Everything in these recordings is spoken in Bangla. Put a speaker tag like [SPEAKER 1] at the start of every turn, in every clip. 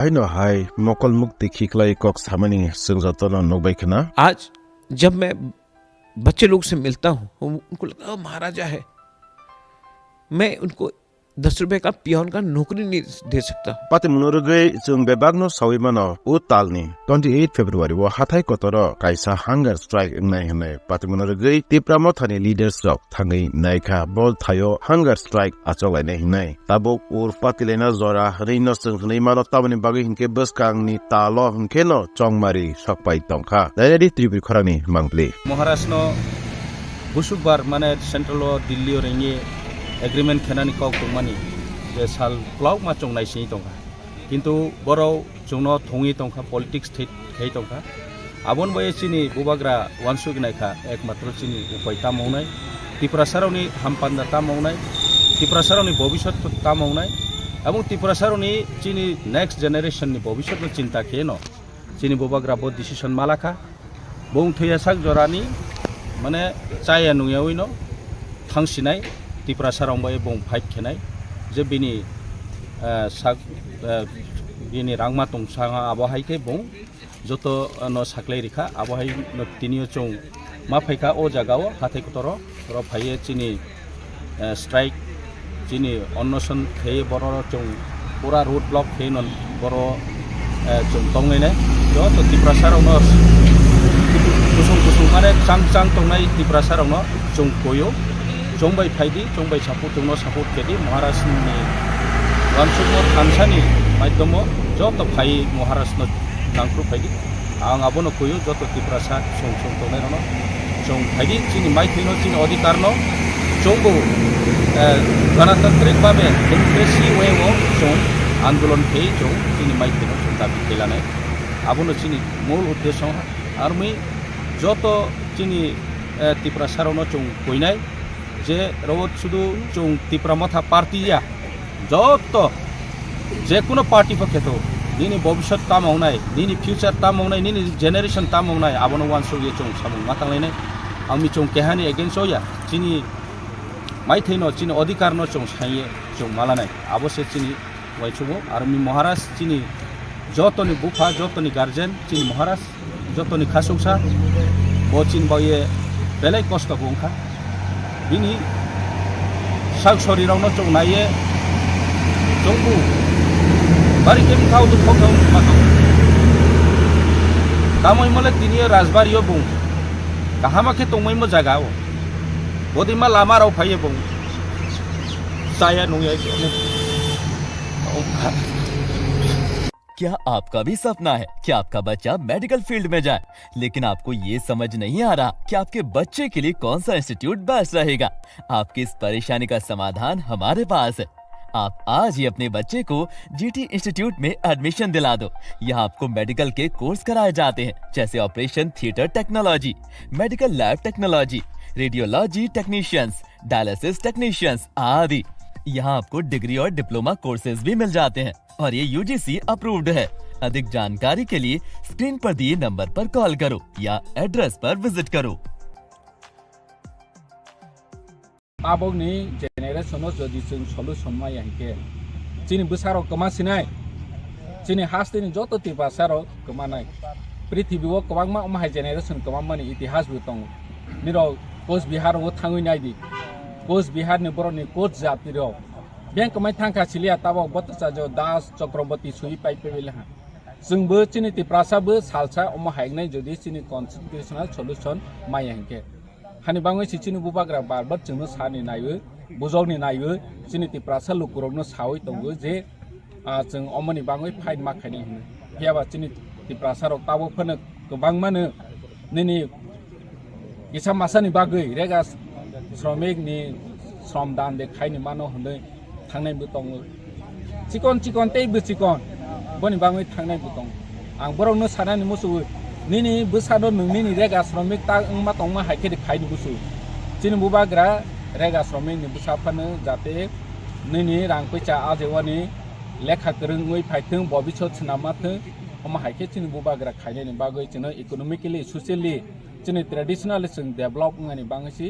[SPEAKER 1] नो हाय मकल मुक्ति खिकलाई कॉक सामनी संगतन नोबैखना।
[SPEAKER 2] आज जब मैं बच्चे लोग से मिलता हूँ उनको लगता है महाराजा है, मैं उनको 10 रुपए का पियोन का नौकरी नहीं दे सकता।
[SPEAKER 1] पाते मुनोरगै जों बेबागनो साविमानो उ तालनि 28 फेब्रुवारी वो हाथाय कतर काइसा हांगार स्ट्राइक नाय हने पाते मुनोरगै तिप्रामो थाने लीडर्स रक थांगै नायखा बल थायो हांगार स्ट्राइक आचलायनाय हिनाय ताबो उर पातिलेना जरा रैनो जों हनैमानो ताबनि बागै हिनके बसकांगनि तालो हनकेनो चंगमारि सकपाय तंखा दायरि त्रिपुर खरानि मांगप्ले
[SPEAKER 3] महाराष्ट्र बुसुकबार माने सेंट्रल दिल्ली रेंगे एग्रीमेंट खेनानि कौ तंमानि जे साल क्लाउ मा चंनाय सिनि तंखा किन्तु बरो जोंनो थंगि तंखा पॉलिटिक्स थै तंखा आबन बये चिनि बुबाग्रा वानसुगिनायखा एकमात्र चिनि उपाय तामावनाय त्रिपुरासारनि हामपान्दा तामावनाय त्रिपुरासारनि भविष्यत तामावनाय एवं त्रिपुरासारनि चिनि नेक्स्ट जनरेशन नि भविष्यत चिंता खेनो चिनि बुबाग्रा बो डिसिजन मालाखा बुं थैया साक जरानि माने चाया नुयावैनो थांसिनाय त्रिपुरासारावबो बुं फाइट खेनाय जे बिनि साक बिनि रांमा तंसाङा आबहायके बुं जत न साख्लै रिखा आबहाय न तिनियो चौ मा फाइखा ओ जागाव हाथाय कतरो र फाइये चिनि स्ट्राइक चिनि अनसन थे बर चौ पूरा रोड ब्लॉक थे न बर चौ तंगैने जत त्रिपुरासारावनो गुसुं माने चां तंनाय त्रिपुरासारावनो जों कोयो जोंबाय फाइदि जोंबाय सापर्ट केदि महाराष्ट्रनि वानसुकनो थानसानि माध्यम जत फाइ महाराष्ट्र नांख्रु फाइदि आं आबनो कोयो जत त्रिपुरासा सं तंनाय रनो जों फाइदि चिनि माइथैनो चिनि अधिकारनो जोंबो गणतांत्रिक भावे डेमोक्रेसी वे जों आंदोलन थे जों चिनि माइथैनो जों दाबि खेलानाय आबनो चिनि मूल उद्देश्य आर्मी जत चिनि त्रिपुरासारावनो जों कोइनाय जे रोज शुद्ध जों त्रिपुरा मथा पार्टिया जत जेकुनो पार्टी पक्षेतो निनि भविष्य तामावनाय निनि फ्यूचर तामावनाय निनि जेनेरेशन तामावनाय आबनो वानसुगे जों सामु मातांलायनाय आंनि जों केहानि एगेन्स्ट होया चिनि माइथैनो चिनि अधिकारनो जों साये जों मालानाय अवश्य चिनि वाइचुगो आर्मी महाराज चिनि जतनि बुफा जतनि गार्जेन चिनि महाराज जतनि खासौसा बचिन बये बेले कष्ट बुंखा बिनि साग शरीरावनो जों नाये जोंबो बारि केम थाव तो थाव माखौ तामै मले तिनियो राजबारियो बुं काहामाखे तंमै जागाव बदिमा लामा राव फायो बुं साया नंया
[SPEAKER 4] क्या आपका भी सपना है कि आपका बच्चा मेडिकल फील्ड में जाए, लेकिन आपको ये समझ नहीं आ रहा कि आपके बच्चे के लिए कौन सा इंस्टीट्यूट बेस्ट रहेगा? आपकी इस परेशानी का समाधान हमारे पास है। आप आज ही अपने बच्चे को जीटी इंस्टीट्यूट में एडमिशन दिला दो। यहाँ आपको मेडिकल के कोर्स कराए जाते हैं, जैसे operation theatre technology, medical lab technology, radiology technicians, dialysis technicians आदि। यहाँ आपको डिग्री और डिप्लोमा कोर्सेज भी मिल जाते हैं और ये यूजीसी अप्रूव्ड है। अधिक जानकारी के लिए स्क्रीन पर दिए नंबर पर कॉल करो या एड्रेस पर विजिट करो।
[SPEAKER 3] आबोगनि जेनेरेशनो जदि जों सलुशन मायाके चिनि बसारो कमासिनाय चिनि हास्तिनि जत त्रिपुरासारो कमानाय पृथ्वीआव गोबांमा अमाय जेनेरेशन कमामानि इतिहास बो दं निरो कोच बिहाराव थाङैनायदि कोच बिहारनि बरनि कोच जातिरो बैंक कमाय थांखा सिलिया ताबाव बतसा जो दास चक्रवर्ती सुई पाइपेलेहा जोंबो चिनि त्रिपुरासाबो सालसा अमाहायनाय जदि चिनि कन्स्टिट्यूशनल सलुशन मायाके हानि बाङै चिनि बुबाग्रा बारबार जोंनो सानि नायो बुजौनि नायो चिनि त्रिपुरासा लुकुरनो सावै दंगो जे जों अमनि बाङै फाइन माखायनि होनो हियाबा चिनि त्रिपुरासाराव ताबो फनो गोबां मानो निनि इसा मासानि बागै रेगा श्रमिकनि श्रमदान देखायनि मानो होनै थांनायबो दङ चिकन तेबो चिकन बनि बाङै थांनायबो दं आं बरावनो सानानि मोसौ निनि बोसानो नोंनि रेगा श्रमिक ता मा दंमा हायखे खायनि बुसु चिनि बुबाग्रा रेगा श्रमिकनि बुसाफानो जाते निनि रां पैसा आजेवानि लेखा गोरोङै फायथों भबिष्यत नामाथों अमा हायखे चिनि बुबाग्रा खायनायनि बागै चिनो इकोनॉमिकली सोशली चिनि ट्रेडिशनल जों डेभलप ngani बाङैसि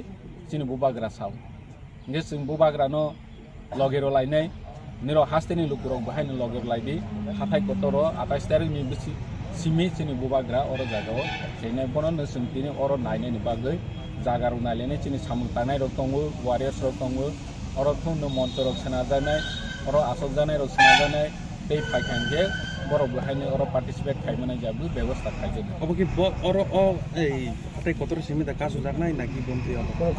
[SPEAKER 3] चिनि बुबाग्रा साव ने जों बुबाग्रानो लगेरो लायनाय niro hasteni lukurok bahai ni logor laidi hatai kotoro atai staring ni bisi simi chini bubagra oro jagao chene bono no sungtini oro naine ni bagai jagaru nailene chini samung tanai rok tongo warriors rok tongo oro thung no montor rok sena janai oro asok janai rok sena janai tei phaikangge boro bahai ni oro participate khaimana jabu ব্যবস্থা খাইছে
[SPEAKER 5] Apa ki bo oro o hatai kotor simi da kasu jak nai naki bomti abo.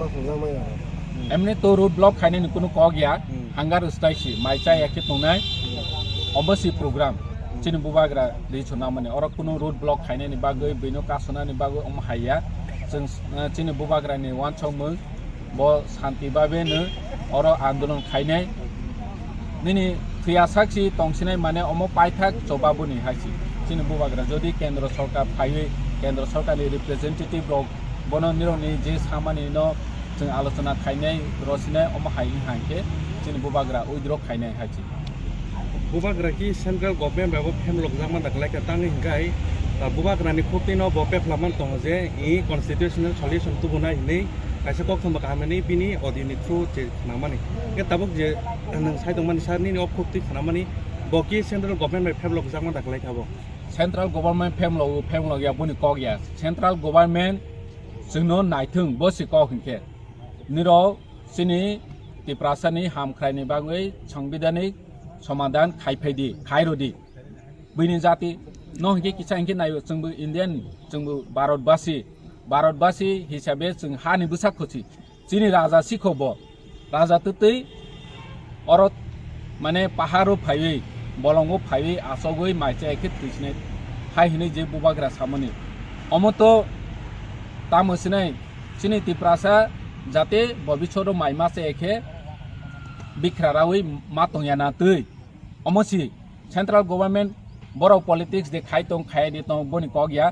[SPEAKER 3] এমনি তো রোড ব্লক খাইনে ni কোনো ক গিয়া হাঙ্গার স্টাইসি মাইচা একে তংনাই অবশ্যই প্রোগ্রাম চিনি বুবাগ্রা রিছনা মানে অর কোনো রোড ব্লক খাইনে ni bagoi বেনো কাসনা ni bagoi om হাইয়া जों চিনি বুবাগ্রা ni ওয়ান সমু ব শান্তি বাবে নো অর আন্দোলন খাইনাই নিনি ফ্রিয়া সাক্ষী তংসিনাই মানে অম পাইথাক জবাবনি হাইছি চিনি বুবাগ্রা যদি কেন্দ্র সরকার ফাইয়ে কেন্দ্র সরকারি রিপ্রেজেন্টেটিভ রক বন নিরনি যে সামানি ন जों आलोचना खाइनाय रसिनाय अम हाइ हांके जों बुबाग्रा withdraw खाइनाय हाइछि
[SPEAKER 5] Bubagra ki central government babo phem lok jak man daklai ka tang hingai bubagra ni khopti no bo pep laman tong je e constitutional solution tu bunai nei kaisa kok thamba kamani bini odini through je namani ke tabuk je nang sai tong mani sarni op khopti khanamani bo ki central government phem lok jak man daklai khabo
[SPEAKER 3] central government फेम लो या बुनि कग या सेंट्रल गवर्नमेंट जोंनो नायथों बसि कग हिंके निरो सिनि तिप्रासानि हामख्रायनि बागै संविधानिक समाधान खाइफैदि खाइरदि बैनि जाति न हिंके किसा हिंके नायो जोंबो इंडियन जोंबो भारतबासी हिसाबै जों हानि बुसाखोसि जिनि राजा सिखोबो राजा तै अरत माने पाहारो फाइयै बलंगो फाइयै आसगै माइचा एखे थैसिनाय हाइहनै जे बुबाग्रा सामनि अमतो तामसिनाय सिनि तिप्रासा जाते भविष्यरो माइमासे एखे बिख्रारावै मातंयाना तै अमसि सेंट्रल गवर्नमेंट बर पॉलिटिक्स दे खाइतों खायदे तं बनि कगया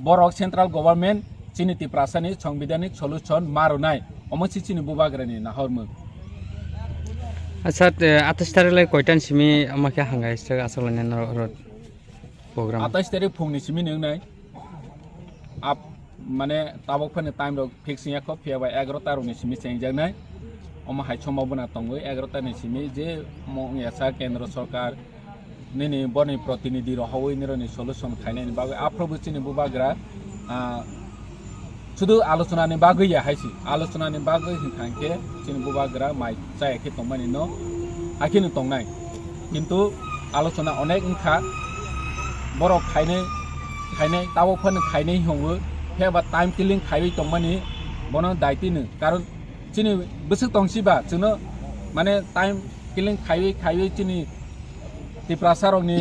[SPEAKER 3] बर सेंट्रल गवर्नमेंट सिनि तिप्रासानि संविधानिक सल्यूशन मारुनाय अमसि सिनि बुबाग्रानि नाहरमो
[SPEAKER 6] अच्छा 28 तारिखलाई कयटान सिमी आमाखे हांगाइसो आसलने रड प्रोग्राम
[SPEAKER 3] 28 तारिख फुंनि सिमी नोंनाय आप माने ताबक फने टाइम रो फिक्सिंग या खप फियाबा 11 तारिखनि सिमी सेंजानाय अमा हाय समावना तंगो 11 तारिखनि सिमी जे मंगयासा केंद्र सरकार निनि बनि प्रतिनिधि रहवै निरनि सल्यूशन खाइनायनि बागै आफ्रोबो चिनि बुबाग्रा शुद्ध आलोचनानि बागै या हायसि आलोचनानि बागै हिंखांके चिनि बुबाग्रा माइ जायाखै तंमानि न आखिनि तंनाय किन्तु आलोचना अनेक इंखा बरफ खाइनाय ताबक फने खाइनाय हंगो फेबा टाइम किलिंग खाइबै तंमानि बनो दायतिनो कारण चिनि बोसो तंसिबा जोंनो माने टाइम किलिंग खाइबै चिनि तिप्रासारनि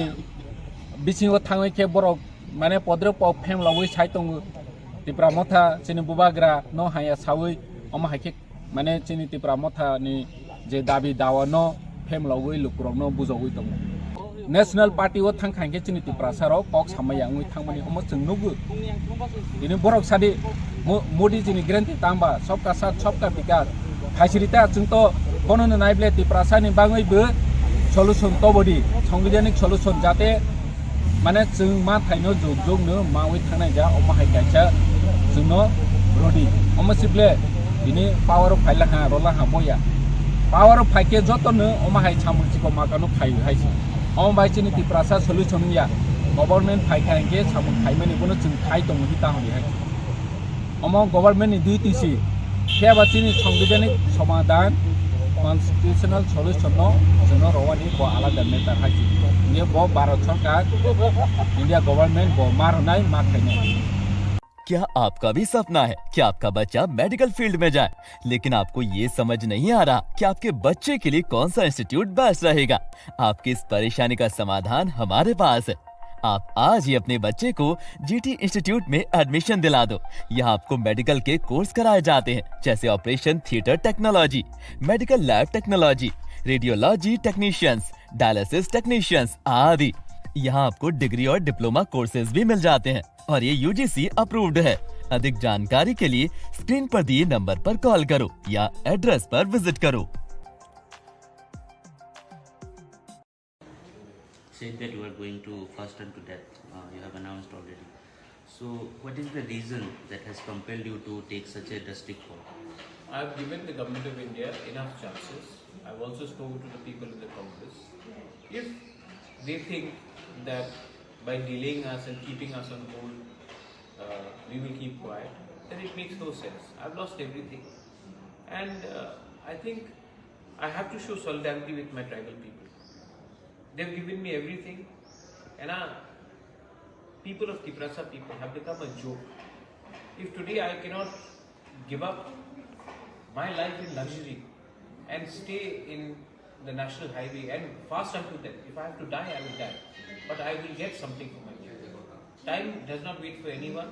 [SPEAKER 3] बिसिङाव थाङै के बरफ माने पद्र प फेम लावै साइ तंगो तिप्रा मथा चिनि बुबाग्रा न हाया सावै अम हाइके माने चिनि तिप्रा मथानि जे दाबि दावा न फेम लावै लुकुरक न बुजौै दङ नेशनल पार्टी व थांखांके चिनि तिप्रासाराव कक सामाया उइ थांमानि अम जोंनोबो दिनै बरक सादि मोदी जिनि ग्यारेन्टी तांबा सबका साथ सबका विकास खाइसिरिता जोंथ' बननो नायब्ले तिप्रासानि बाङैबो सल्यूशन तबदि संविधानिक सल्यूशन जाते माने जों मा थाइनो जोगनो मावै थांनाय जा अम हाइकाइसा जोंनो रदि अमसिब्ले दिनै पावर अफ फाइला हा रला हा मोया पावर अफ फाइके जतनो अम हाइ सामुचिको माकानो फाइ हाइसि अम बाइचिनि तिप्रासा सल्यूशन या गवर्नमेंट फाइखांके सामुन फाइमानि बनो जों खाइ दङ हिता हनि हाइ अम गवर्नमेंट नि दुइटिसि केबाचिनि संविधानिक समाधान कन्स्टिट्यूशनल सल्यूशन न जोंनो रवानि ब आलादा मेटार हाइसि ने ब भारत सरकार इंडिया गवर्नमेंट ब मारनाय माखायनाय
[SPEAKER 4] क्या आपका भी सपना है कि आपका बच्चा मेडिकल फील्ड में जाए, लेकिन आपको ये समझ नहीं आ रहा कि आपके बच्चे के लिए कौन सा इंस्टीट्यूट बेस्ट रहेगा? आपकी इस परेशानी का समाधान हमारे पास है। आप आज ही अपने बच्चे को जीटी इंस्टीट्यूट में एडमिशन दिला दो। यहाँ आपको मेडिकल के कोर्स कराए जाते हैं, जैसे operation theatre technology, medical lab technology, radiology technicians, dialysis technicians आदि। यहाँ आपको डिग्री और डिप्लोमा कोर्सेज भी मिल जाते हैं और ये यूजीसी अप्रूव्ड है। अधिक जानकारी के लिए स्क्रीन पर दिए नंबर पर कॉल करो या एड्रेस पर विजिट करो।
[SPEAKER 7] Said that you are going to fast and to death. You have announced already. So, what is the reason that has compelled you to take such a drastic call?
[SPEAKER 2] I've given the government of India enough chances. I've also spoken to the people in the Congress. If they think that by delaying us and keeping us on hold, we will keep quiet, then it makes no sense. I've lost everything. And I think I have to show solidarity with my tribal people. They've given me everything. And people of Tiprasa people have become a joke. If today I cannot give up my life in luxury and stay in the national highway and fast unto death, if I have to die, I will die. But I will get something for my future. Time does not wait for anyone,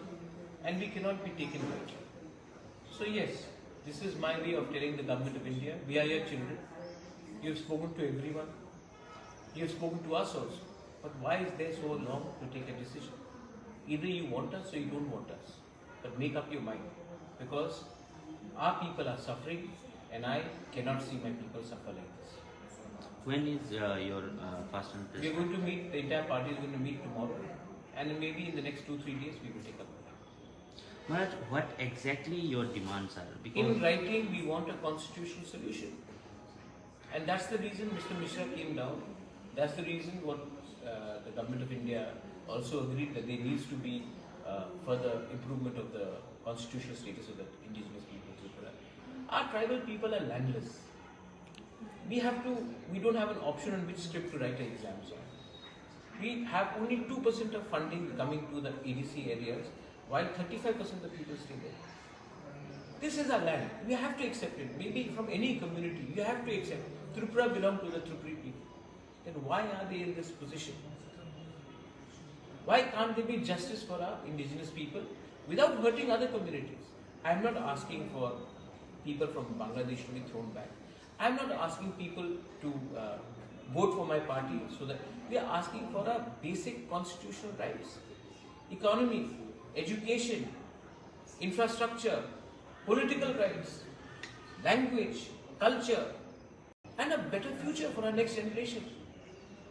[SPEAKER 2] and we cannot be taken lightly. So yes, this is my way of telling the government of India, we are your children. You have spoken to everyone. You have spoken to us also. But why is there so long to take a decision? Either you want us or you don't want us. But make up your mind. Because our people are suffering and I cannot see my people suffer like this.
[SPEAKER 7] When is your fast and press?
[SPEAKER 2] We are going to meet, the entire party is going to meet tomorrow. And then maybe in the next 2-3 days we will take up.
[SPEAKER 7] Maharaj, what exactly your demands are?
[SPEAKER 2] In writing, we want a constitutional solution. And that's the reason Mr. Mishra came down. That's the reason what the government of India also agreed that there needs to be further improvement of the constitutional status of the indigenous people of Tripura. Our tribal people are landless. We don't have an option on which script to write our exams on. We have only 2% of funding coming to the ADC areas, while 35% of the people stay there. This is our land. We have to accept it. Maybe from any community, you have to accept. Tripura belongs to the Tripuri people. Then why are they in this position? Why can't there be justice for our indigenous people without hurting other communities? I am not asking for people from Bangladesh to be thrown back. I am not asking people to vote for my party, so that we are asking for our basic constitutional rights. Economy, education, infrastructure, political rights, language, culture, and a better future for our next generation.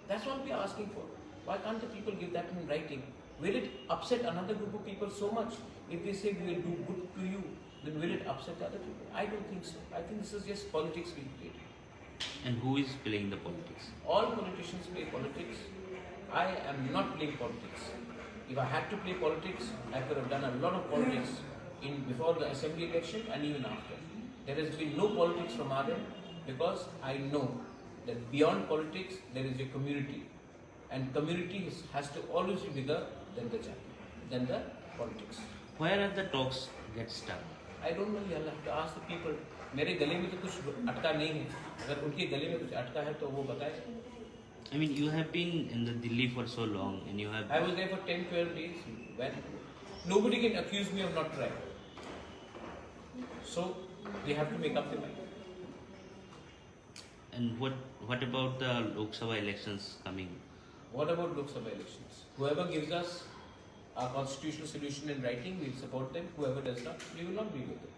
[SPEAKER 2] That's what we are asking for. Why can't the people give that in writing? Will it upset another group of people so much? If they say we will do good to you, then will it upset other people? I don't think so. I think this is just politics being played.
[SPEAKER 7] And who is playing the politics?
[SPEAKER 2] All politicians play politics. I am not playing politics. If I had to play politics, I could have done a lot of politics before the assembly election and even after. There has been no politics from our end because I know that beyond politics there is a community, and community has to always be bigger than the politics.
[SPEAKER 7] Where are the talks get stuck?
[SPEAKER 2] I don't know. You'll have to ask the people. मेरे गले में तो कुछ अटका नहीं है. अगर उनके गले में कुछ अटका है तो वो बताए.
[SPEAKER 7] I mean, you have been in the Delhi for so long, and you have.
[SPEAKER 2] I was there for 10-12 days. When nobody can accuse me of not trying. So they have to make up their mind.
[SPEAKER 7] And what about the Lok Sabha elections coming?
[SPEAKER 2] What about Lok Sabha elections? Whoever gives us a constitutional solution in writing, we'll support them. Whoever does not, we will not be with them.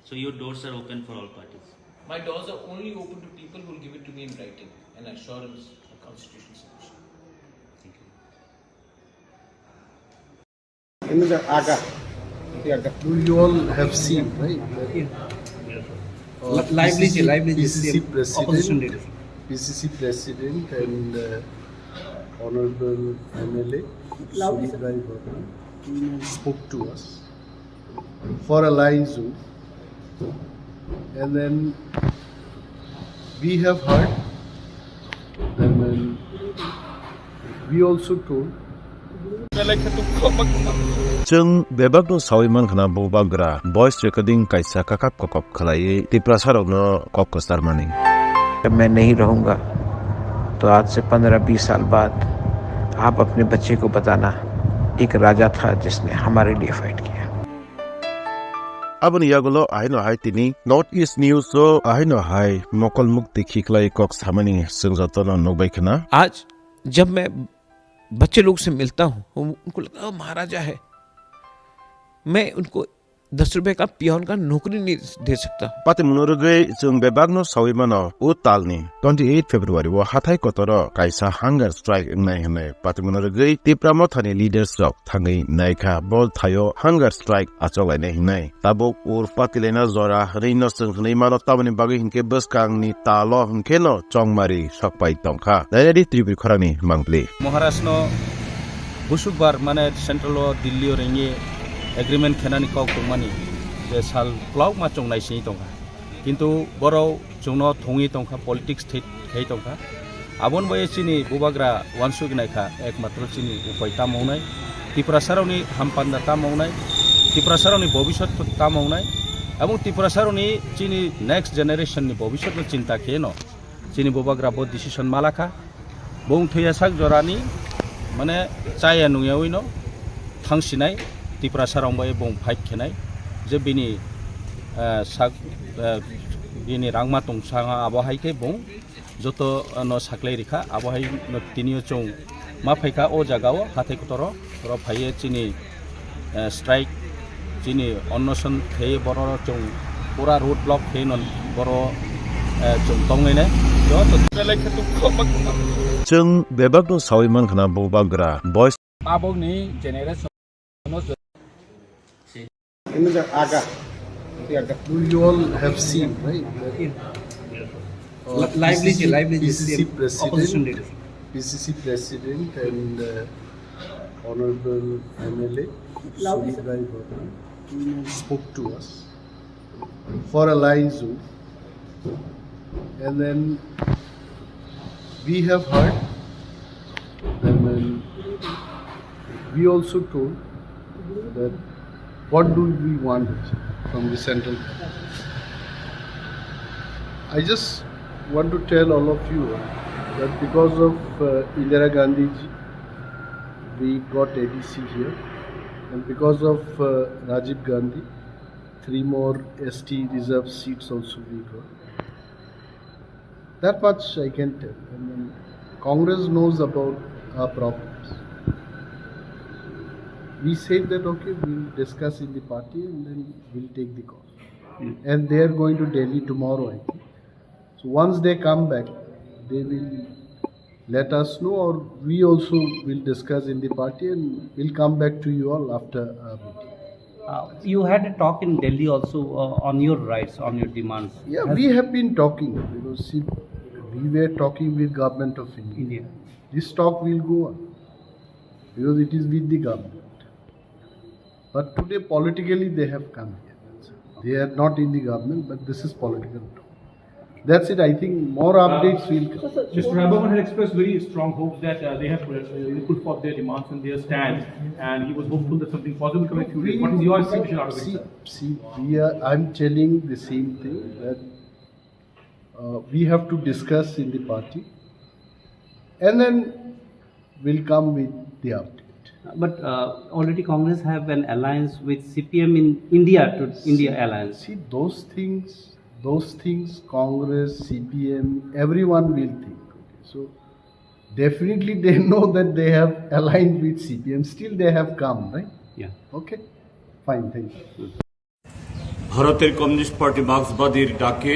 [SPEAKER 7] So your doors are open for all parties.
[SPEAKER 2] My doors are only open to people who will give it to me in writing, an assurance, a constitutional solution.
[SPEAKER 7] Thank you.
[SPEAKER 8] You all have seen, right? PCC President and Honorable MLA Suribhai Varma spoke to us for a line zoom, and then we have heard, and then we also told.
[SPEAKER 1] Chung bebak no sawiman khana bobagra voice recording kaisa kakap kokop khalai Tiprasa no kop kastar mani.
[SPEAKER 9] जब मैं नहीं रहूँगा तो आज से 15-20 साल बाद आप अपने बच्चे को बताना एक राजा था जिसने हमारे लिए फाइट किया.
[SPEAKER 1] Abon yagulo ahino hai tini North East News so ahino hai mokol mukti khiklai kok samani sungzatono nokbai khana.
[SPEAKER 2] आज जब मैं बच्चे लोग से मिलता हूँ उनको लगता है महाराजा है. मैं उनको
[SPEAKER 9] 10 रुपए का पियोन का नौकरी नहीं दे सकता।
[SPEAKER 1] Pati munurugay jung bebagno sawimano u talni 28 February wo hathai kotoro kaisa hunger strike ngai hne pati munurugay tipramo thani leaders rok thangai naikha bol thayo hunger strike acholai ne hinai tabok ur patilena zora reino sunghnai mano tabani bagi hinke buskang ni talo hinkeno chongmari sokpai tongkha dairi tribul khorani mangpli
[SPEAKER 3] Maharashtra बुसुकबार माने सेंट्रल दिल्ली रेंगे एग्रीमेंट खेनानि कौ कुमानी जे साल क्लाउक मा चंगनाय सिनि दंखा किंतु बरो जोंनो थंगि दंखा पॉलिटिक्स थै दंखा आबन बये सिनि बुबाग्रा वानसुग नायखा एकमात्र सिनि उपायता मावनाय त्रिपुरासारनि हामपान्दा ता मावनाय त्रिपुरासारनि भविष्यत ता मावनाय एवं त्रिपुरासारनि सिनि नेक्स्ट जनरेशन नि भविष्यत चिंता केनो सिनि बुबाग्रा बो डिसिजन मालाखा बं थैयासाक जरानि माने चाया नुयावैनो थांसिनाय त्रिपुरासाराव बाय बं फाइट खेनाय जे बिनि साक बिनि रांमा तंसाङा आबहायके बं जतो न साख्लै रिखा आबहाय न तिनियो चौ मा फाइका ओ जागाव हाथै कतरो र फाइए चिनि स्ट्राइक चिनि अनसन थे बरो चौ पूरा रोड ब्लॉक थे न बरो चौ तंगैने जो तले खेतु खमक
[SPEAKER 1] jung bebagno sawiman khana bubagra boys
[SPEAKER 3] आबोगनि generation
[SPEAKER 8] You all have seen, right? PCC President and Honorable MLA Sudhir Bhai Bharna spoke to us for a line zoom, and then we have heard, and then we also told that what do we want from the central government. I just want to tell all of you that because of Indira Gandhi ji, we got ADC here, and because of Rajiv Gandhi, 3 more ST reserve seats also we got. That much I can tell. And then Congress knows about our problems. We said that okay, we'll discuss in the party and then we'll take the call. And they are going to Delhi tomorrow, I think. So once they come back, they will let us know, or we also will discuss in the party and we'll come back to you all after our meeting.
[SPEAKER 10] You had a talk in Delhi also on your rights, on your demands.
[SPEAKER 8] Yeah, we have been talking, because see, we were talking with Government of India. This talk will go on because it is with the government. But today politically they have come here. They are not in the government, but this is political talk. That's it. I think more updates will come.
[SPEAKER 11] Mr. Rabavan had expressed very strong hopes that they have put forth their demands and their stand, and he was hopeful that something positive will come in few days. What is your estimation out of it, sir?
[SPEAKER 8] See, I'm telling the same thing, that we have to discuss in the party, and then we'll come with the update.
[SPEAKER 10] But already Congress have an alliance with CPM in India to India alliance.
[SPEAKER 8] See, those things, Congress, CPM, everyone will think. Okay. So definitely they know that they have aligned with CPM. Still they have come, right?
[SPEAKER 10] Yeah.
[SPEAKER 8] Okay. Fine. Thank you.
[SPEAKER 12] ভারতের কমিউনিস্ট পার্টি মার্ক্সবাদীর ডাকে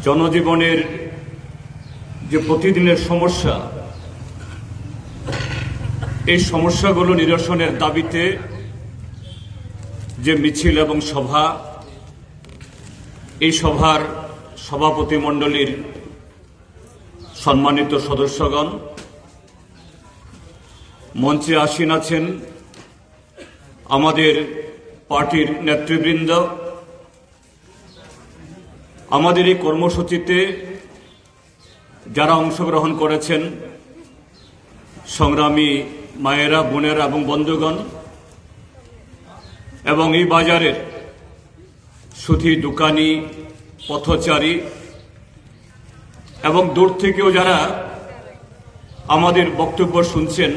[SPEAKER 12] জনজীবনের যে প্রতিদিনের সমস্যা, এই সমস্যাগুলো নিরসনের দাবিতে যে মিছিল এবং সভা, এই সভার সভাপতি মণ্ডলীর সম্মানিত সদস্যগণ, মঞ্চে আসীন আছেন আমাদের পার্টির নেতৃবৃন্দ, আমাদের এই কর্মসূচিতে যারা অংশগ্রহণ করেছেন, সংগ্রামী মায়েরা, বোনেরা এবং বন্ধুগণ, এবং এই বাজারের সুধী দোকানি, পথচারী এবং দূর থেকেও যারা আমাদের বক্তব্য শুনছেন,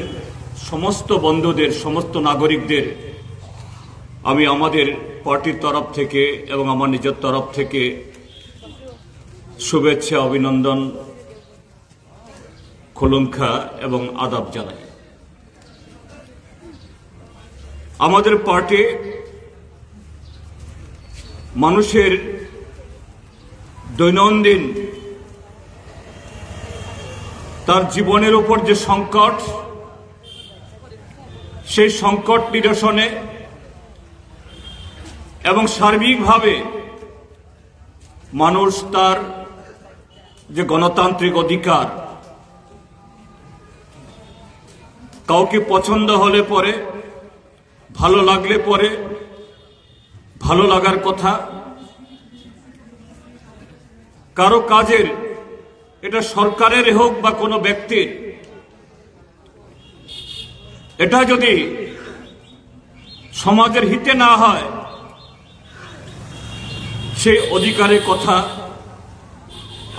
[SPEAKER 12] সমস্ত বন্ধুদের, সমস্ত নাগরিকদের আমি আমাদের পার্টির তরফ থেকে এবং আমার নিজের তরফ থেকে শুভেচ্ছা, অভিনন্দন, খুলুমখা এবং আদাব জানাই। আমাদের পার্টি মানুষের দৈনন্দিন তার জীবনের উপর যে সংকট, সেই সংকট নিরসনে এবং সার্বিকভাবে মানুষ তার যে গণতান্ত্রিক অধিকার, কাউকে পছন্দ হলে পরে, ভালো লাগলে পরে, ভালো লাগার কথা, কারো কাজের, এটা সরকারের হোক বা কোনো ব্যক্তির, এটা যদি সমাজের হিতে না হয়, সেই অধিকারের কথা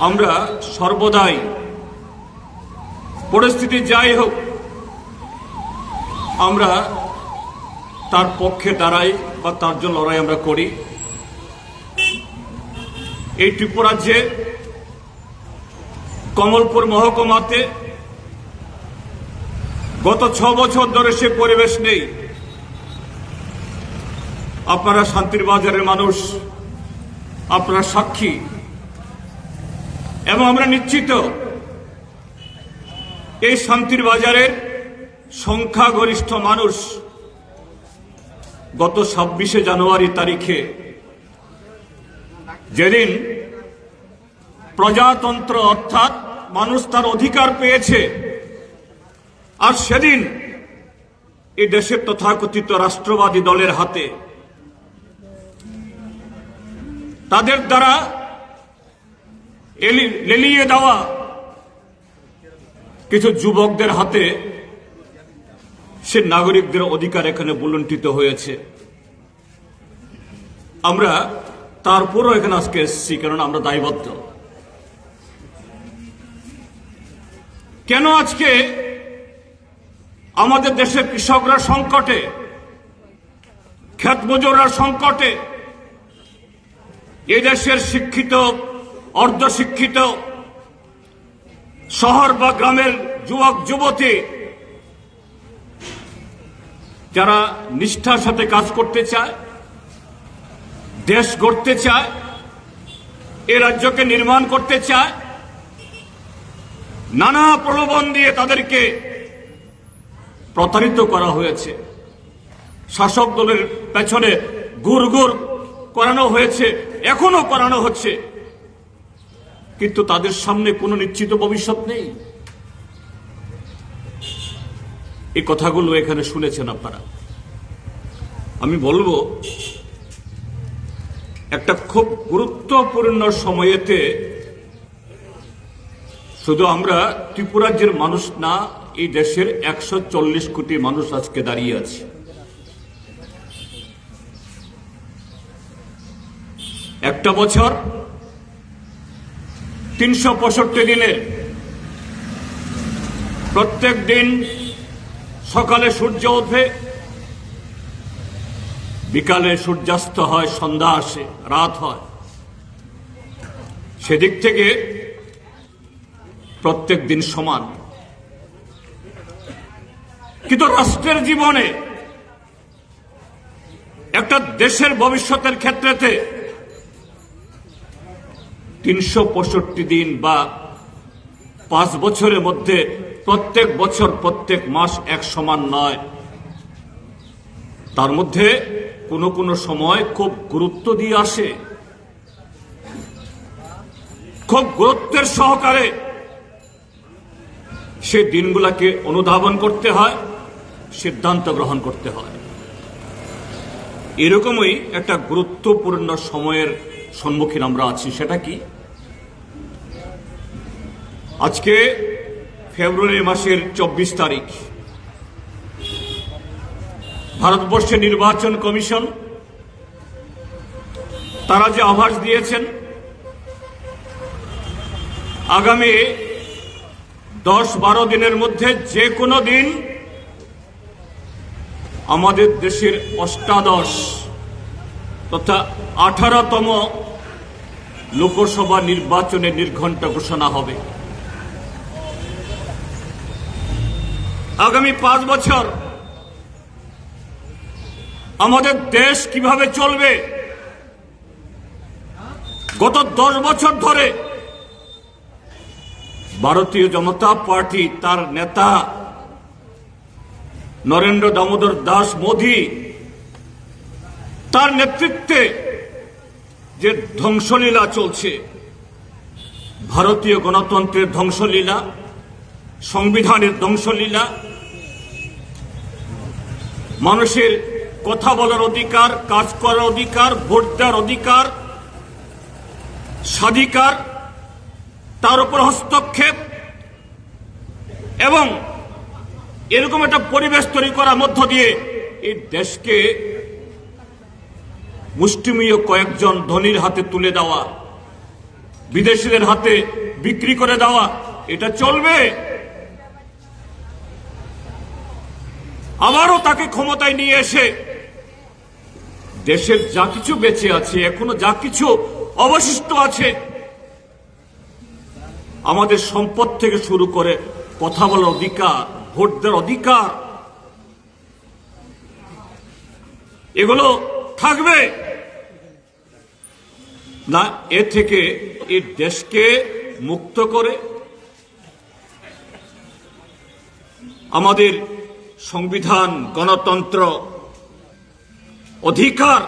[SPEAKER 12] আমরা সর্বদাই, পরিস্থিতি যাই হোক, আমরা তার পক্ষে দাঁড়াই বা তার জন্য লড়াই আমরা করি। এই ত্রিপুরাজ্যে কমলপুর মহকুমাতে গত 6 বছর ধরে সে পরিবেশ নেই। আপনারা শান্তির বাজারের মানুষ, আপনারা সাক্ষী, এবং আমরা নিশ্চিত এই শান্তির বাজারের সংখ্যাগরিষ্ঠ মানুষ গত 26শে জানুয়ারি তারিখে, যেদিন প্রজাতন্ত্র অর্থাৎ মানুষ তার অধিকার পেয়েছে, আর সেদিন এই দেশের তথাকথিত রাষ্ট্রবাদী দলের হাতে, তাদের দ্বারা লেলিয়ে দেওয়া কিছু যুবকদের হাতে সে নাগরিকদের অধিকার এখানে বুলুণ্ঠিত হয়েছে। আমরা তারপরও এখানে আজকে এসেছি, কারণ আমরা দায়বদ্ধ। কেন আজকে আমাদের দেশের কৃষকরা সংকটে, ক্ষেত মজুররা সংকটে, এই দেশের শিক্ষিত, অর্ধশিক্ষিত, শহর বা গ্রামের যুবক যুবতী যারা নিষ্ঠার সাথে কাজ করতে চায়, দেশ গড়তে চায়, এ রাজ্যকে নির্মাণ করতে চায়, নানা প্রলোভন দিয়ে তাদেরকে প্রতারিত করা হয়েছে, শাসক দলের পেছনে ঘুর ঘুর করানো হয়েছে, এখনো করানো হচ্ছে, কিন্তু তাদের সামনে কোনো নিশ্চিত ভবিষ্যৎ নেই। এই কথাগুলো এখানে শুনেছেন আপনারা। আমি বলবো, একটা খুব গুরুত্বপূর্ণ সময়েতে শুধু আমরা ত্রিপুরাজ্যের মানুষ না, এই দেশের 140 কোটি মানুষ আজকে দাঁড়িয়ে আছে। একটা বছর 365 দিনের প্রত্যেক দিন সকালে সূর্য ওঠে, বিকালে সূর্যাস্ত হয়, সন্ধ্যা আসে, রাত হয়। সেদিক থেকে প্রত্যেক দিন সমান, কিন্তু রাষ্ট্রের জীবনে, একটা দেশের ভবিষ্যতের ক্ষেত্রেতে 365 দিন বা 5 বছরের মধ্যে প্রত্যেক বছর, প্রত্যেক মাস এক সমান নয়। তার মধ্যে কোনো কোনো সময় খুব গুরুত্ব দিয়ে আসে, খুব গুরুত্বের সহকারে সে দিনগুলোকে অনুধাবন করতে হয়, সিদ্ধান্ত গ্রহণ করতে হয়। এরকমই একটা গুরুত্বপূর্ণ সময়ের সম্মুখীন আমরা আছি। সেটা কি? আজকে ফেব্রুয়ারি মাসের 24 তারিখ ভারতবর্ষের নির্বাচন কমিশন তারা যে আভাস দিয়েছেন, আগামী 10-12 দিনের মধ্যে যে কোনো দিন আমাদের দেশের 18 তথা 18তম লোকসভা নির্বাচনের নির্ঘণ্ট ঘোষণা হবে। আগামী 5 বছর আমাদের দেশ কিভাবে চলবে। গত 10 বছর ধরে ভারতীয় জনতা পার্টি তার নেতা নরেন্দ্র দামোদর দাস মোদী তার নেতৃত্বে যে ধ্বংসলীলা চলছে, ভারতীয় গণতন্ত্রের ধ্বংসলীলা, সংবিধানের ধ্বংসলীলা, মানুষের কথা বলার অধিকার, কাজ করার অধিকার, ভোট দেওয়ার অধিকার, স্বাধিকার, তার উপর হস্তক্ষেপ এবং এরকম একটা পরিবেশ তৈরি করার মধ্য দিয়ে এই দেশকে মুষ্টিমেয় কয়েকজন ধনীর হাতে তুলে দেওয়া, বিদেশিদের হাতে বিক্রি করে দেওয়া, এটা চলবে। আবারও তাকে ক্ষমতায় নিয়ে এসে দেশের যা কিছু বেঁচে আছে, এখনো যা কিছু অবশিষ্ট আছে, আমাদের সম্পদ থেকে শুরু করে কথা বলার অধিকার, ভোট দেওয়ার অধিকার, এগুলো থাকবে না। এ থেকে এই দেশকে মুক্ত করে আমাদের সংবিধান, গণতন্ত্র, অধিকার,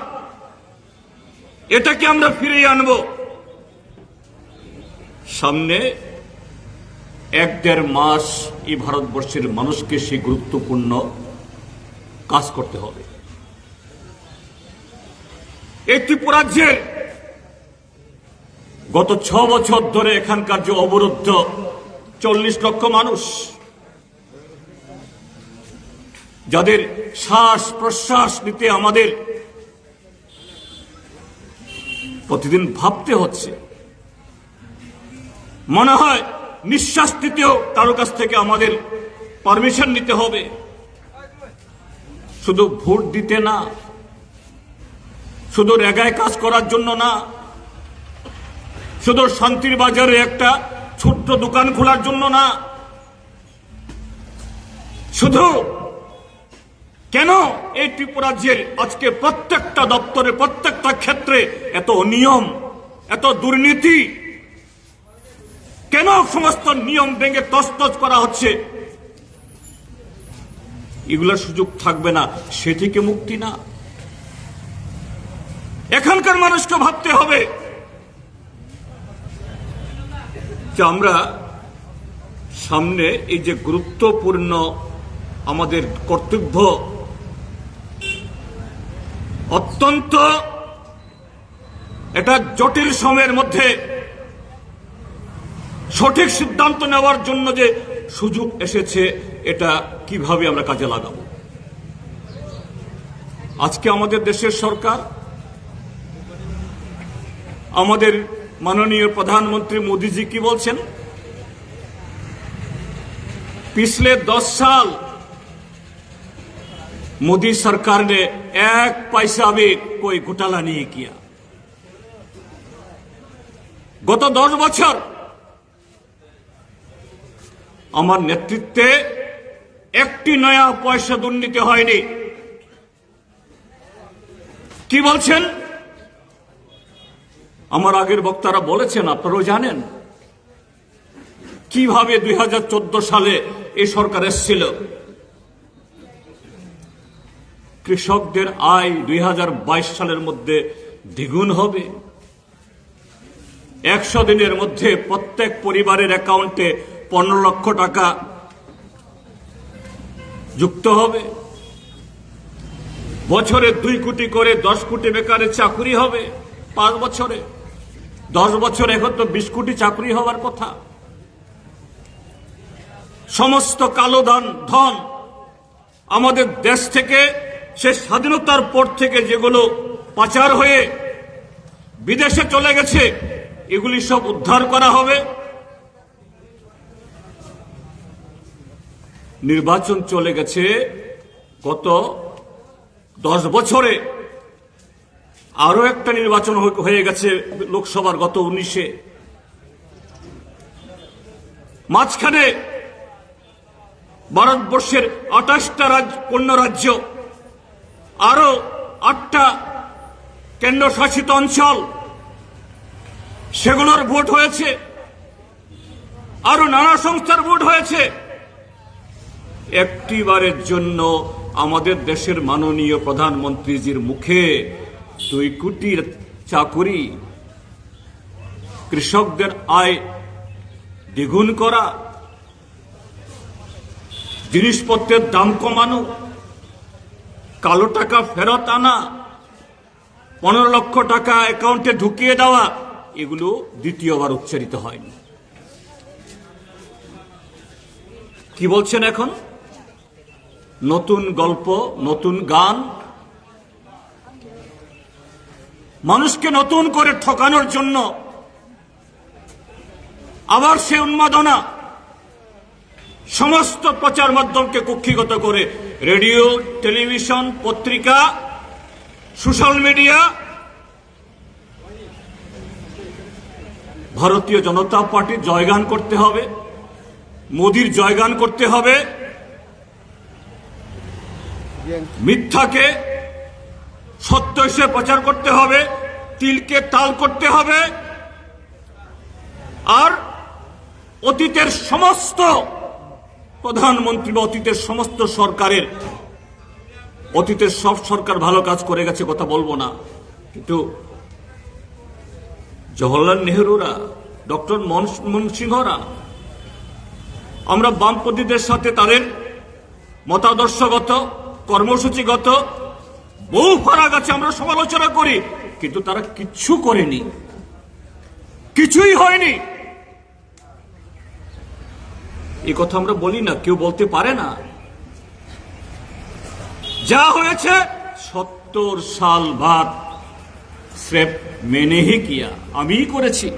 [SPEAKER 12] এটাকে আমরা ফিরিয়ে আনব। সামনে 1-1.5 মাস এই ভারতবর্ষের মানুষকে সেই গুরুত্বপূর্ণ কাজ করতে হবে। এই ত্রিপুরাজ্যের গত 6 বছর ধরে এখানকার যে অবরুদ্ধ 40 লক্ষ মানুষ, যাদের শ্বাস প্রশ্বাস নিতে আমাদের প্রতিদিন ভাবতে হচ্ছে, মনে হয় নিঃশ্বাস নিতেও কারো কাছ থেকে আমাদের পারমিশন নিতে হবে। শুধু ভোট দিতে না, শুধু রেগায় কাজ করার জন্য না, শুধু শান্তির বাজারে একটা ছোট্ট দোকান খোলার জন্য না, শুধু কেন এই ত্রিপুরাজ্যের আজকে প্রত্যেকটা দপ্তরে, প্রত্যেকটা ক্ষেত্রে এত অনিয়ম, এত দুর্নীতি, কেন সমস্ত নিয়ম ভেঙে তছনছ করা হচ্ছে, এগুলোর সুযোগ থাকবে না, সে থেকে মুক্তি না। এখানকার মানুষকে ভাবতে হবে যে আমরা সামনে এই যে গুরুত্বপূর্ণ আমাদের কর্তব্য, অত্যন্ত এটা জটিল সময়ের মধ্যে সঠিক সিদ্ধান্ত নেওয়ার জন্য যে সুযোগ এসেছে, এটা কিভাবে আমরা কাজে লাগাবো। আজকে আমাদের দেশের সরকার, আমাদের माननीय प्रधानमंत्री मोदी जी की बोलছেন, पिछले 10 साल मोदी सरकार ने 1 पैसा भी कोई घोटाला नहीं किया। गत 10 বছর আমার নেতৃত্বে একটি নয়া পয়সা দুর্নীতি হয়নি। কি বলছেন? আমার আগের বক্তারা বলেছেন, আপনারাও জানেন কিভাবে 2014 সালে এই সরকার এসেছিল। কৃষকদের আয় 2022 সালের মধ্যে দ্বিগুণ হবে। 100 দিনের মধ্যে প্রত্যেক পরিবারের অ্যাকাউন্টে 15 লক্ষ টাকা যুক্ত হবে। বছরে 2 কোটি করে 10 কোটি বেকারের চাকরি হবে 5 বছরে। 10 বছরে এখন তো 20 কোটি চাকরি হওয়ার কথা। সমস্ত কালো ধন আমাদের দেশ থেকে সে স্বাধীনতার পর থেকে যেগুলো পাচার হয়ে বিদেশে চলে গেছে, এগুলি সব উদ্ধার করা হবে। নির্বাচন চলে গেছে গত 10 বছরে, আরো একটা নির্বাচন হয়ে গেছে লোকসভার গত 19-এ। মাঝখানে ভারতবর্ষের 28টা পূর্ণ রাজ্য, আরো 8টা কেন্দ্রশাসিত অঞ্চল, সেগুলোর ভোট হয়েছে, আরো নানা সংস্থার ভোট হয়েছে। একটিবারের জন্য আমাদের দেশের মাননীয় প্রধানমন্ত্রীজির মুখে 2 কোটির চাকুরি, কৃষকদের আয় দ্বিগুণ করা, জিনিসপত্রের দাম কমানো, কালো টাকা ফেরত আনা, 15 লক্ষ টাকা অ্যাকাউন্টে ঢুকিয়ে দেওয়া, এগুলো দ্বিতীয়বার উচ্চারিত হয়নি। কি বলছেন এখন? নতুন গল্প, নতুন গান, মানুষকে নতুন করে ঠকানোর জন্য আবার সে উন্মাদনা, সমস্ত প্রচার মাধ্যমকে কক্ষিগত করে রেডিও, টেলিভিশন, পত্রিকা, সোশ্যাল মিডিয়া, ভারতীয় জনতা পার্টির জয়গান করতে হবে, মোদির জয়গান করতে হবে, মিথ্যাকে সত্য হিসেবে প্রচার করতে হবে, তিলকে তাল করতে হবে, আর অতীতের সমস্ত প্রধানমন্ত্রী বা অতীতের সমস্ত সরকারের, অতীতের সব সরকার ভালো কাজ করে গেছে কথা বলবো না, কিন্তু জওহরলাল নেহরুরা, ডক্টর মনমোহন সিংহরা, আমরা বামপন্থীদের সাথে তাদের মতাদর্শগত, কর্মসূচিগত বহু ফারাক আছে, আমরা সমালোচনা করি, কিন্তু তারা কিচ্ছু করেনি, কিছুই হয়নি। এই কথা আমরা বলি না, কেউ বলতে পারে না। যা হয়েছে 70 সাল বাদ সির্ফ মেনে হি কিয়া, আমিই করেছি।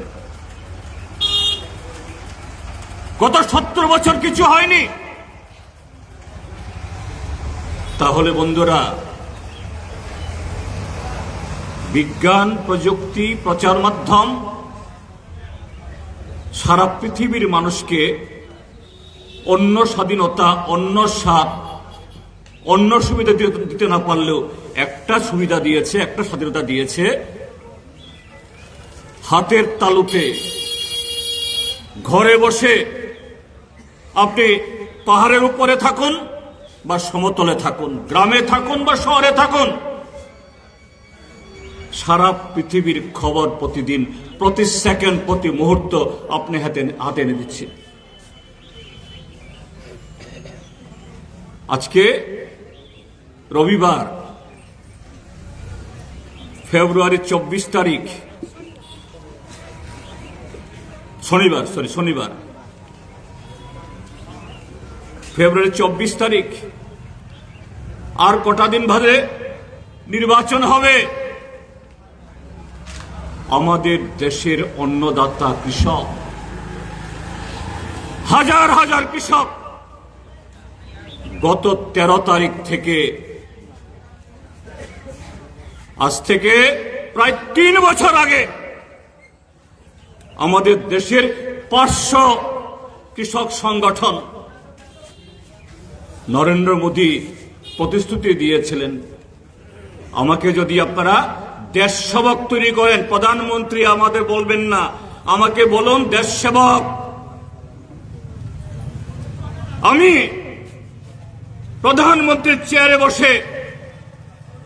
[SPEAKER 12] গত 70 বছর কিছু হয়নি। তাহলে বন্ধুরা, বিজ্ঞান, প্রযুক্তি, প্রচার মাধ্যম সারা পৃথিবীর মানুষকে অন্য স্বাধীনতা, অন্য স্বাদ, অন্য সুবিধা দিতে না পারলেও একটা সুবিধা দিয়েছে, একটা স্বাধীনতা দিয়েছে। হাতের তালুতে ঘরে বসে আপনি পাহাড়ের উপরে থাকুন বা সমতলে থাকুন, গ্রামে থাকুন বা শহরে থাকুন, সারা পৃথিবীর খবর প্রতিদিন, প্রতি সেকেন্ড, প্রতি মুহূর্ত আপনি হাতে এনে দিচ্ছে। আজকে রবিবার, ফেব্রুয়ারি 24 তারিখ, শনিবার, ফেব্রুয়ারি 24 তারিখ। আর কটা দিন বাদে নির্বাচন হবে। আমাদের দেশের অন্নদাতা কৃষক, হাজার হাজার কৃষক গত 13 তারিখ থেকে, আজ থেকে প্রায় 3 বছর আগে আমাদের দেশের 500 কৃষক সংগঠন নরেন্দ্র মোদী প্রতিশ্রুতি দিয়েছিলেন, আমাকে যদি আপনারা দেশ সেবক তৈরি করেন, প্রধানমন্ত্রী আমাদের বলবেন না, আমাকে বলুন দেশ সেবক, আমি প্রধানমন্ত্রীর চেয়ারে বসে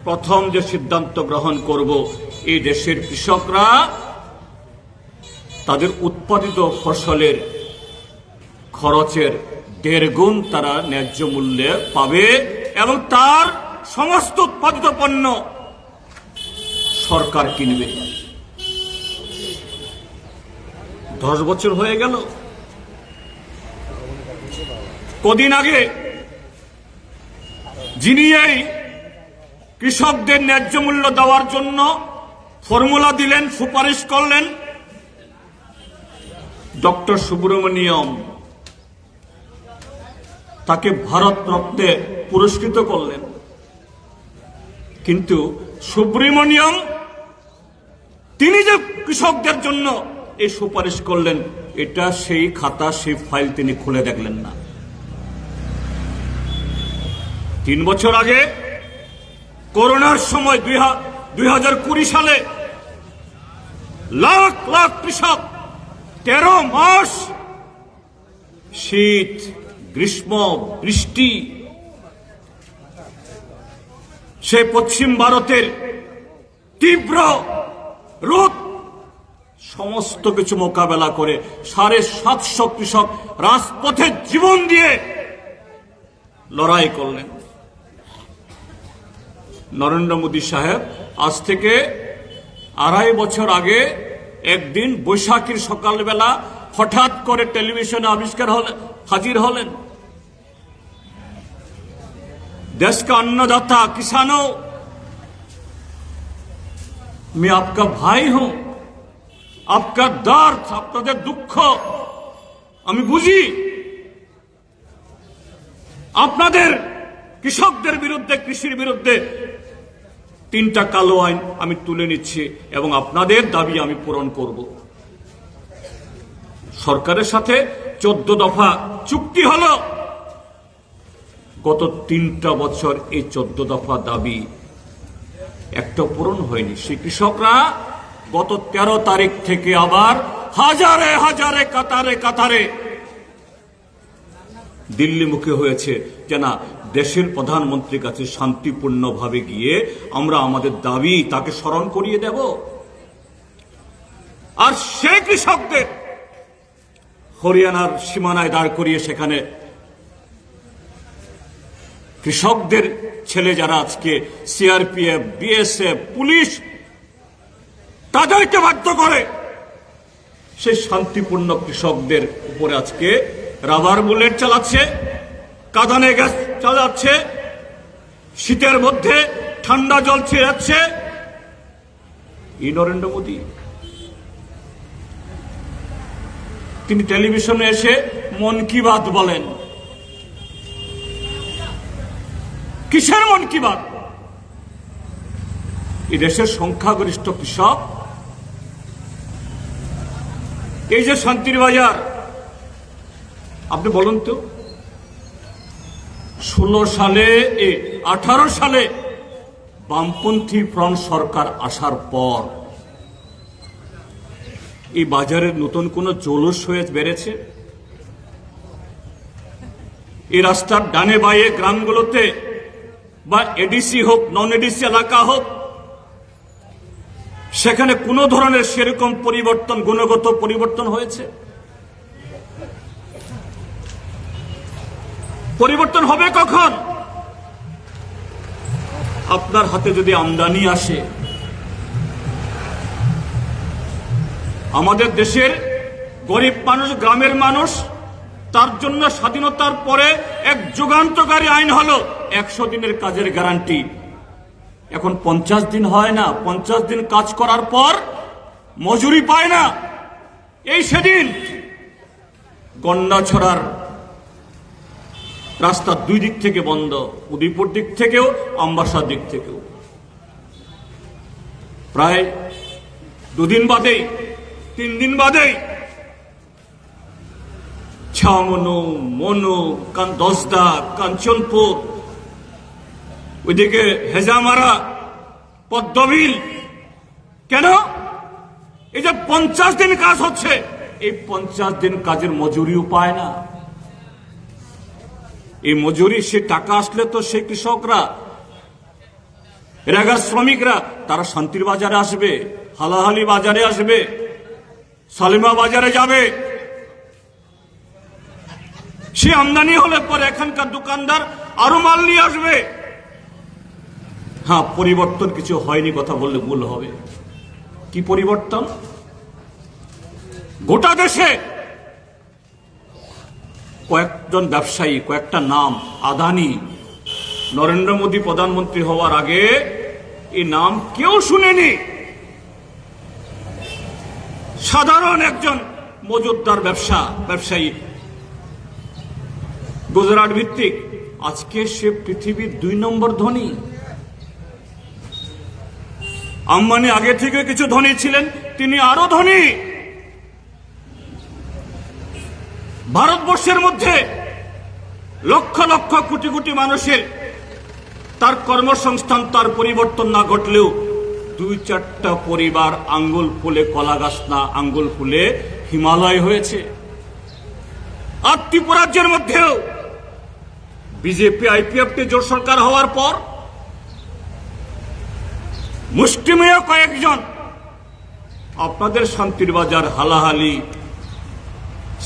[SPEAKER 12] প্রথম যে সিদ্ধান্ত গ্রহণ করব, এই দেশের কৃষকরা তাদের উৎপাদিত ফসলের খরচের 1.5 গুণ তারা ন্যায্য মূল্যে পাবে এবং তার সমস্ত উৎপাদিত পণ্য সরকার কিনবে। 10 বছর হয়ে গেল। কদিন আগে যিনি এই কৃষকদের ন্যায্য মূল্য দেওয়ার জন্য ফর্মুলা দিলেন, সুপারিশ করলেন, ডক্টর সুব্রমণিয়ম, তাকে ভারত রত্নে পুরস্কৃত করলেন। কিন্তু সুব্রমণিয়ম তিনি যে কৃষকদের জন্য এই সুপারিশ করলেন, এটা সেই খাতা, সেই ফাইল তিনি খুলে দেখলেন না। 3 বছর আগে করোনার সময় 2020 সালে লাখ লাখ কৃষক 13 মাস শীত, গ্রীষ্ম, বৃষ্টি, সে পশ্চিম ভারতের তীব্র রোদ, সমস্ত কিছু মোকাবেলা করে 750 কৃষক রাজপথে জীবন দিয়ে লড়াই করলেন। নরেন্দ্র মোদী সাহেব আজ থেকে 2.5 বছর আগে একদিন বৈশাখীর সকালবেলা হঠাৎ করে টেলিভিশনে হাজির হলেন। देश का अन्नदाता किसानों, मैं आपका भाई हूं, आपका दर्द, আপনাদের দুঃখ আমি বুঝি। আপনাদের কৃষকদের বিরুদ্ধে, কৃষির বিরুদ্ধে 3টা কালো আইন আমি তুলে নিচ্ছি এবং আপনাদের দাবি আমি পূরণ করব। সরকারের সাথে 14 দফা চুক্তি হলো। গত 3টা বছর এই 14 দফা দাবি একটা পূরণ হয়নি। সেই কৃষকরা গত 13 তারিখ থেকে আবার হাজারে হাজারে কাতারে কাতারে দিল্লিমুখী হয়েছে যে না, দেশের প্রধানমন্ত্রীর কাছে শান্তিপূর্ণভাবে গিয়ে আমরা আমাদের দাবি তাকে স্মরণ করিয়ে দেব। আর সেই কৃষকদের হরিয়ানার সীমানায় দাঁড় করিয়ে সেখানে কৃষকদের ছেলে যারা আজকে সিআরপিএফ, বিএসএফ, পুলিশ, তাদেরকে বাধ্য করে সেই শান্তিপূর্ণ কৃষকদের উপরে আজকে রাবার বুলেট চালাচ্ছে, কাঁদানে গ্যাস চালাচ্ছে, শীতের মধ্যে ঠান্ডা জল ছিটাচ্ছে। এই নরেন্দ্র মোদী, তিনি টেলিভিশনে এসে মন কি বাত বলেন। কিসের মন কি বাত? এই দেশের সংখ্যাগরিষ্ঠ কৃষক, এই যে শান্তির বাজার, আপনি বলুন তো 18 সালে বামপন্থী ফ্রন্ট সরকার আসার পর এই বাজারের নতুন কোন জৌলুস হয়ে বেড়েছে? এই রাস্তার ডানে বাঁয়ে গ্রামগুলোতে বা এডিসি হোক, নন এডিসি এলাকা হোক, সেখানে কোন ধরনের সেরকম পরিবর্তন, গুণগত পরিবর্তন হয়েছে? পরিবর্তন হবে কখন? আপনার হাতে যদি আমদানি আসে। আমাদের দেশের গরিব মানুষ, গ্রামের মানুষ, তার জন্য স্বাধীনতার পরে এক যুগান্তকারী আইন হলো 100 দিনের কাজের গ্যারান্টি। এখন 50 দিন হয় না, 50 দিন কাজ করার পর মজুরি পায় না। এই সেদিন গন্ডাছড়ার রাস্তা 2 দিক থেকে বন্ধ, উদয়পুর দিক থেকেও, আমবাসার দিক থেকেও। প্রায় 2 দিন বাদেই, 3 দিন বাদেই ছামনু, মনু, দশদা, কাঞ্চনপুর, ওইদিকে হেজামারা, পদ্মবিল। কেন? এই যে 50 দিন কাজ হচ্ছে, এই 50 দিন কাজের মজুরিও পায় না। এই মজুরি, সে টাকা আসলে তো সেই কৃষকরা, রেগার শ্রমিকরা, তারা শান্তির বাজারে আসবে, হালাহালি বাজারে আসবে, সালিমা বাজারে যাবে। সে আমদানি হলে পরে এখানকার দোকানদার আরো মাল নিয়ে আসবে। হ্যাঁ, পরিবর্তন কিছু হয়নি কথা বললে ভুল হবে। কি পরিবর্তন? গোটা দেশে কয়েকজন ব্যবসায়ী, কয়েকটা নাম, আদানি, নরেন্দ্র মোদী প্রধানমন্ত্রী হওয়ার আগে এই নাম কেউ শুনেনি। সাধারণ একজন মজুতদার ব্যবসায়ী, গুজরাট ভিত্তিক, আজকে সে পৃথিবীর 2 নম্বর ধনী। আম্বানি আগে থেকে কিছু ধনী ছিলেন, তিনি আরো ধনী। ভারতবর্ষের মধ্যে লক্ষ লক্ষ কোটি কোটি মানুষের তার কর্মসংস্থান, তার পরিবর্তন না ঘটলেও 2-4টা পরিবার আঙ্গুল ফুলে কলা গাছ না, আঙ্গুল ফুলে হিমালয় হয়েছে। আর ত্রিপুরাজ্যের মধ্যেও বিজেপি আইপিএফটি জোট সরকার হওয়ার পর মুষ্টিমেয় কয়েকজন আপনাদের শান্তির বাজার, হালাহালি,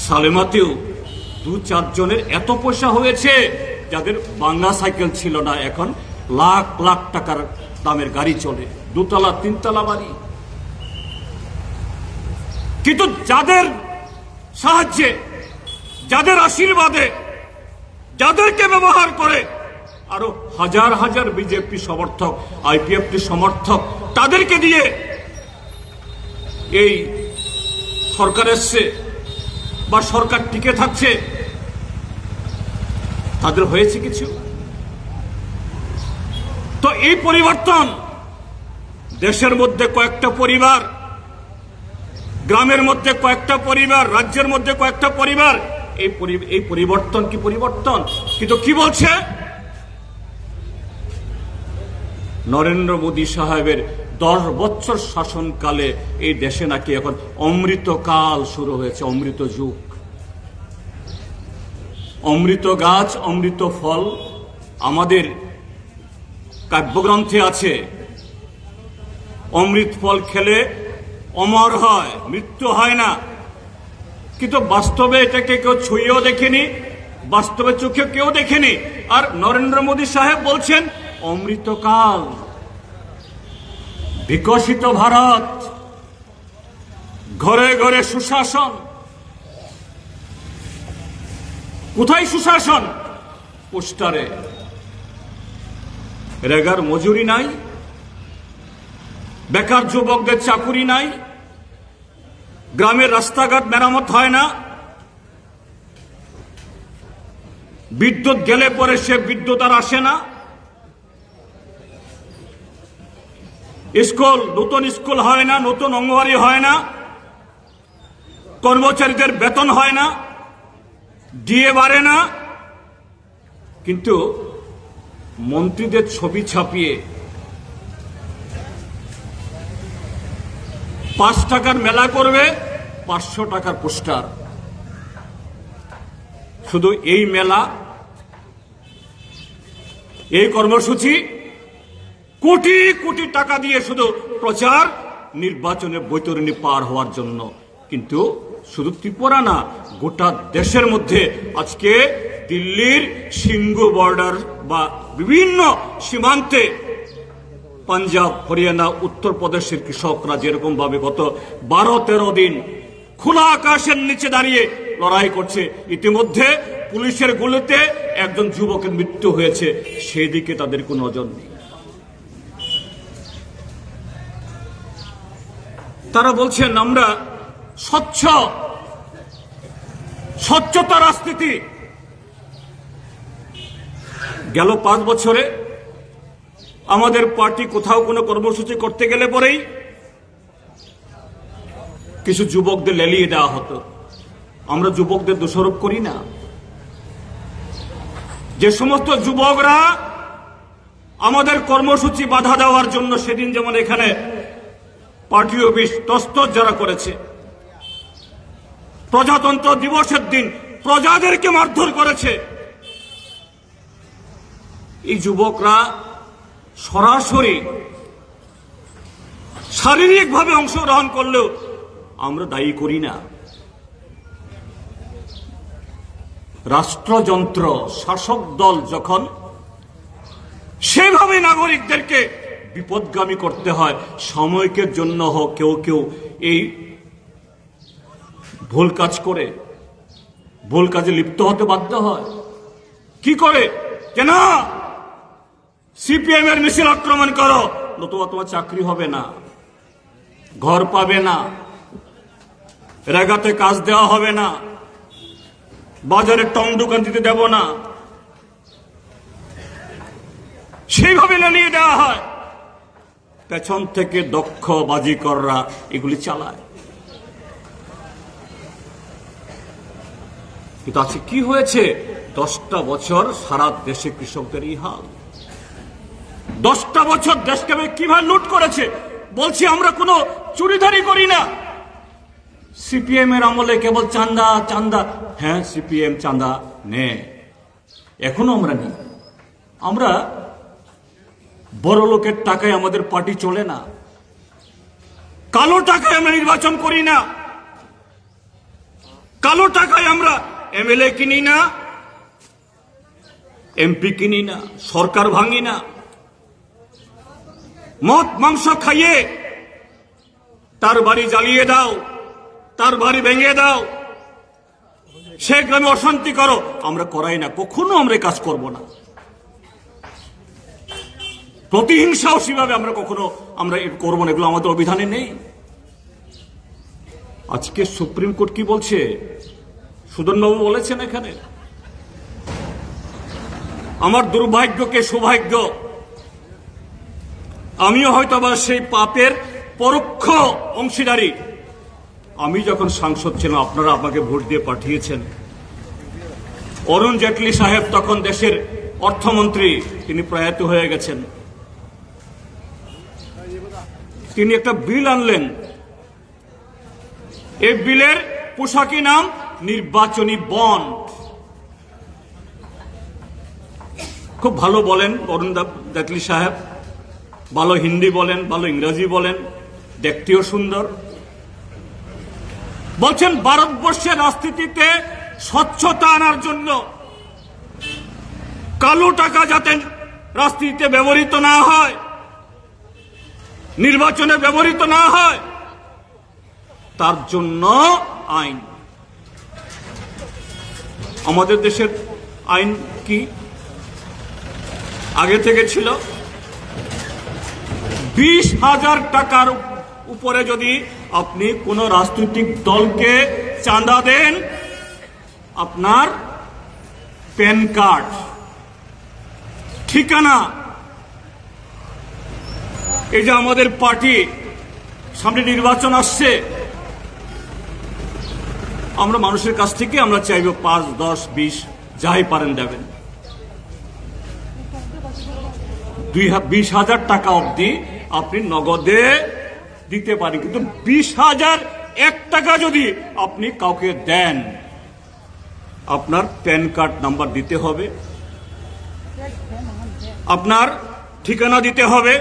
[SPEAKER 12] সালেমাতেও 2-4 জনের এত পয়সা হয়েছে যাদের বাংলা সাইকেল ছিল না, এখন লাখ লাখ টাকার দামের গাড়ি চলে, 2তলা 3তলা বাড়ি। কিন্তু যাদের সাহায্যে, যাদের আশীর্বাদে, যাদেরকে ব্যবহার করে আরো হাজার হাজার বিজেপি সমর্থক, আইপিএফটি সমর্থক, তাদেরকে দিয়ে এই সরকার এসছে বা সরকার টিকে থাকছে, তাদের হয়েছে কিছু? তো এই পরিবর্তন দেশের মধ্যে কয়েকটা পরিবার, গ্রামের মধ্যে কয়েকটা পরিবার, রাজ্যের মধ্যে কয়েকটা পরিবার, এই পরিবর্তন কি পরিবর্তন? কিন্তু কি বলছে নরেন্দ্র মোদী সাহেবের 10 বছর শাসনকালে এই দেশে নাকি এখন অমৃত কাল শুরু হয়েছে, অমৃত যুগ। অমৃত গাছ, অমৃত ফল আমাদের কাব্যগ্রন্থে আছে। অমৃত ফল খেলে অমর হয়, মৃত্যু হয় না। কিন্তু বাস্তবে এটাকে কেউ ছুঁয়েও দেখেনি, বাস্তবে চোখে কেউ দেখেনি। আর নরেন্দ্র মোদী সাহেব বলছেন অমৃতকাল, বিকশিত ভারত, ঘরে ঘরে সুশাসন। কোথায় সুশাসন? পোস্টারে। রেগার মজুরি নাই, বেকার যুবকদের চাকুরি নাই, গ্রামের রাস্তাঘাট মেরামত হয় না, বিদ্যুৎ গেলে পরে সে বিদ্যুৎ আর আসে না, স্কুল, নতুন স্কুল হয় না, নতুন অঙ্গনওয়াড়ি হয় না, কর্মচারীদের বেতন হয় না, ডিএ বাড়ে না। কিন্তু মন্ত্রীদের ছবি ছাপিয়ে 5 টাকার মেলা করবে, 500 টাকার পোস্টার। শুধু এই মেলা, এই কর্মসূচি কোটি কোটি টাকা দিয়ে শুধু প্রচার, নির্বাচনের বৈতরণী পার হওয়ার জন্য। কিন্তু শুধু ত্রিপুরা না, গোটা দেশের মধ্যে আজকে দিল্লির সিঙ্গু বর্ডার বা বিভিন্ন সীমান্তে পাঞ্জাব, হরিয়ানা, উত্তরপ্রদেশের কৃষকরা যেরকম ভাবে গত 12-13 দিন খোলা আকাশের নিচে দাঁড়িয়ে লড়াই করছে, ইতিমধ্যে পুলিশের গুলিতে একজন যুবকের মৃত্যু হয়েছে, সেই দিকে তাদের কোনো নজর নেই। তারা বলছেন আমরা স্বচ্ছতা রাজনীতি। গেল 5 বছরে আমাদের পার্টি কোথাও কোনো কর্মসূচি করতে গেলে পরেই কিছু যুবকদের লেলিয়ে দেওয়া হতো। আমরা যুবকদের দোষারোপ করি না। যে সমস্ত যুবকরা আমাদের কর্মসূচি বাধা দেওয়ার জন্য সেদিন যেমন এখানে পার্টি অফিস তস্তর যারা করেছে, প্রজাতন্ত্র দিবসের দিন প্রজাদেরকে মারধর করেছে, এই যুবকরা সরাসরি শারীরিকভাবে অংশগ্রহণ করলেও আমরা দায়ী করি না। রাষ্ট্রযন্ত্র, শাসক দল যখন সেভাবে নাগরিকদেরকে বিপদগামী করতে হয়, সাময়িকের জন্য হোক, কেউ কেউ এই ভুল কাজ করে, ভুল কাজে লিপ্ত হতে বাধ্য হয়। কি করে? যে না, সিপিএম এর মিছিল আক্রমণ করো, নতুবা তোমার চাকরি হবে না, ঘর পাবে না, রেগাতে কাজ দেওয়া হবে না, বাজারে টং দোকান দিতে দেব না, সেইভাবে লেলিয়ে দেওয়া হয়। পেছন থেকে দক্ষ বাজিকররা এগুলি চালায়। কিন্তু আজকে কি হয়েছে? 10টা বছর সারা দেশে কৃষকদের এই হাল। 10টা বছর দেশকে কিভাবে লুট করেছে। বলছি আমরা কোনো চুরিধারি করি না। সিপিএম এর আমলে কেবল চাঁদা চাঁদা, হ্যাঁ সিপিএম চাঁদা নেয়, এখনো আমরা নিই। আমরা বড় লোকের টাকায় আমাদের পার্টি চলে না, কালো টাকায় আমরা নির্বাচন করি না, কালো টাকায় আমরা এমএলএ কিনি না, এমপি কিনি না, সরকার ভাঙি না। মদ মাংস খাইয়ে তার বাড়ি জ্বালিয়ে দাও, তার বাড়ি ভেঙে দাও, সে গ্রামে অশান্তি করো, আমরা করাই না, কখনো আমরা কাজ করব না। প্রতিহিংসাও সেভাবে আমরা কখনো আমরা করবো না, এগুলো আমাদের অভিধানে নেই। আজকে সুপ্রিম কোর্ট কি বলছে, সুদনবাবু বলেছেন এখানে, আমার দুর্ভাগ্যকে সৌভাগ্য, আমিও হয়তো বা সেই পাপের পরোক্ষ অংশীদারি। আমি যখন সাংসদ ছিলাম, আপনারা আমাকে ভোট দিয়ে পাঠিয়েছেন, অরুণ জেটলি সাহেব তখন দেশের অর্থমন্ত্রী, তিনি প্রয়াত হয়ে গেছেন, তিনি একটা বিল আনলেন। এই বিলের পোশাকি নাম নির্বাচনী বন্ড। খুব ভালো বলেন অরুণ জেটলি সাহেব, ভালো হিন্দি বলেন, ভালো ইংরেজি বলেন, দেখতেও সুন্দর। বলছেন ভারতবর্ষের রাজনীতিতে স্বচ্ছতা আনার জন্য কালো টাকা যাতে রাজনীতিতে ব্যবহৃত না হয়, নির্বাচনে ব্যবহৃত না হয়, তার জন্য আইন। আমাদের দেশের আইন কি আগে থেকে ছিল? 20,000 টাকার উপরে যদি আপনি কোন রাজনৈতিক দলকে চাঁদা দেন, আপনার প্যান কার্ড, ঠিকানা, এই যে আমাদের পার্টি সামনে নির্বাচন আসছে, আমরা মানুষের কাছ থেকে আমরা চাইব 5, 10, 20 যাই পারেন দেবেন। 20,000 টাকা অবধি আপনি নগদে দিতে পারেন, কিন্তু 20,001 টাকা যদি আপনি কাউকে দেন, আপনার প্যান কার্ড নাম্বার দিতে হবে, আপনার ঠিকানা দিতে হবে।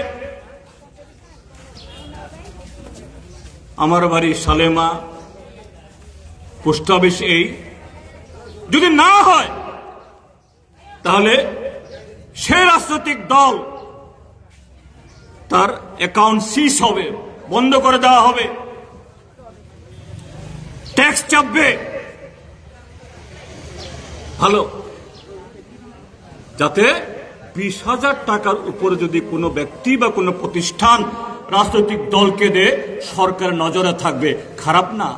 [SPEAKER 12] আমার বাড়ি সালেমা, পোস্ট অফিস এই। যদি না হয় তাহলে সে রাজনৈতিক দল তার অ্যাকাউন্ট সিজ হবে, বন্ধ করে দেওয়া হবে, ট্যাক্স চাপবে। ভালো, যাতে 20,000 টাকার উপরে যদি কোনো ব্যক্তি বা কোনো প্রতিষ্ঠান রাজনৈতিক দলকে দেয়, সরকার নজরে থাকবে, খারাপ না।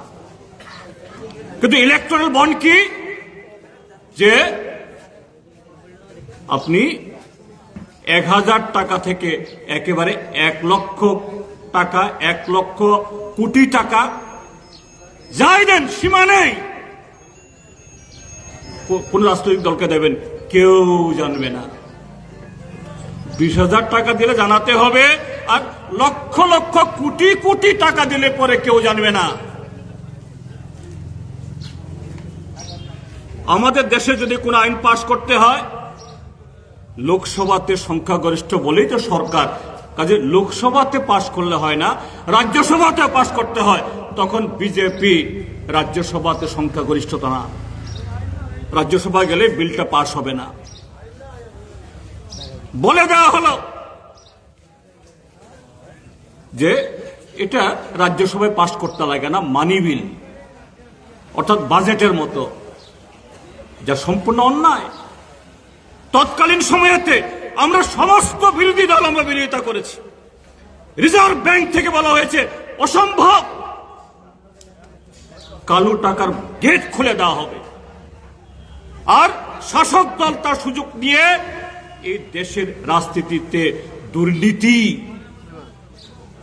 [SPEAKER 12] কিন্তু ইলেকট্রাল বন্ড কি, যে আপনি 1,000 টাকা থেকে একেবারে 1 লক্ষ টাকা, 1 লক্ষ কোটি টাকা যাই দেন, সীমা নেই। কোন রাজনৈতিক দলকে দেবেন কেউ জানবে না। 20,000 টাকা দিলে জানাতে হবে, আর লক্ষ লক্ষ কোটি কোটি টাকা দিলে পরে কেউ জানবে না। আমাদের দেশে যদি কোনো আইন পাশ করতে হয়, লোকসভাতে সংখ্যাগরিষ্ঠ বলেই তো সরকার, কাজে লোকসভাতে পাশ করলে হয় না, রাজ্যসভাতে পাশ করতে হয়। তখন বিজেপি রাজ্যসভাতে সংখ্যাগরিষ্ঠতা না, রাজ্যসভা গেলে বিলটা পাশ হবে না, বলে দেওয়া হলো যে এটা রাজ্যসভায় পাশ করতে লাগে না, মানি বিল, অর্থাৎ বাজেটের মতো, যা সম্পূর্ণ অন্যায়। তৎকালীন সময়েতে আমরা সমস্ত বিরোধী দল আমরা বিরোধিতা করেছি। রিজার্ভ ব্যাংক থেকে বলা হয়েছে অসম্ভব, কালো টাকার গেট খুলে দেওয়া হবে, আর শাসক দল তার সুযোগ নিয়ে এই দেশের রাজনীতিতে দুর্নীতি,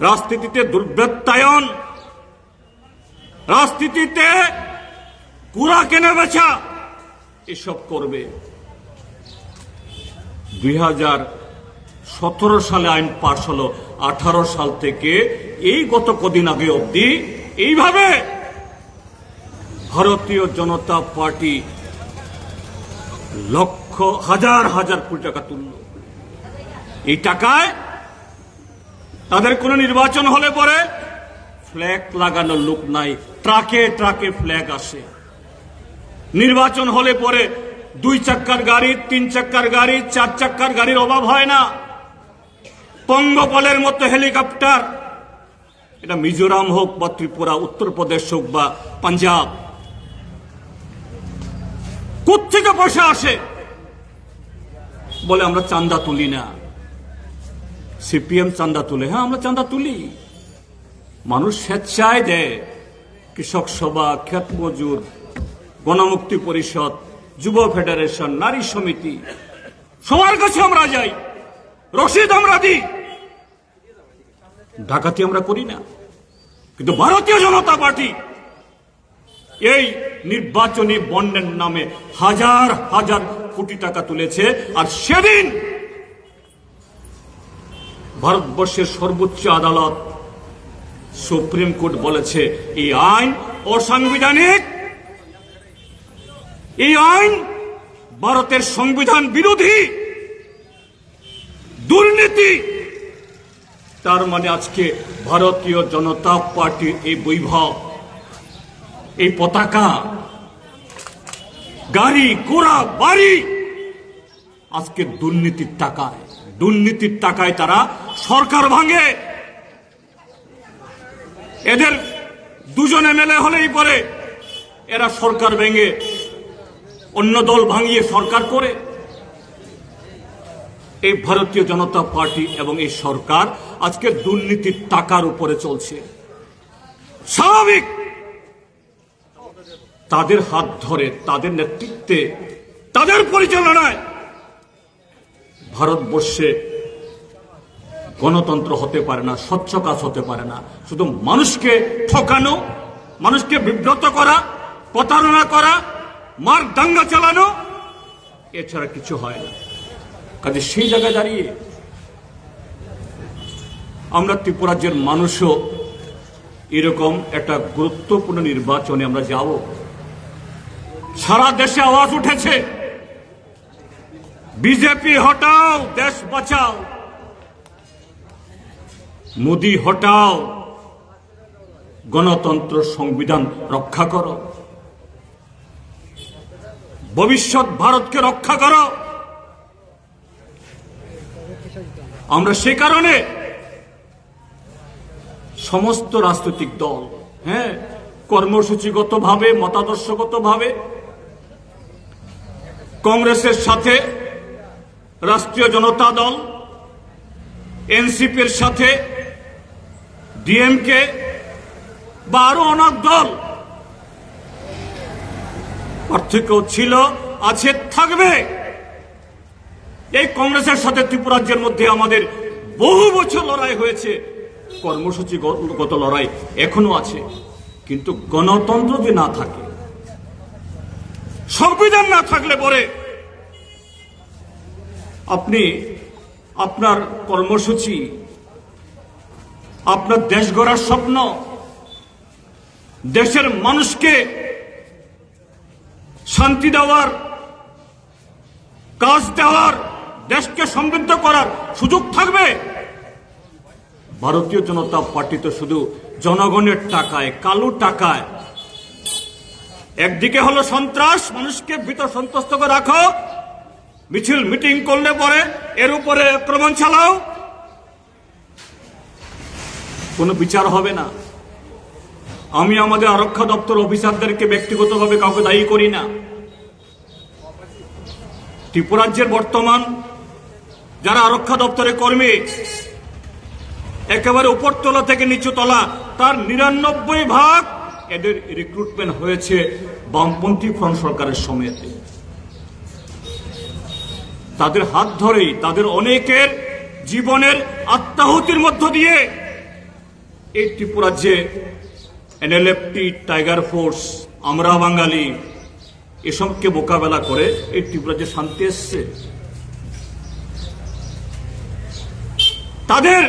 [SPEAKER 12] রাজনীতিতে দুর্বৃত্তায়ন, রাজনীতিতে কুড়া কেনা বেচা এসব করবে। 17 সালে আইন পাশ হলো, 18 সাল থেকে এই গত কদিন আগে অবধি এইভাবে ভারতীয় জনতা পার্টি লক্ষ হাজার হাজার কোটি টাকা তুলল। এই টাকায় তাদের কোন নির্বাচন হলে পরে ফ্ল্যাগ লাগানোর লোক নাই, ট্রাকে ট্রাকে ফ্ল্যাগ আসে। নির্বাচন হলে পরে 2 চাক্কার গাড়ি, 3 চাক্কার গাড়ি, 4 চাক্কার গাড়ির অভাব হয় না। পঙ্গপালের মতো হেলিকপ্টার, এটা মিজোরাম হোক বা ত্রিপুরা, উত্তরপ্রদেশ হোক বা পাঞ্জাব, কোত্থেকে পয়সা আসে? বলে আমরা চাঁদা তুলি না। সিপিএম চাঁদা তুলে, হ্যাঁ আমরা চাঁদা তুলি, মানুষ স্বেচ্ছায় দেয়। কৃষক সভা, ক্ষেত মজুর, গণমুক্তি পরিষদ, যুব ফেডারেশন, নারী সমিতি, সবার কাছে আমরা যাই, রসিদ আমরা দিই। ডাকাতি আমরা করি না। কিন্তু ভারতীয় জনতা পার্টি এই নির্বাচনী বন্ডের নামে হাজার হাজার কোটি টাকা তুলেছে। আর সেদিন ভারতবর্ষের সর্বোচ্চ আদালত সুপ্রিম কোর্ট বলেছে এই আইন অসাংবিধানিক, এই আইন ভারতের সংবিধান বিরোধী, দুর্নীতি। তার মানে আজকে ভারতীয় জনতা পার্টির এই বৈভব, এই পতাকা, গাড়ি ঘোড়া বাড়ি আজকে দুর্নীতির টাকায় তারা সরকার ভাঙে। এদের দুজনে মেলে হলেই পরে এরা সরকার ভেঙে অন্য দল ভাঙিয়ে সরকার করে। এই ভারতীয় জনতা পার্টি এবং এই সরকার আজকে দুর্নীতির টাকার উপরে চলছে। স্বাভাবিক, তাদের হাত ধরে, তাদের নেতৃত্বে, তাদের পরিচালনায় ভারতবর্ষে গণতন্ত্র হতে পারে না, স্বচ্ছ কাজ হতে পারে না। শুধু মানুষকে ঠকানো, মানুষকে বিব্রত করা, প্রতারণা করা, মার দাঙ্গা চালানো, এছাড়া কিছু হয় না। কাজে সেই জায়গায় দাঁড়িয়ে আমরা ত্রিপুরাজ্যের মানুষও এরকম একটা গুরুত্বপূর্ণ নির্বাচনে আমরা যাব। সারা দেশে আওয়াজ উঠেছে, বিজেপি হটাও, দেশ বাঁচাও, মোদি হটাও, গণতন্ত্র সংবিধান রক্ষা করো, ভবিষ্যৎ ভারতকে রক্ষা করো। আমরা সে কারণে সমস্ত রাজনৈতিক দল, হ্যাঁ, কর্মসূচিগতভাবে, মতাদর্শগতভাবে কংগ্রেসের সাথে রাষ্ট্রীয় জনতা দল, এনসিপির সাথে ডিএমকে বা আরো অনেক দল, পার্থক্য ছিল, আছে, থাকবে। এই কংগ্রেসের সাথে ত্রিপুরাজ্যের মধ্যে আমাদের বহু বছর লড়াই হয়েছে, কর্মসূচিগত লড়াই এখনো আছে। কিন্তু গণতন্ত্র যদি না থাকে, সংবিধান না থাকলে পরে আপনি আপনার কর্মসূচি, আপনার দেশ গড়ার স্বপ্ন, দেশের মানুষকে শান্তি দেওয়ার, কাজ দেওয়ার, দেশকে সমৃদ্ধ করার সুযোগ থাকবে? ভারতীয় জনতা পার্টি তো শুধু জনগণের টাকায়, কালো টাকায়, একদিকে হলো সন্ত্রাস, মানুষকে ভীত সন্ত্রস্ত করে রাখো, মিছিল মিটিং করলে পরে এর উপরে আক্রমণ চালাও, কোনো বিচার হবে না। আমি আমাদের আরক্ষা দপ্তর অফিসারদেরকে ব্যক্তিগতভাবে কাউকে দায়ী করি না। ত্রিপুরাজ্যের বর্তমান যারা আরক্ষা দপ্তরে কর্মী, একেবারে উপরতলা থেকে নিচুতলা, তার ৯৯% এদের রিক্রুটমেন্ট হয়েছে বামপন্থী ফ্রন্ট সরকারের সময়তে। তাদের হাত ধরেই, তাদের অনেকের জীবনের আত্মাহুতির মধ্য দিয়ে এই ত্রিপুরাজ্যে এনএলএফটি, টাইগার ফোর্স, আমরা বাঙালি এসবকে মোকাবেলা করে এই ত্রিপুরাজ্যে শান্তি এসছে। তাদের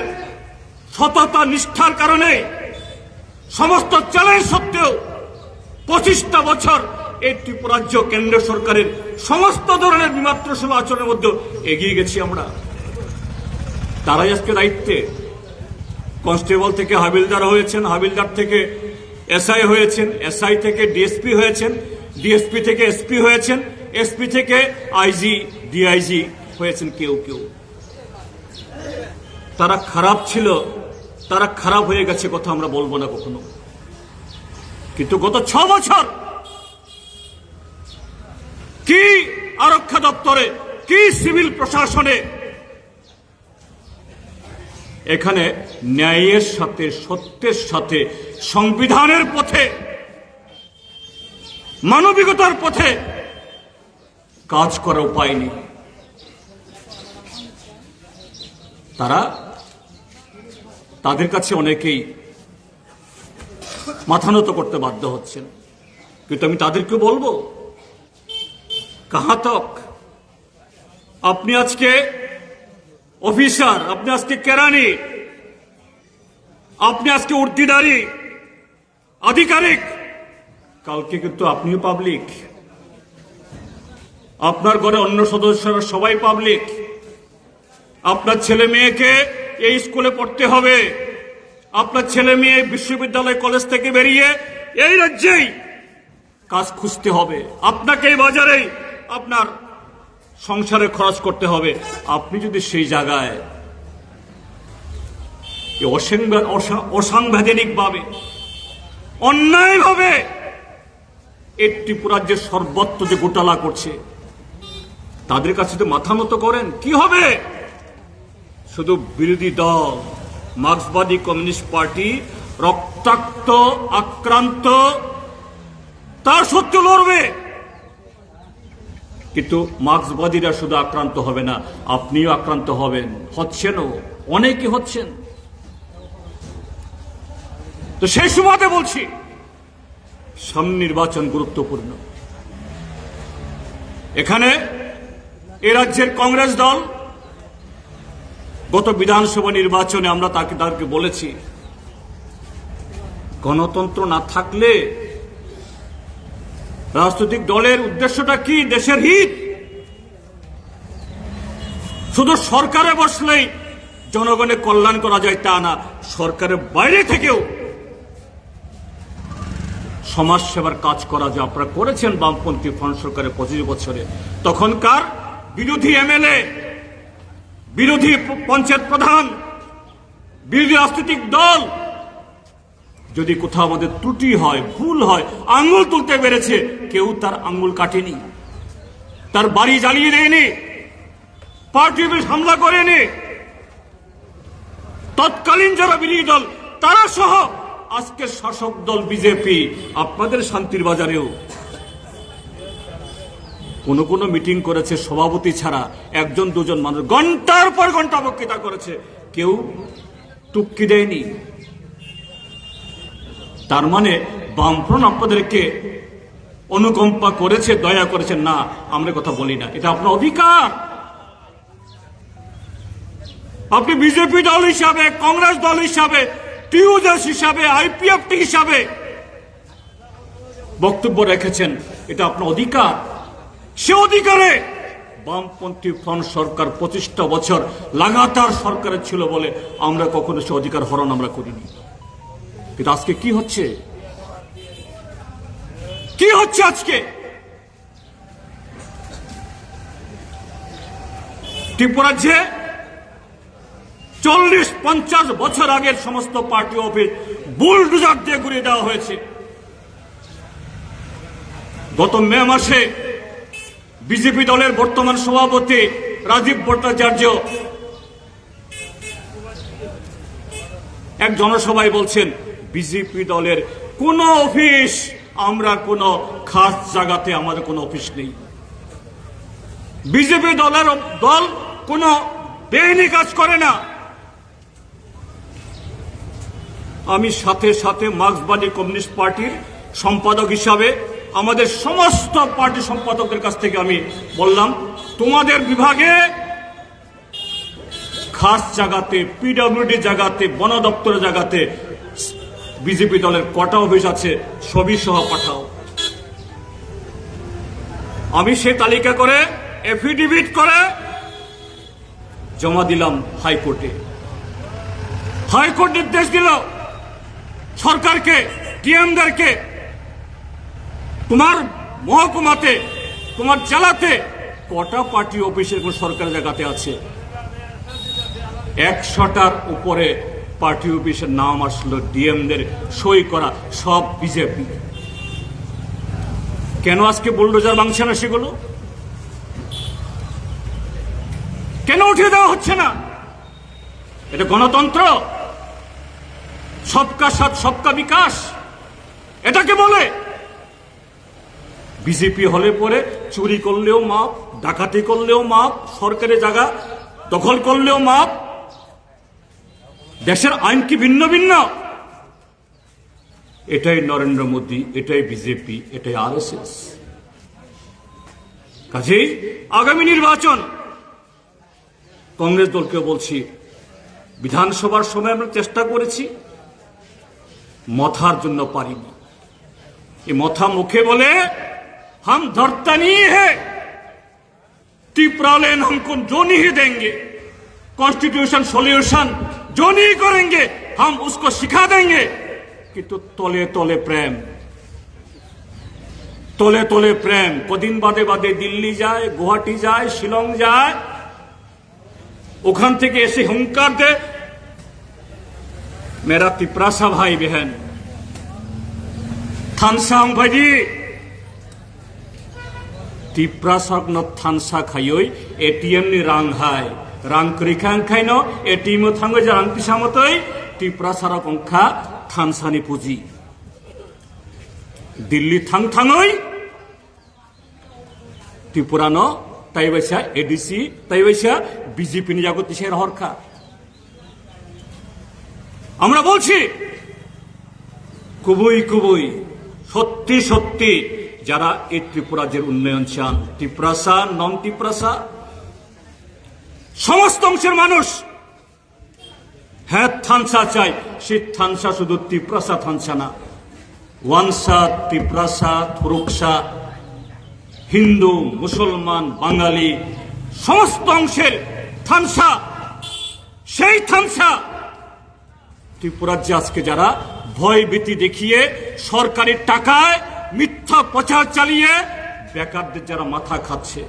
[SPEAKER 12] সততা নিষ্ঠার কারণে সমস্ত চ্যালেঞ্জ সত্ত্বেও 25টা বছর এই ত্রিপুরা রাজ্য কেন্দ্র সরকারের সমস্ত ধরনের বিমাত্রসূল আচরণের মধ্যে এগিয়ে গেছি আমরা। তারাই আজকে দায়িত্বে, কনস্টেবল থেকে হাবিলদার হয়েছেন, হাবিলদার থেকে এসআই হয়েছেন, এসআই থেকে ডিএসপি হয়েছেন, ডিএসপি থেকে এসপি হয়েছেন, এসপি থেকে আইজি ডিআইজি হয়েছেন কেউ কেউ। তারা খারাপ ছিল, তারা খারাপ হয়ে গেছে কথা আমরা বলবো না কখনো, কিন্তু গত 6 বছর কি আরক্ষা দপ্তরে, কি সিভিল প্রশাসনে এখানে ন্যায়ের সাথে, সত্যের সাথে, সংবিধানের পথে, মানবিকতার পথে কাজ করার উপায় নেই। তাদের কাছে অনেকেই মাথা নত করতে বাধ্য হচ্ছেন, কিন্তু আমি তাদেরকে বলবো, কাহা তক আপনি আজকে অফিসার, আপনি আজকে কেরানি, আপনি আজকে উর্দিদারি আধিকারিক, কালকে কিন্তু আপনিও পাবলিক, আপনার ঘরে অন্য সদস্যরা সবাই পাবলিক। আপনার ছেলে মেয়েকে এই স্কুলে পড়তে হবে, আপনার ছেলে মেয়ে বিশ্ববিদ্যালয় কলেজ থেকে বেরিয়ে এই রাজ্যেই কাজ খুঁজতে হবে, আপনাকে এই বাজারেই আপনার সংসারে খরচ করতে হবে। আপনি যদি সেই জায়গায় অসাংবিধানিক ভাবে, অন্যায় ভাবে এই ত্রিপুরা রাজ্যের সর্বত্র যে গোটালা করছে, তাদের কাছে তো মাথা নত করেন, কি হবে? শুধু বিরোধী দল মার্ক্সবাদী কমিউনিস্ট পার্টি রক্তাক্ত, আক্রান্ত, তার সত্য লড়বে। কিন্তু মার্ক্সবাদীরা শুধু আক্রান্ত হবে না, আপনিও আক্রান্ত হবেন, হচ্ছেনও, অনেকে হচ্ছেন। তো সেই সময়তে বলছি, সামনে নির্বাচন গুরুত্বপূর্ণ। এখানে এ রাজ্যের কংগ্রেস দল গত বিধানসভা নির্বাচনে আমরা তাদেরকে বলেছি, গণতন্ত্র না থাকলে রাজনৈতিক দলের উদ্দেশ্যটা কি? দেশের হিত। শুধু সরকারে বসলেই জনগণের কল্যাণ করা যায় তা না, সরকারের বাইরে থেকেও সমাজ সেবার কাজ করা যা আপনারা করেছেন বামপন্থী ফ্রন্ট সরকারের 25 বছরে। তখনকার বিরোধী এমএলএ, বিরোধী পঞ্চায়েত প্রধান, বিরোধী রাজনৈতিক দল যদি কোথাও আমাদের ত্রুটি হয়, ভুল হয়, আঙ্গুল তুলতে পেরেছে, কেউ তার আঙ্গুল কাটেনি, তার বাড়ি জ্বালিয়ে দেয়নি, পার্টি অফিস হামলা করেনি। তৎকালীন যারা বিরোধী দল তারা সহ আজকের শাসক দল বিজেপি, আপনাদের শান্তির বাজারেও কোন কোন মিটিং করেছে সভাপতি ছাড়া, 1-2 মানুষ ঘন্টার পর ঘন্টা বক্তৃতা করেছে, কেউ টুপকি দেয়নি। তার মানে বামফ্রন্ট আপনাদেরকে অনুকম্পা করেছে, দয়া করেছে না, আমরা কথা বলি না, এটা আপনার অধিকার। আপনি বিজেপি দল হিসাবে, কংগ্রেস দল হিসাবে, টিউজার্স হিসাবে, আইপিএফটি হিসাবে বক্তব্য রেখেছেন, এটা আপনার অধিকার। সে অধিকারে বামপন্থী ফ্রন্ট সরকার 25টা বছর লাগাতার সরকারের ছিল বলে আমরা কখনো সে অধিকার হরণ আমরা করিনি। কিন্তু আজকে কি হচ্ছে? কি হচ্ছে আজকে? ত্রিপুরা রাজ্যে 40-50 বছর আগের সমস্ত পার্টি অফিস বুলডোজার দিয়ে ঘুরিয়ে দেওয়া হয়েছে। গত মে মাসে বিজেপি দলের বর্তমান সভাপতি রাজীব ভট্টাচার্য এক জনসভায় বলছেন, বিজেপি দলের কোন অফিস, আমরা কোন খাস জায়গাতে আমাদের কোন অফিস নেই, বিজেপি দল কোন বেআইনি কাজ করে না। আমি সাথে সাথে মার্ক্সবাদী কমিউনিস্ট পার্টির সম্পাদক হিসাবে আমাদের সমস্ত পার্টি সম্পাদকদের কাছ থেকে আমি বললাম, তোমাদের বিভাগে খাস জায়গাতে, পিডব্লিউডি জায়গাতে, বন দপ্তরের জায়গাতে বিজেপি দলের কটা অফিস আছে ছবি সহ পাঠাও। আমি সে তালিকা করে এফিডেভিট করে জমা দিলাম হাইকোর্টে। হাইকোর্ট নির্দেশ দিল সরকারকে, ডিএমদেরকে, তোমার মহকুমাতে, তোমার জেলাতে কটা পার্টি অফিসের কোন সরকারি জায়গাতে আছে? 100টার উপরে পার্টি অফিসের নাম আসলো, ডিএমদের সই করা, সব বিজেপি। কেন আজকে বুলডোজার ভাঙছে না সেগুলো? কেন উঠিয়ে দেওয়া হচ্ছে না? এটা গণতন্ত্র? সবকা সাথ সবকা বিকাশ এটাকে বলে? বিজেপি হলে পরে চুরি করলেও মাপ, ডাকাতি করলেও মাপ, সরকারি জায়গা দখল করলেও মাপ। দেশের আইন কি ভিন্ন ভিন্ন? এটাই নরেন্দ্র মোদী, এটাই বিজেপি, এটাই আরএসএস। কাজেই আগামী নির্বাচন কংগ্রেস দলকে বলছি, বিধানসভার সময় আমরা চেষ্টা করেছি, মথার জন্য পারিনি। এই মথা মুখে বলে हम धरता नहीं है, टिपरालेन हमको जो नहीं देंगे, कॉन्स्टिट्यूशन सॉल्यूशन जो नहीं करेंगे हम उसको सिखा देंगे। কিন্তু তলে তলে প্রেম, তলে তলে প্রেম। কদিন বাদে বাদে দিল্লি যায়, গুয়াহাটি যায়, শিলং যায়, ওখান থেকে এসে হুঙ্কার দে, मेरा तिपरासा भाई बहन थानसांग भाई तिपरासा न थानसा खाई एटीएम नि रांग हाय रांग करिखां खाइन एटीएम थांगो जे रांग पिसामतै तिपरासा कंखा थानसानि पुजी दिल्ली थांग थांगै त्रिपुरा न ताइबासा एडीसी ताइबासा बीजेपी नि जागो तिसेर हरखा আমরা বলছি কুবুই কুবুই সত্যি সত্যি যারা এই ত্রিপুরাজের উন্নয়ন চান ত্রিপুরাসা নন ত্রিপুরাসা সমস্ত অংশের মানুষ হ্যাঁ থানসা চাই সে থানসা শুধু ত্রিপুরাসা থানসা না ওয়ানসা ত্রিপুরাসা থুরুকসা হিন্দু মুসলমান বাঙালি সমস্ত অংশের থানসা সেই থানসা ত্রিপুরাজ্যে আজকে যারা ভয় ভীতি দেখিয়ে সরকারি টাকায় মিথ্যা প্রচার চালিয়ে বেকারদের যারা মাথা খাচ্ছে